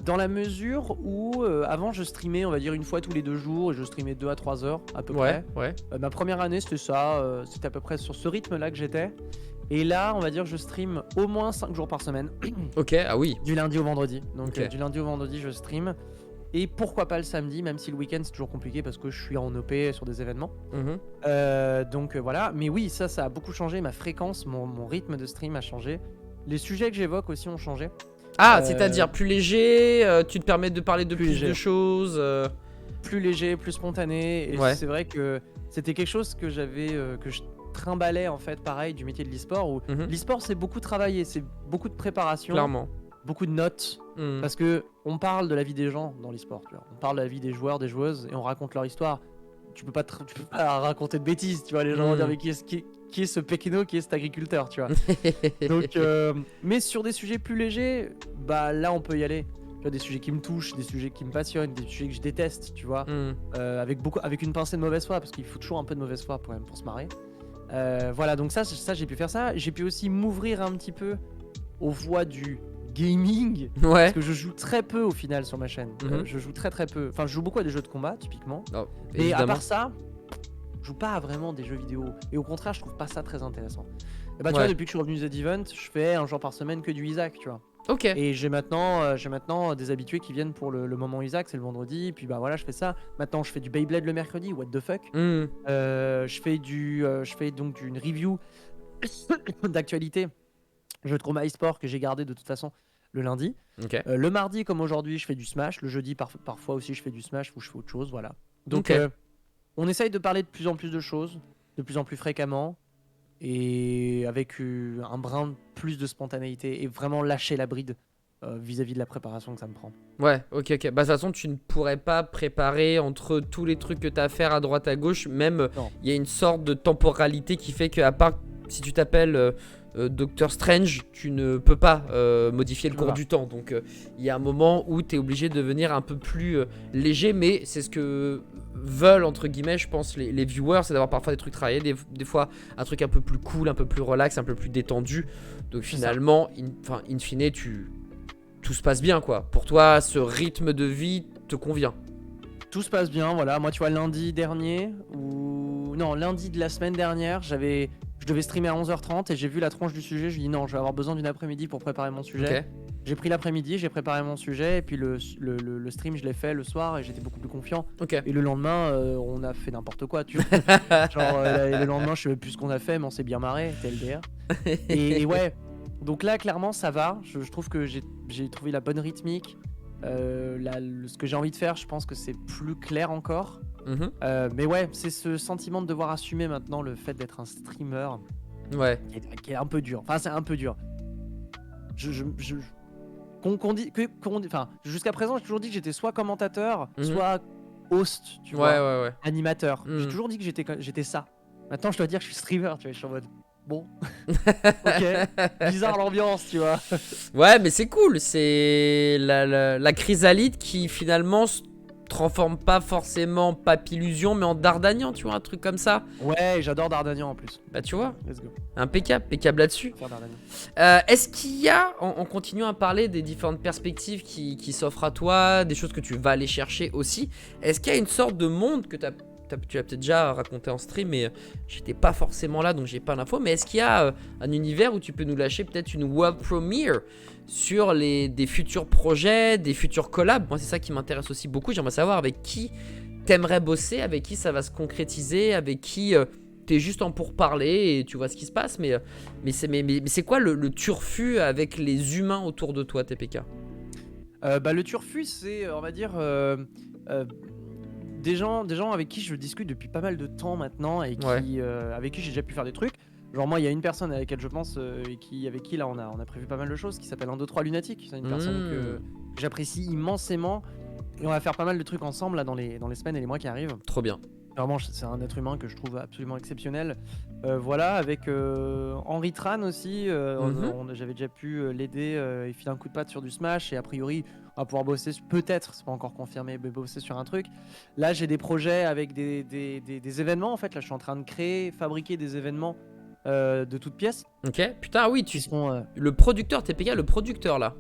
dans la mesure où avant je streamais, on va dire, une fois tous les 2 jours et je streamais 2 à 3 heures à peu près. Ma première année, c'était ça, c'était à peu près sur ce rythme-là que j'étais. Et là, on va dire, je stream au moins 5 jours par semaine. Ok, ah oui. Du lundi au vendredi. Donc du lundi au vendredi, je stream. Et pourquoi pas le samedi, même si le week-end c'est toujours compliqué parce que je suis en OP sur des événements. Donc voilà, mais oui, ça a beaucoup changé. Ma fréquence, mon rythme de stream a changé. Les sujets que j'évoque aussi ont changé. Ah, c'est-à-dire plus léger, tu te permets de parler de plus de choses. Plus léger, plus spontané. Et c'est vrai que c'était quelque chose que j'avais, que je trimballais en fait, pareil, du métier de l'e-sport. Où l'e-sport, c'est beaucoup travaillé, c'est beaucoup de préparation. Clairement. Beaucoup de notes. Parce que on parle de la vie des gens dans l'e-sport. On parle de la vie des joueurs, des joueuses, et on raconte leur histoire. Tu peux pas raconter de bêtises, tu vois. Les gens vont dire, mais qui est ce Pekino, qui est cet agriculteur, tu vois. Donc, mais sur des sujets plus légers, bah là on peut y aller. Tu vois, des sujets qui me touchent, des sujets qui me passionnent, des sujets que je déteste, tu vois. Avec une pincée de mauvaise foi, parce qu'il faut toujours un peu de mauvaise foi pour se marrer. Voilà, donc ça j'ai pu faire ça. J'ai pu aussi m'ouvrir un petit peu aux voies du gaming, parce que je joue très peu au final sur ma chaîne. Je joue très peu. Enfin, je joue beaucoup à des jeux de combat typiquement. Mais à part ça, je joue pas à vraiment des jeux vidéo. Et au contraire, je trouve pas ça très intéressant. Et bah tu vois, depuis que je suis revenu Z Event, je fais un jour par semaine que du Isaac, tu vois. Ok. Et j'ai maintenant des habitués qui viennent pour le moment Isaac, c'est le vendredi. Et puis bah voilà, je fais ça. Maintenant, je fais du Beyblade le mercredi. What the fuck. Je fais donc une review d'actualité. Jeu de combat e-sport que j'ai gardé de toute façon le lundi. Le mardi, comme aujourd'hui, je fais du Smash. Le jeudi, parfois aussi, je fais du Smash ou je fais autre chose. Voilà. Donc, on essaye de parler de plus en plus de choses, de plus en plus fréquemment, et avec un brin plus de spontanéité et vraiment lâcher la bride vis-à-vis de la préparation que ça me prend. Ouais, ok. Bah, de toute façon, tu ne pourrais pas préparer entre tous les trucs que tu as à faire à droite, à gauche. Même, il y a une sorte de temporalité qui fait que, à part si tu t'appelles Doctor Strange, tu ne peux pas modifier le cours du temps. Donc, il y a un moment où tu es obligé de devenir un peu plus léger. Mais c'est ce que veulent, entre guillemets, je pense, les viewers, c'est d'avoir parfois des trucs travaillés, des fois un truc un peu plus cool, un peu plus relax, un peu plus détendu. Donc, finalement, in fine, tout se passe bien, quoi. Pour toi, ce rythme de vie te convient. Tout se passe bien, voilà. Moi, tu vois, lundi de la semaine dernière, je devais streamer à 11h30 et j'ai vu la tronche du sujet. Je lui ai dit non, je vais avoir besoin d'une après-midi pour préparer mon sujet. J'ai pris l'après-midi, j'ai préparé mon sujet, et puis le stream, je l'ai fait le soir, et j'étais beaucoup plus confiant. Ok. Et le lendemain, on a fait n'importe quoi, tu vois. Genre, le lendemain, je sais plus ce qu'on a fait, mais on s'est bien marré, TLDR. Et ouais, donc là, clairement, ça va. Je trouve que j'ai trouvé la bonne rythmique. Ce que j'ai envie de faire, je pense que c'est plus clair encore. Mais ouais, c'est ce sentiment de devoir assumer maintenant le fait d'être un streamer Ouais. qui est un peu dur. Enfin, c'est un peu dur. Enfin, jusqu'à présent, j'ai toujours dit que j'étais soit commentateur, soit host, tu vois, Ouais. animateur. J'ai toujours dit que j'étais ça. Maintenant, je dois dire que je suis streamer, tu vois. Je suis en mode bon, ok, bizarre l'ambiance, tu vois. Ouais, mais c'est cool. C'est la chrysalide qui finalement se transforme pas forcément Papillusion, mais en Dardagnan, tu vois, un truc comme ça. Ouais, j'adore Dardagnan en plus. Bah, tu vois, Let's go. impeccable là-dessus. Faire Dardagnan. Est-ce qu'il y a, en continuant à parler des différentes perspectives qui s'offrent à toi, des choses que tu vas aller chercher aussi, est-ce qu'il y a une sorte de monde que tu as peut-être déjà raconté en stream, mais j'étais pas forcément là, donc j'ai pas l'info, mais est-ce qu'il y a un univers où tu peux nous lâcher peut-être une world premiere sur des futurs projets, des futurs collabs? Moi, c'est ça qui m'intéresse aussi beaucoup. J'aimerais savoir avec qui t'aimerais bosser, avec qui ça va se concrétiser, avec qui t'es juste en pourparler et tu vois ce qui se passe. Mais c'est quoi le turfu avec les humains autour de toi, TPK? Le turfu, c'est, on va dire, des gens avec qui je discute depuis pas mal de temps maintenant et avec qui j'ai déjà pu faire des trucs. Genre moi, il y a une personne avec laquelle je pense avec qui là on a prévu pas mal de choses, qui s'appelle 1, 2, 3 Lunatique. C'est une personne que j'apprécie immensément et on va faire pas mal de trucs ensemble là dans les semaines et les mois qui arrivent. Trop bien. Vraiment, c'est un être humain que je trouve absolument exceptionnel. Voilà, avec Henri Tran aussi, j'avais déjà pu l'aider et filer un coup de patte sur du Smash, et a priori on va pouvoir bosser, peut-être, c'est pas encore confirmé, mais bosser sur un truc. Là, j'ai des projets avec des événements en fait. Là, je suis en train de fabriquer des événements de toutes pièces. Ok, putain, oui, Qui sont, le producteur, TPK, le producteur là.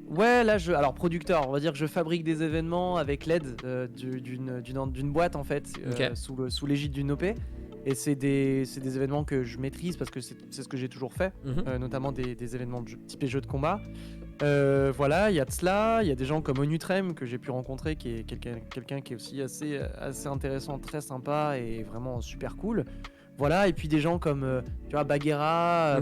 Ouais, là, alors producteur, on va dire que je fabrique des événements avec l'aide d'une boîte en fait, sous l'égide d'une OP. Et c'est des événements que je maîtrise parce que c'est ce que j'ai toujours fait, notamment des événements de type jeux de combat. Voilà, il y a de cela, il y a des gens comme Onutrem que j'ai pu rencontrer, qui est quelqu'un qui est aussi assez intéressant, très sympa et vraiment super cool. Voilà, et puis des gens comme tu vois, Bagheera,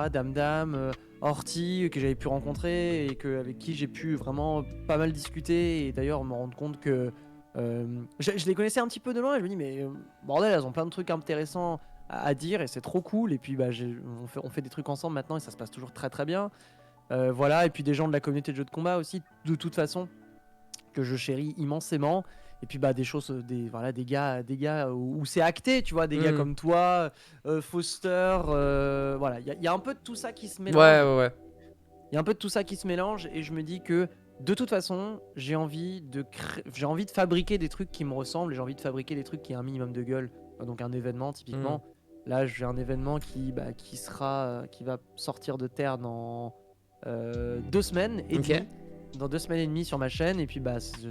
Damdam, Horty, que j'avais pu rencontrer et avec qui j'ai pu vraiment pas mal discuter, et d'ailleurs me rendre compte que je les connaissais un petit peu de loin, et je me dis mais bordel, elles ont plein de trucs intéressants à dire et c'est trop cool. Et puis on fait des trucs ensemble maintenant et ça se passe toujours très très bien. Voilà, et puis des gens de la communauté de jeux de combat aussi, de toute façon, que je chéris immensément. Et puis des choses, des gars où c'est acté, tu vois, des gars comme toi, Foster, voilà, il y a un peu de tout ça qui se mélange. Ouais. Il y a un peu de tout ça qui se mélange, et je me dis que de toute façon, j'ai envie de fabriquer des trucs qui me ressemblent, et j'ai envie de fabriquer des trucs qui aient un minimum de gueule. Donc un événement, typiquement. Là, j'ai un événement qui va sortir de terre dans 2 semaines et demie. Dans 2 semaines et demie sur ma chaîne, et puis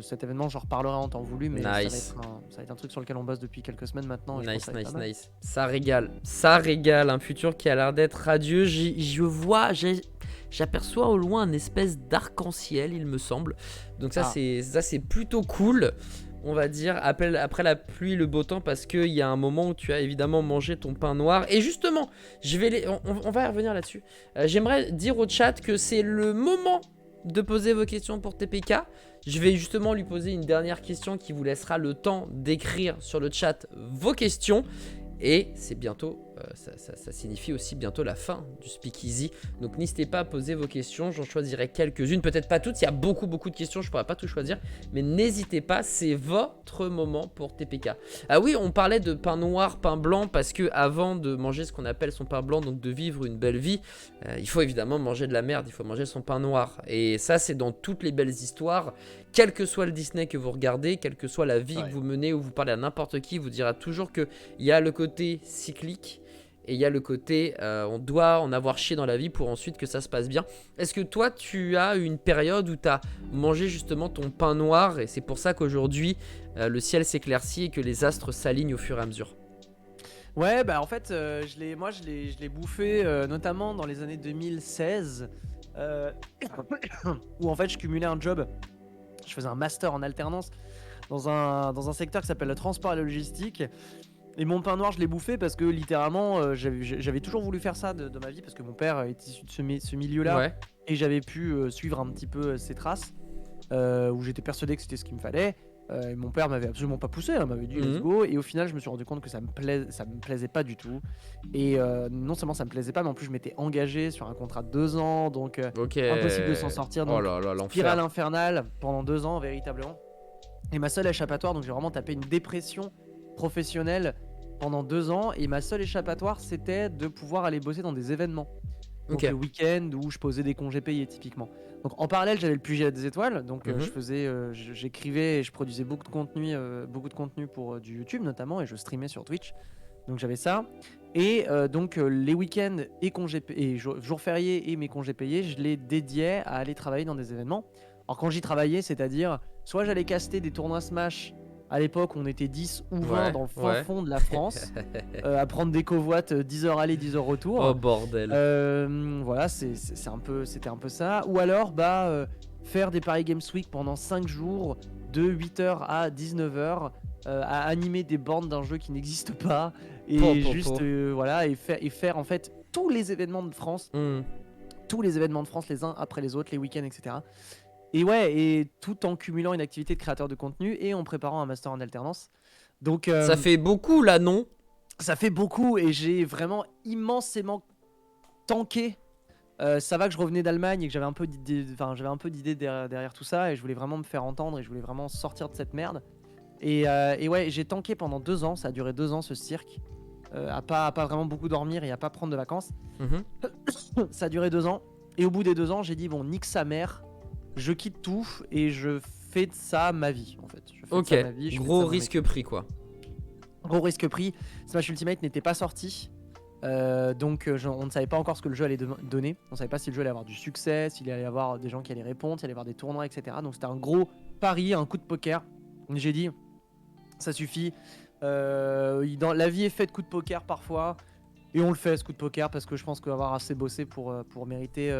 cet événement, j'en reparlerai en temps voulu, mais ça va être un truc sur lequel on bosse depuis quelques semaines maintenant. Nice. Ça régale, un futur qui a l'air d'être radieux. J'aperçois au loin un espèce d'arc-en-ciel, il me semble. Donc ça c'est plutôt cool. On va dire après la pluie, le beau temps, parce qu'il y a un moment où tu as évidemment mangé ton pain noir. Et justement, on va y revenir là-dessus. J'aimerais dire au chat que c'est le moment de poser vos questions pour TPK. Je vais justement lui poser une dernière question qui vous laissera le temps d'écrire sur le chat vos questions. Et c'est bientôt, ça signifie aussi bientôt la fin du Speakeasy. Donc n'hésitez pas à poser vos questions, j'en choisirai quelques-unes, peut-être pas toutes, il y a beaucoup de questions, je pourrais pas tout choisir. Mais n'hésitez pas, c'est votre moment pour TPK. Ah oui, on parlait de pain noir, pain blanc, parce que avant de manger ce qu'on appelle son pain blanc, donc de vivre une belle vie, il faut évidemment manger de la merde, il faut manger son pain noir. Et ça, c'est dans toutes les belles histoires. Quel que soit le Disney que vous regardez, quelle que soit la vie que vous menez, ou vous parlez à n'importe qui, vous dira toujours qu'il y a le côté cyclique et il y a le côté on doit en avoir chié dans la vie pour ensuite que ça se passe bien. Est-ce que toi, tu as une période où tu as mangé justement ton pain noir et c'est pour ça qu'aujourd'hui le ciel s'éclaircit et que les astres s'alignent au fur et à mesure? Ouais, en fait, je l'ai bouffé notamment dans les années 2016. euh, où en fait je cumulais un job. Je faisais un master en alternance dans un secteur qui s'appelle le transport et la logistique. Et mon pain noir, je l'ai bouffé parce que littéralement, j'avais toujours voulu faire ça de ma vie parce que mon père est issu de ce milieu-là Ouais. et j'avais pu suivre un petit peu ses traces où j'étais persuadé que c'était ce qu'il me fallait. Et mon père m'avait absolument pas poussé, hein, m'avait dit let's go. Et au final, je me suis rendu compte que ça me plaisait pas du tout. Et non seulement ça me plaisait pas, mais en plus je m'étais engagé sur un contrat de 2 ans, donc Ok. impossible de s'en sortir. Oh Donc là là, spirale l'enfer. infernale pendant 2 ans, véritablement. Et ma seule échappatoire, donc j'ai vraiment tapé une dépression professionnelle pendant 2 ans. Et ma seule échappatoire, c'était de pouvoir aller bosser dans des événements. Donc Ok. le week-end où je posais des congés payés typiquement. Donc en parallèle, j'avais le Puget des étoiles. Donc Mhm. j'écrivais et je produisais beaucoup de contenu pour du YouTube notamment, et je streamais sur Twitch. Donc j'avais ça. Et donc les week-ends et jours fériés et mes congés payés, je les dédiais à aller travailler dans des événements. Alors quand j'y travaillais, c'est-à-dire soit j'allais caster des tournois Smash. À l'époque, on était 10 ou 20 Ouais. dans le fin Ouais. fond de la France, à prendre des covoites 10 heures aller, 10 heures retour. Oh bordel. Voilà, c'était un peu ça. Ou alors, faire des Paris Games Week pendant 5 jours, de 8h à 19h, à animer des bornes d'un jeu qui n'existe pas, Po, et po, juste, po. voilà, et faire en fait tous les événements de France, Hmm. les uns après les autres, les week-ends, etc. Et ouais, et tout en cumulant une activité de créateur de contenu et en préparant un master en alternance. Donc, Ça fait beaucoup là, non? ça fait beaucoup, et j'ai vraiment immensément tanké. Ça va que je revenais d'Allemagne et que j'avais un peu d'idées derrière tout ça, et je voulais vraiment me faire entendre et je voulais vraiment sortir de cette merde. Et ouais, j'ai tanké pendant 2 ans, ça a duré 2 ans ce cirque, à pas vraiment beaucoup dormir et à pas prendre de vacances. Mhm. Ça a duré 2 ans, et au bout des 2 ans, j'ai dit bon, nique sa mère, je quitte tout et je fais de ça ma vie en fait. Je fais de Ok. ça ma vie, je fais de Gros ça mon risque métier. pris quoi. Gros risque pris. Smash Ultimate n'était pas sorti. Donc on ne savait pas encore ce que le jeu allait donner. On ne savait pas si le jeu allait avoir du succès, s'il allait y avoir des gens qui allaient répondre, s'il allait y avoir des tournois, etc. Donc c'était un gros pari, un coup de poker. Donc j'ai dit, ça suffit. La vie est faite de coups de poker parfois. Et on le fait, ce coup de poker, parce que je pense qu'on va avoir assez bossé pour mériter,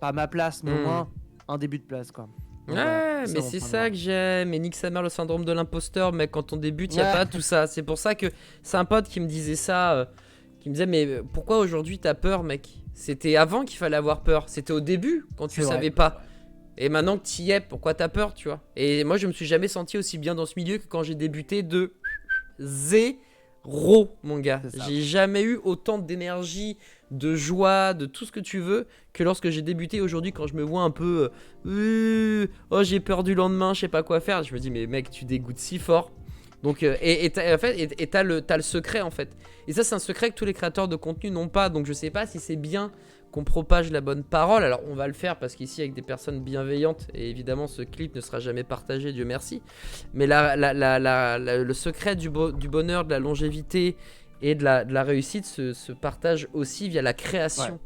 pas ma place, mais au moins un début de place, quoi. Donc voilà, Ouais, mais mon c'est point de ça vue. que j'aime. Et nique sa mère le syndrome de l'imposteur, mec. Quand on débute, y a pas tout ça. C'est pour ça que c'est un pote qui me disait ça. Qui me disait, mais pourquoi aujourd'hui t'as peur, mec? C'était avant qu'il fallait avoir peur. C'était au début, quand tu C'est vrai. savais pas. Et maintenant que t'y es, pourquoi t'as peur, tu vois? Et moi, je me suis jamais senti aussi bien dans ce milieu que quand j'ai débuté de zéro, mon gars. C'est ça. J'ai jamais eu autant d'énergie, de joie, de tout ce que tu veux, que lorsque j'ai débuté. Aujourd'hui, quand je me vois un peu oh, j'ai peur du lendemain, je sais pas quoi faire, je me dis mais mec, tu dégoûtes si fort. Donc t'as le secret en fait. Et ça, c'est un secret que tous les créateurs de contenu n'ont pas. Donc je sais pas si c'est bien qu'on propage la bonne parole. Alors on va le faire parce qu'ici avec des personnes bienveillantes, et évidemment ce clip ne sera jamais partagé, Dieu merci. Mais le secret du bonheur, de la longévité et de la réussite se partage aussi via la création. Ouais.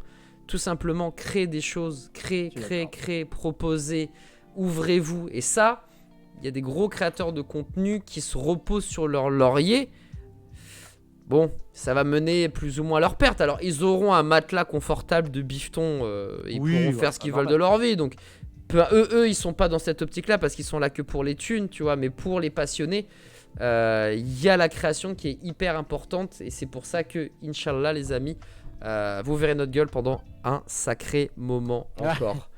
Tout simplement, créer des choses, Je suis d'accord. créer, proposer, ouvrez-vous. Et ça, il y a des gros créateurs de contenu qui se reposent sur leur laurier. Bon, ça va mener plus ou moins à leur perte. Alors, ils auront un matelas confortable de bifton. Ils pourront faire ce qu'ils veulent de leur vie. Donc, eux, ils sont pas dans cette optique-là parce qu'ils sont là que pour les thunes, tu vois. Mais pour les passionnés, il y a la création qui est hyper importante. Et c'est pour ça que, Inch'Allah, les amis, vous verrez notre gueule pendant un sacré moment encore.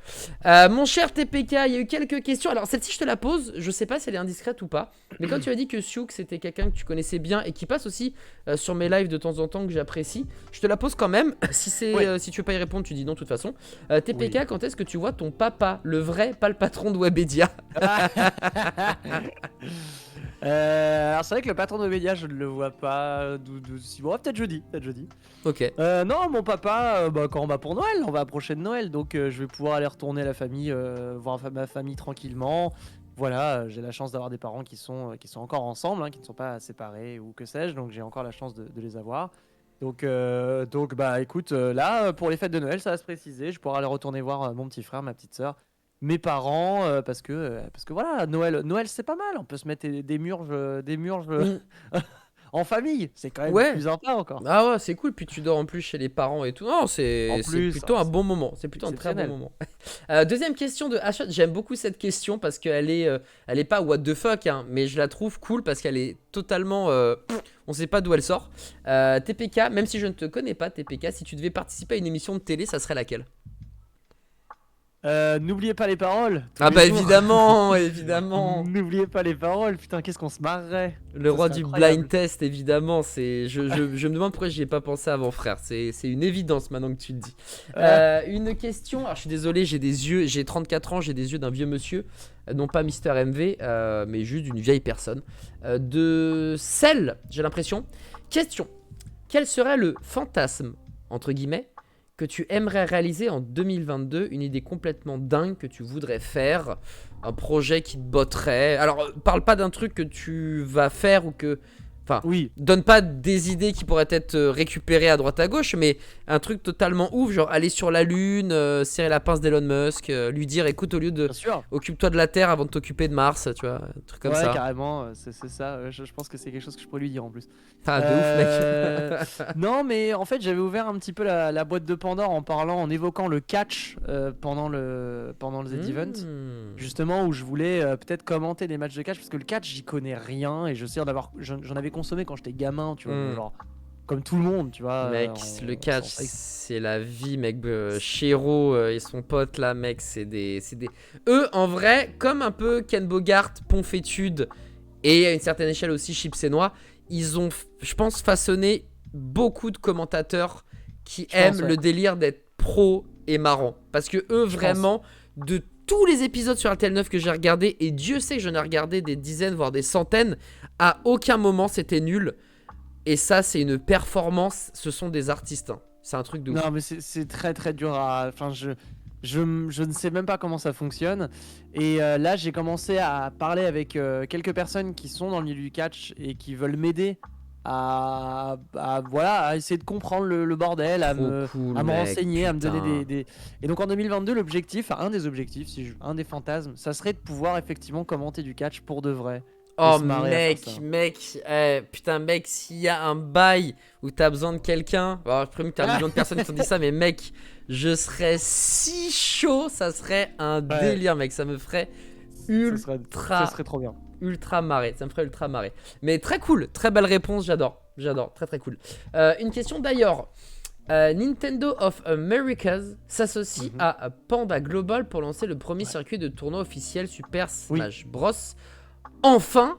Mon cher TPK, il y a eu quelques questions. Alors celle-ci je te la pose, je sais pas si elle est indiscrète ou pas. Mais quand tu as dit que Sioux c'était quelqu'un que tu connaissais bien et qui passe aussi sur mes lives de temps en temps que j'apprécie, je te la pose quand même. Si si tu veux pas y répondre, tu dis non de toute façon. TPK, Oui. quand est-ce que tu vois ton papa, le vrai, pas le patron de Webedia? Alors c'est vrai que le patron de médias, je ne le vois pas. Bon, peut-être jeudi. Ok. Non, mon papa, quand on va pour Noël, on va approcher de Noël, donc je vais pouvoir aller retourner à la famille, voir ma famille tranquillement. Voilà, j'ai la chance d'avoir des parents qui sont encore ensemble, hein, qui ne sont pas séparés ou que sais-je, donc j'ai encore la chance de les avoir. Donc écoute, là, pour les fêtes de Noël, ça va se préciser. Je pourrai aller retourner voir mon petit frère, ma petite soeur, mes parents, parce que voilà, Noël c'est pas mal. On peut se mettre des murges en famille. C'est quand même plus sympa encore. Ah ouais, c'est cool. Puis tu dors en plus chez les parents et tout. Non, c'est plutôt un bon moment. C'est plutôt un très bon moment. Deuxième question de Ashot. J'aime beaucoup cette question parce qu'elle est pas what the fuck, hein, mais je la trouve cool parce qu'elle est totalement. On sait pas d'où elle sort. TPK, même si je ne te connais pas, TPK, si tu devais participer à une émission de télé, ça serait laquelle? N'oubliez pas les paroles. Ah bah évidemment, évidemment. N'oubliez pas les paroles. Putain, qu'est-ce qu'on se marrerait. Le roi du blind test, évidemment. Je me demande pourquoi j'y ai pas pensé avant, frère. C'est une évidence maintenant que tu le dis. Une question. Alors je suis désolé, j'ai 34 ans, j'ai des yeux d'un vieux monsieur, non pas Mister MV, mais juste d'une vieille personne. De celle, j'ai l'impression. Question. Quel serait le fantasme entre guillemets que tu aimerais réaliser en 2022, une idée complètement dingue que tu voudrais faire, un projet qui te botterait. Alors, parle pas d'un truc que tu vas faire ou que... Enfin, donne pas des idées qui pourraient être récupérées à droite à gauche, mais un truc totalement ouf, genre aller sur la lune, serrer la pince d'Elon Musk, lui dire écoute, au lieu de occupe-toi de la Terre avant de t'occuper de Mars, tu vois, un truc comme ça. Ouais, carrément, c'est ça. Je pense que c'est quelque chose que je pourrais lui dire en plus. Ah, de ouf, mec. Non, mais en fait, j'avais ouvert un petit peu la boîte de Pandore en évoquant le catch pendant le Z-Event, justement, où je voulais peut-être commenter des matchs de catch, parce que le catch, j'y connais rien, et j'en avais consommé quand j'étais gamin, tu vois, genre comme tout le monde, tu vois. Mec, le catch, c'est la vie, mec. Shiro et son pote là, mec, c'est des... Eux, en vrai, comme un peu Ken Bogart, Ponfétude, et à une certaine échelle aussi Chips et Noix, ils ont, je pense, façonné beaucoup de commentateurs qui aiment le délire d'être pro et marrant. Parce que eux, vraiment, de tous les épisodes sur RTL 9 que j'ai regardé, et Dieu sait que j'en ai regardé des dizaines, voire des centaines, à aucun moment c'était nul. Et ça, c'est une performance, ce sont des artistes. Hein. C'est un truc de ouf. Non, mais c'est très très dur à... Enfin, je ne sais même pas comment ça fonctionne. Et là, j'ai commencé à parler avec quelques personnes qui sont dans le milieu du catch et qui veulent m'aider à essayer de comprendre le bordel, à me renseigner, putain. À me donner des... Et donc en 2022, l'objectif, un des objectifs, un des fantasmes, ça serait de pouvoir effectivement commenter du catch pour de vrai. Oh mec, putain mec, s'il y a un bail où t'as besoin de quelqu'un, je présume que t'as un million de personnes qui t'ont dit ça, mais mec, je serais si chaud, ça serait un délire mec, ça me ferait ça serait trop bien. Ultra marrer, ça me ferait ultra marrer. Mais très cool, très belle réponse, j'adore, très très cool. Une question d'ailleurs. Nintendo of Americas s'associe à Panda Global pour lancer le premier circuit de tournoi officiel Super Smash Bros. Enfin,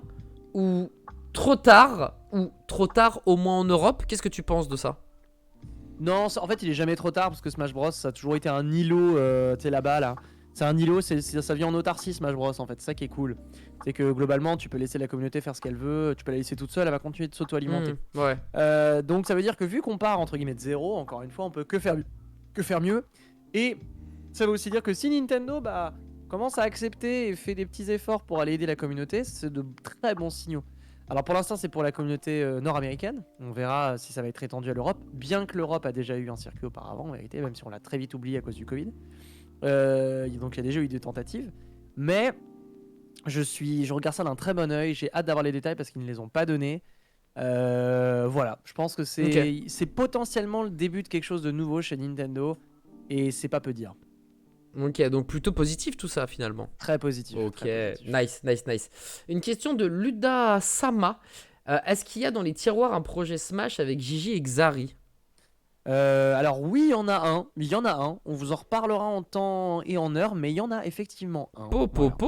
ou trop tard au moins en Europe. Qu'est-ce que tu penses de ça? Non, en fait il est jamais trop tard parce que Smash Bros ça a toujours été un îlot, tu sais là-bas là. C'est un îlot, ça vient en autarcie Smash Bros en fait, c'est ça qui est cool. C'est que globalement tu peux laisser la communauté faire ce qu'elle veut, tu peux la laisser toute seule, elle va continuer de s'auto-alimenter. Donc ça veut dire que vu qu'on part entre guillemets de zéro, encore une fois on peut que faire mieux. Et ça veut aussi dire que si Nintendo commence à accepter et fait des petits efforts pour aller aider la communauté, c'est de très bons signaux. Alors pour l'instant c'est pour la communauté nord-américaine, on verra si ça va être étendu à l'Europe, bien que l'Europe a déjà eu un circuit auparavant en vérité, même si on l'a très vite oublié à cause du Covid. Donc il y a déjà eu des tentatives, mais je regarde ça d'un très bon oeil, j'ai hâte d'avoir les détails parce qu'ils ne les ont pas donnés. Voilà, je pense que c'est potentiellement le début de quelque chose de nouveau chez Nintendo et c'est pas peu dire. Ok, donc plutôt positif tout ça finalement. Très positif. Ok, très positif. Nice. Une question de Luda Sama. Est-ce qu'il y a dans les tiroirs un projet Smash avec Gigi et Xari? Alors oui, il y en a un. On vous en reparlera en temps et en heure, mais il y en a effectivement un.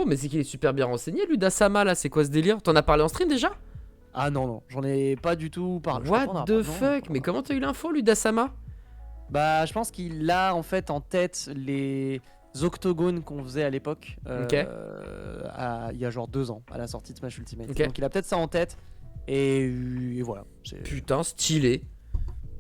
Mais c'est qu'il est super bien renseigné, Luda Sama là. C'est quoi ce délire? T'en as parlé en stream déjà? Ah non, j'en ai pas du tout parlé. What the fuck? Mais comment t'as eu l'info, Luda Sama? Je pense qu'il a en fait en tête les octogones qu'on faisait à l'époque, il y a genre 2 ans, à la sortie de Smash Ultimate. Donc il a peut-être ça en tête, et voilà. Putain, stylé.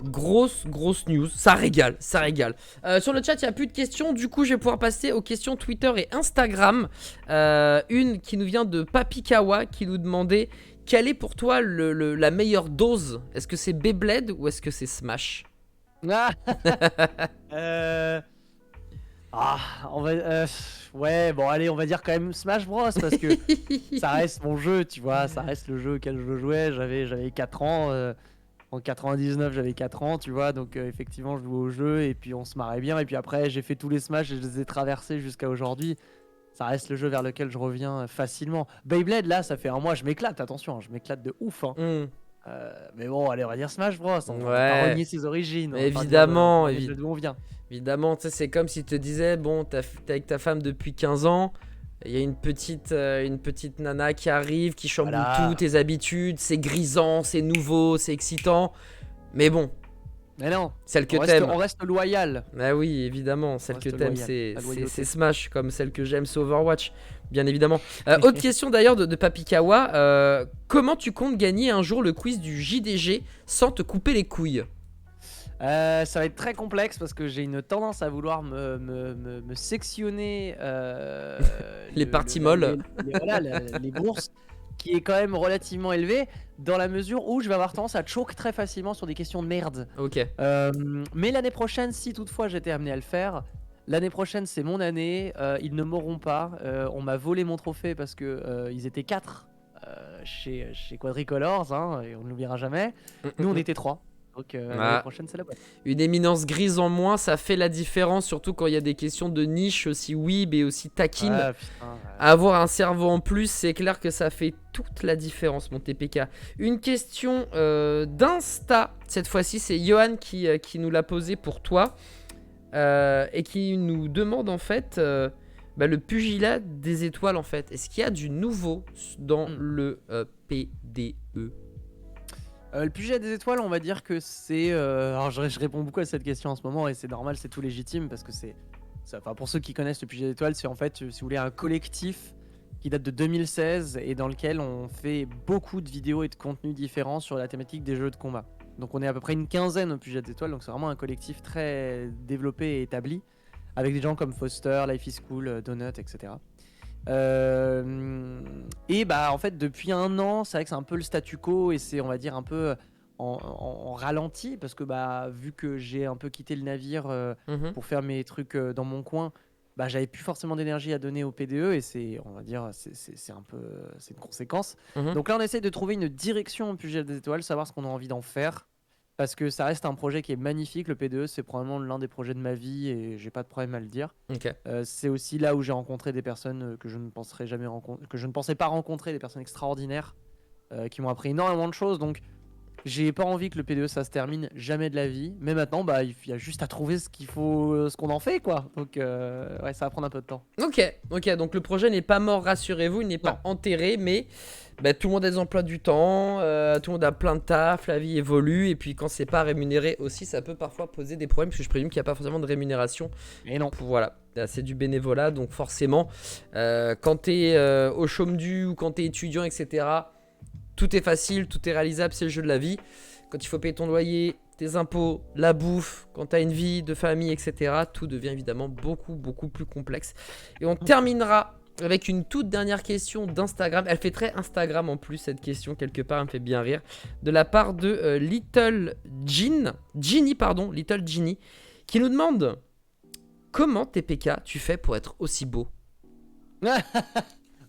Grosse news, ça régale. Sur le chat, il n'y a plus de questions, du coup je vais pouvoir passer aux questions Twitter et Instagram. Une qui nous vient de Papikawa qui nous demandait quelle est pour toi la meilleure dose? Est-ce que c'est Beyblade ou est-ce que c'est Smash? Ah, ouais, bon, allez, on va dire quand même Smash Bros. Parce que ça reste mon jeu, tu vois, ça reste le jeu auquel je jouais. J'avais 4 ans. En 99, j'avais 4 ans, tu vois, donc effectivement, je jouais au jeu et puis on se marrait bien. Et puis après, j'ai fait tous les Smash et je les ai traversés jusqu'à aujourd'hui. Ça reste le jeu vers lequel je reviens facilement. Beyblade, là, ça fait un mois, je m'éclate, attention, hein, je m'éclate de ouf. Hein. Hmm. Mais bon, allez, on va dire Smash Bros. On va pas Ouais, renier ses origines, on va pas dire évidemment, d'où on vient. évidemment, tu sais, c'est comme si tu te disais, bon, t'es avec ta femme depuis 15 ans, il y a une petite nana qui arrive, qui chamboule tout, Voilà. tes habitudes, c'est grisant, c'est nouveau, c'est excitant, mais bon, Mais non, celle que on t'aimes. reste loyal. Ah oui, évidemment, celle que reste t'aimes, loyal, la loyauté. c'est Smash, comme celle que j'aime, c'est Overwatch, bien évidemment. Autre question d'ailleurs de Papikawa, comment tu comptes gagner un jour le quiz du JDG sans te couper les couilles? Ça va être très complexe parce que j'ai une tendance à vouloir me sectionner Les parties molles. voilà, les bourses, qui est quand même relativement élevé dans la mesure où je vais avoir tendance à choke très facilement sur des questions de merde. Ok. Mais l'année prochaine, si toutefois j'étais amené à le faire, l'année prochaine c'est mon année, ils ne m'auront pas. On m'a volé mon trophée parce que ils étaient 4 chez Quadricolors, hein, et on ne l'oubliera jamais. Nous on était 3. Donc l'année prochaine c'est la bonne. Une éminence grise en moins, ça fait la différence, surtout quand il y a des questions de niche aussi weeb et aussi taquine. Ah, putain, ouais. Avoir un cerveau en plus, c'est clair que ça fait toute la différence, mon TPK. Une question d'Insta, cette fois-ci, c'est Johan qui nous l'a posée pour toi et qui nous demande en fait le pugilat des étoiles en fait. Est-ce qu'il y a du nouveau dans le PDE? Le pugilat des étoiles, on va dire que c'est. Alors, je réponds beaucoup à cette question en ce moment et c'est normal, c'est tout légitime parce que enfin, pour ceux qui connaissent le pugilat des étoiles, c'est en fait, si vous voulez, un collectif qui date de 2016 et dans lequel on fait beaucoup de vidéos et de contenus différents sur la thématique des jeux de combat. Donc, on est à peu près une quinzaine au pugilat des étoiles, donc c'est vraiment un collectif très développé et établi avec des gens comme Foster, Life is Cool, Donut, etc. Et bah en fait depuis un an c'est vrai que c'est un peu le statu quo et c'est on va dire un peu en ralenti parce que bah vu que j'ai un peu quitté le navire pour faire mes trucs dans mon coin, bah j'avais plus forcément d'énergie à donner au PDE et c'est on va dire c'est un peu c'est une conséquence. Donc là on essaie de trouver une direction au Pugilat des étoiles, savoir ce qu'on a envie d'en faire. Parce que ça reste un projet qui est magnifique, le PDE c'est probablement l'un des projets de ma vie et j'ai pas de problème à le dire. Ok. C'est aussi là où j'ai rencontré des personnes que je ne penserais jamais que je ne pensais pas rencontrer, des personnes extraordinaires qui m'ont appris énormément de choses. Donc j'ai pas envie que le PDE ça se termine jamais de la vie. Mais maintenant bah il y a juste à trouver ce qu'il faut, ce qu'on en fait quoi. Donc ouais ça va prendre un peu de temps. Ok, donc le projet n'est pas mort, rassurez-vous, il n'est pas enterré, mais tout le monde a des emplois du temps, tout le monde a plein de taf, la vie évolue, et puis quand c'est pas rémunéré aussi, ça peut parfois poser des problèmes, parce que je présume qu'il n'y a pas forcément de rémunération. Et non. Voilà, c'est du bénévolat, donc forcément, quand t'es au chôme du ou quand t'es étudiant, etc., tout est facile, tout est réalisable, c'est le jeu de la vie. Quand il faut payer ton loyer, tes impôts, la bouffe, quand tu as une vie de famille, etc., tout devient évidemment beaucoup plus complexe. Et on terminera avec une toute dernière question d'Instagram. Elle fait très Instagram en plus, cette question, quelque part, elle me fait bien rire. De la part de Little Ginny, qui nous demande comment TPK tu fais pour être aussi beau?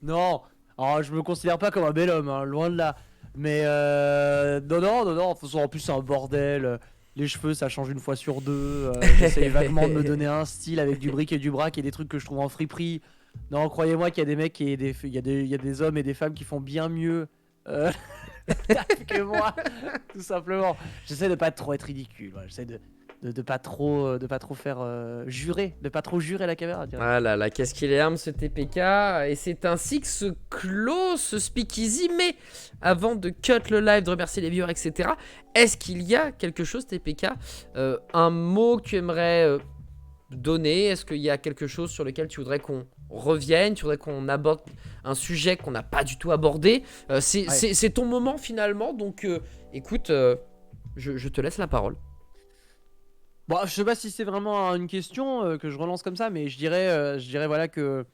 Non, alors, je me considère pas comme un bel homme, hein, loin de là. Mais non, en plus c'est un bordel. Les cheveux ça change une fois sur deux. J'essaye vaguement de me donner un style avec du bric et du brac et des trucs que je trouve en friperie. Non, croyez-moi qu'il y a des mecs et il y a des hommes et des femmes qui font bien mieux que moi, tout simplement. J'essaie de pas trop être ridicule. Voilà. J'essaie de pas trop faire jurer, de pas trop jurer la caméra. Ah là là, qu'est-ce qu'il est arme ce TPK. Et c'est ainsi que se clôt ce speakeasy. Mais avant de cut le live, de remercier les viewers, etc., est-ce qu'il y a quelque chose TPK, un mot que tu aimerais donner? Est-ce qu'il y a quelque chose sur lequel tu voudrais qu'on revienne, tu voudrais qu'on aborde un sujet qu'on n'a pas du tout abordé? C'est ton moment finalement, donc écoute, je te laisse la parole. Bon, je sais pas si c'est vraiment une question que je relance comme ça, mais je dirais voilà que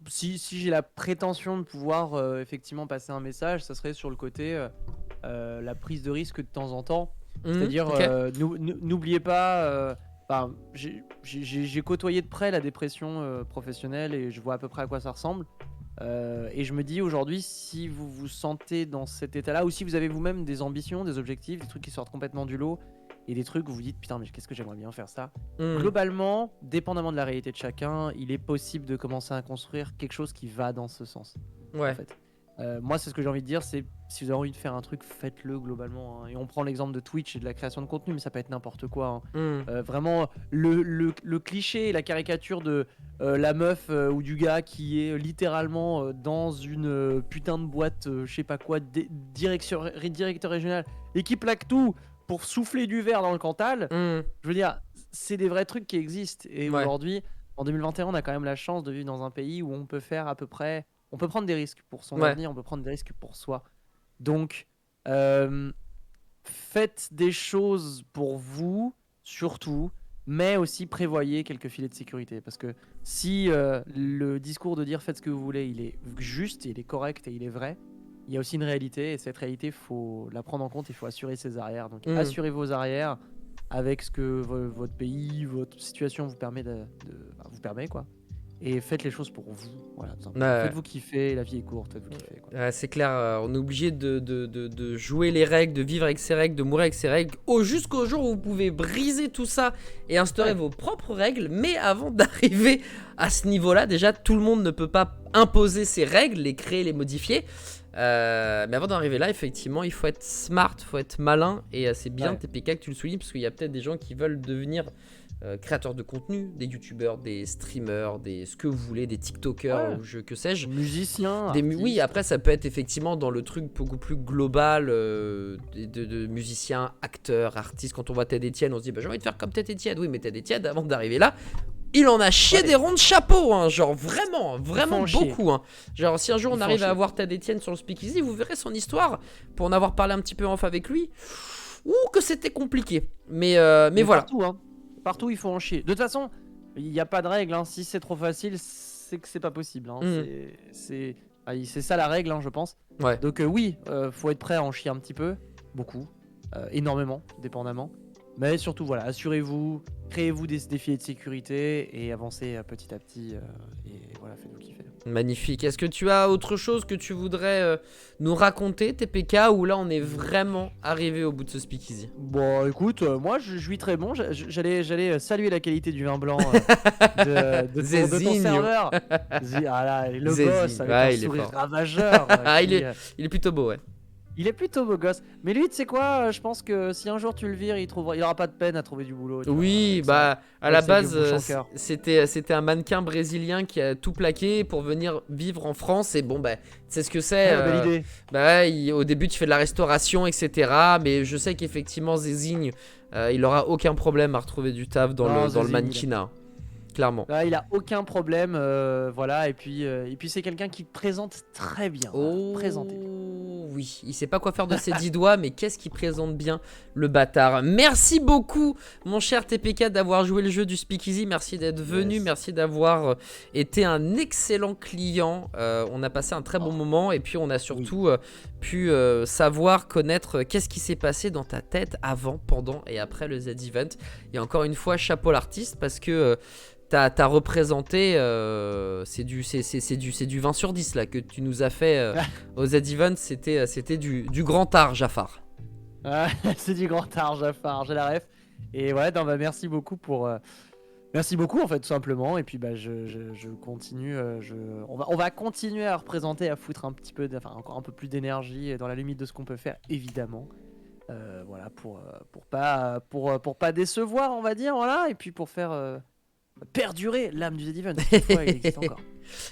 si j'ai la prétention de pouvoir effectivement passer un message, ça serait sur le côté la prise de risque de temps en temps. C'est-à-dire, okay. n'oubliez pas, enfin, j'ai côtoyé de près la dépression professionnelle et je vois à peu près à quoi ça ressemble. Et je me dis aujourd'hui, si vous vous sentez dans cet état-là, ou si vous avez vous-même des ambitions, des objectifs, des trucs qui sortent complètement du lot, et des trucs où vous dites putain, mais qu'est-ce que j'aimerais bien faire ça. Globalement, dépendamment de la réalité de chacun, il est possible de commencer à construire quelque chose qui va dans ce sens. Ouais. En fait. Moi, c'est ce que j'ai envie de dire, c'est si vous avez envie de faire un truc, faites-le globalement. Hein. Et on prend l'exemple de Twitch et de la création de contenu, mais ça peut être n'importe quoi. Hein. Vraiment, le cliché et la caricature de la meuf ou du gars qui est littéralement dans une putain de boîte, je sais pas quoi, directeur régional, et qui plaque tout pour souffler du verre dans le Cantal. Je veux dire, c'est des vrais trucs qui existent. Et aujourd'hui, en 2021, on a quand même la chance de vivre dans un pays où on peut faire à peu près... On peut prendre des risques pour son avenir, on peut prendre des risques pour soi. Donc, faites des choses pour vous, surtout, mais aussi prévoyez quelques filets de sécurité. Parce que si le discours de dire faites ce que vous voulez, il est juste, il est correct et il est vrai, il y a aussi une réalité. Et cette réalité, il faut la prendre en compte, il faut assurer ses arrières. Donc, assurez vos arrières avec ce que votre pays, votre situation vous permet, vous permet quoi. Et faites les choses pour vous. Voilà, tout simplement. Faites-vous kiffer, la vie est courte, faites-vous kiffer. Quoi. C'est clair, on est obligé de jouer les règles, de vivre avec ses règles, de mourir avec ses règles, jusqu'au jour où vous pouvez briser tout ça et instaurer vos propres règles. Mais avant d'arriver à ce niveau-là, déjà, tout le monde ne peut pas imposer ses règles, les créer, les modifier. Mais avant d'arriver là, effectivement, il faut être smart, il faut être malin. Et c'est bien TPK que tu le soulignes, parce qu'il y a peut-être des gens qui veulent devenir... créateurs de contenu, des youtubeurs, des streamers, ce que vous voulez, des tiktokers ou que sais-je, musiciens, oui, après ça peut être effectivement dans le truc beaucoup plus global de musiciens, acteurs, artistes. Quand on voit Ted Etienne, on se dit bah, j'ai envie de faire comme Ted Etienne. Oui, mais Ted Etienne, avant d'arriver là, il en a chié des ronds de chapeau, hein, genre vraiment beaucoup. Hein. Genre si un jour on arrive à avoir Ted Etienne sur le Speakeasy, vous verrez son histoire, pour en avoir parlé un petit peu en off avec lui, que c'était compliqué. Mais voilà. Partout, hein. Partout, il faut en chier. De toute façon, il n'y a pas de règle. Hein. Si c'est trop facile, c'est que c'est pas possible. Hein. C'est ça la règle, hein, je pense. Ouais. Donc oui, faut être prêt à en chier un petit peu, beaucoup, énormément, dépendamment. Mais surtout, voilà, assurez-vous, créez-vous des filets de sécurité et avancez petit à petit. Et voilà, faites-vous kiffer. Magnifique. Est-ce que tu as autre chose que tu voudrais nous raconter, TPK, ou là on est vraiment arrivé au bout de ce speakeasy? Bon, écoute, moi je suis très bon. J'allais saluer la qualité du vin blanc de ton serveur. Ah là, le gosse avec un sourire ravageur. Il est plutôt beau, ouais. Il est plutôt beau gosse. Mais lui, tu sais quoi, je pense que si un jour tu le vires, il aura pas de peine à trouver du boulot. Oui, bah à la base, c'était un mannequin brésilien qui a tout plaqué pour venir vivre en France. Et bon, bah, tu sais ce que c'est. Belle idée. Bah, au début, tu fais de la restauration, etc. Mais je sais qu'effectivement, Zézigne, il aura aucun problème à retrouver du taf dans le mannequinat. Clairement. Là, il a aucun problème, voilà. Et puis c'est quelqu'un qui présente très bien. Oui, il sait pas quoi faire de ses 10 doigts, mais qu'est-ce qu'il présente bien, le bâtard. Merci beaucoup, mon cher TPK, d'avoir joué le jeu du Speakeasy. Merci d'être venu, merci d'avoir été un excellent client. On a passé un très bon moment, et puis on a surtout pu savoir, connaître qu'est-ce qui s'est passé dans ta tête avant, pendant et après le Z-Event. Et encore une fois, chapeau l'artiste, parce que t'as représenté, c'est du 20 sur 10 là que tu nous as fait au Z-Event, c'était du grand art, Jafar. C'est du grand art, Jafar, j'ai la ref. Et ouais, non, bah, merci beaucoup merci beaucoup en fait, tout simplement. Et puis bah, je continue, on va continuer à représenter, à foutre un petit peu, encore un peu plus d'énergie dans la limite de ce qu'on peut faire, évidemment. Voilà, pour pas décevoir, on va dire, voilà. Et puis pour faire... perdurer l'âme du Z-Event. Il existe encore.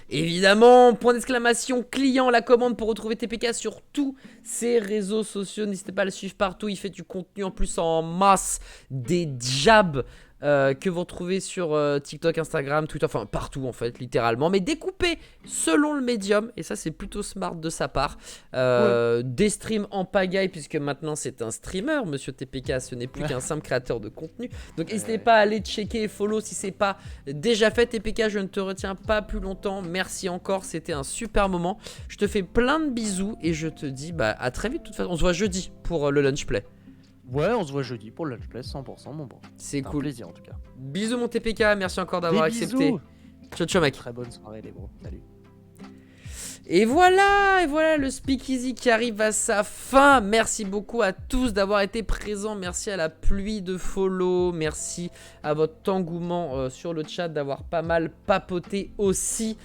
Évidemment, point d'exclamation, client, la commande pour retrouver TPK sur tous ses réseaux sociaux. N'hésitez pas à le suivre partout. Il fait du contenu en plus en masse, des jabs que vous retrouvez sur TikTok, Instagram, Twitter, enfin partout en fait, littéralement, mais découpé selon le médium, et ça c'est plutôt smart de sa part. Des streams en pagaille, puisque maintenant c'est un streamer, monsieur TPK, ce n'est plus qu'un simple créateur de contenu. Donc n'hésitez pas à aller checker et follow si c'est pas déjà fait. TPK, je ne te retiens pas plus longtemps, merci encore, c'était un super moment. Je te fais plein de bisous et je te dis bah à très vite. De toute façon, on se voit jeudi pour le lunch play. Ouais, on se voit jeudi pour le Lunch Place 100%, mon bon. C'est Un cool. plaisir en tout cas. Bisous mon TPK, merci encore d'avoir Des accepté. bisous. Ciao ciao mec. Très bonne soirée les bros. Salut. Et voilà le Speakeasy qui arrive à sa fin. Merci beaucoup à tous d'avoir été présents. Merci à la pluie de follow. Merci à votre engouement sur le chat, d'avoir pas mal papoté aussi.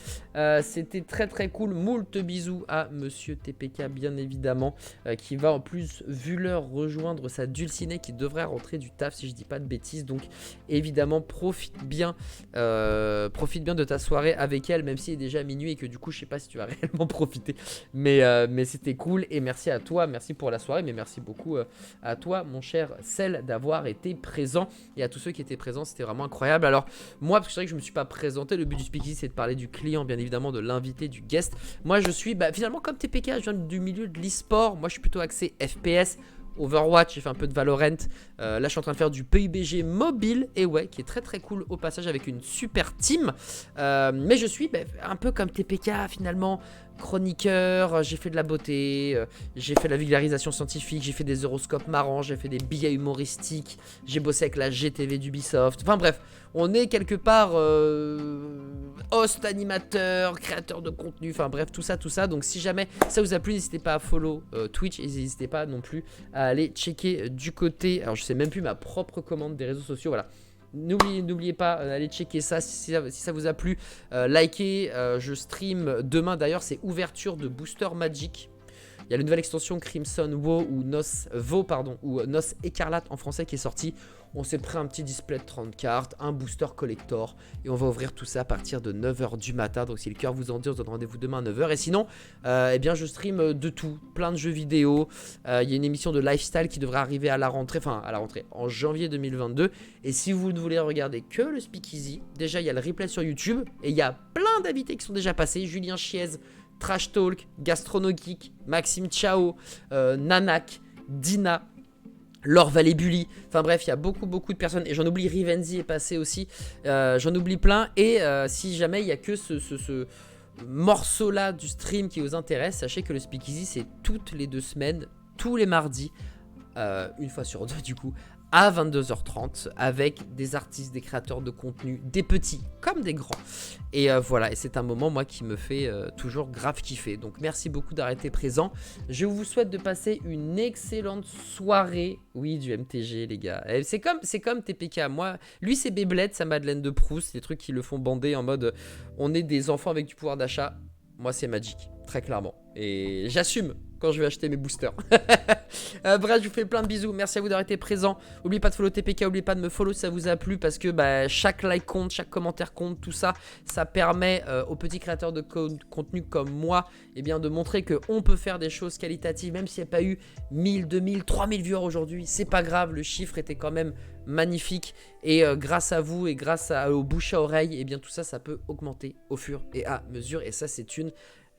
C'était très très cool. Moult bisous à Monsieur TPK bien évidemment, qui va en plus, vu l'heure, rejoindre sa dulcinée qui devrait rentrer du taf si je dis pas de bêtises. Donc évidemment profite bien de ta soirée avec elle, même s'il est déjà minuit et que du coup je sais pas si tu vas réellement profiter. Mais c'était cool et merci à toi, merci pour la soirée, mais merci beaucoup à toi mon cher Cell d'avoir été présent et à tous ceux qui étaient présents, c'était vraiment incroyable. Alors moi, parce que c'est vrai que je me suis pas présenté, le but du Speakeasy c'est de parler du client bien évidemment, de l'invité, du guest. Moi je suis finalement comme TPK, je viens du milieu de l'e-sport, moi je suis plutôt axé FPS, Overwatch, j'ai fait un peu de Valorant, là je suis en train de faire du PUBG mobile, et ouais, qui est très très cool au passage avec une super team, mais je suis un peu comme TPK finalement, chroniqueur, j'ai fait de la beauté, j'ai fait de la vulgarisation scientifique, j'ai fait des horoscopes marrants, j'ai fait des billets humoristiques, j'ai bossé avec la GTV d'Ubisoft, enfin bref, on est quelque part host, animateur, créateur de contenu, enfin bref, tout ça, donc si jamais ça vous a plu, n'hésitez pas à follow Twitch, et n'hésitez pas non plus à aller checker du côté, alors je sais même plus ma propre commande des réseaux sociaux, voilà. N'oubliez pas d'aller checker ça si ça vous a plu, likez, je stream demain d'ailleurs, c'est ouverture de Booster Magic. Il y a la nouvelle extension Crimson Vow ou Nos Écarlate en français qui est sortie. On s'est pris un petit display de 30 cartes, un booster collector et on va ouvrir tout ça à partir de 9h du matin. Donc si le cœur vous en dit, on se donne rendez-vous demain à 9h. Et sinon, eh bien je stream de tout, plein de jeux vidéo. Il y a une émission de lifestyle qui devrait arriver à la rentrée, en janvier 2022. Et si vous ne voulez regarder que le Speakeasy, déjà il y a le replay sur YouTube et il y a plein d'invités qui sont déjà passés. Julien Chiez, Trash Talk, Gastronogeek, Maxime Chao, Nanak, Dina, Laure Vallée-Bully, enfin bref, il y a beaucoup de personnes, et j'en oublie, Rivenzi est passé aussi, j'en oublie plein, et si jamais il n'y a que ce morceau-là du stream qui vous intéresse, sachez que le Speakeasy c'est toutes les 2 semaines, tous les mardis, une fois sur 2 du coup, à 22h30 avec des artistes, des créateurs de contenu, des petits comme des grands. Et voilà, et c'est un moment moi qui me fait toujours grave kiffer. Donc merci beaucoup d'avoir été présent. Je vous souhaite de passer une excellente soirée. Oui, du MTG les gars. C'est comme TPK. Moi, lui c'est Beyblade, sa Madeleine de Proust, les trucs qui le font bander en mode on est des enfants avec du pouvoir d'achat. Moi c'est Magic, très clairement. Et j'assume quand je vais acheter mes boosters. Bref, je vous fais plein de bisous. Merci à vous d'avoir été présents. N'oubliez pas de follow TPK, n'oubliez pas de me follow si ça vous a plu, parce que chaque like compte, chaque commentaire compte, tout ça, ça permet aux petits créateurs de contenu comme moi, de montrer qu'on peut faire des choses qualitatives, même s'il n'y a pas eu 1000, 2000, 3000 viewers aujourd'hui. C'est pas grave, le chiffre était quand même magnifique, et grâce à vous et grâce au bouche à oreille, tout ça, ça peut augmenter au fur et à mesure, et ça c'est une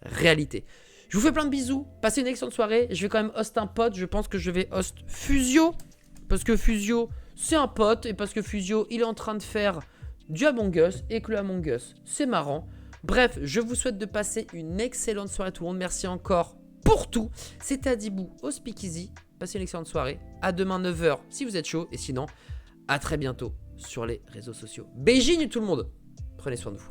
réalité. Je vous fais plein de bisous, passez une excellente soirée. Je vais quand même host un pote, je pense que je vais host Fusio, parce que Fusio c'est un pote, et parce que Fusio il est en train de faire du Among Us, et que le Among Us c'est marrant. Bref, je vous souhaite de passer une excellente soirée à tout le monde, merci encore pour tout. C'était Adibou au Speakeasy, passez une excellente soirée, à demain 9h si vous êtes chaud, et sinon à très bientôt sur les réseaux sociaux. Beijing tout le monde, prenez soin de vous.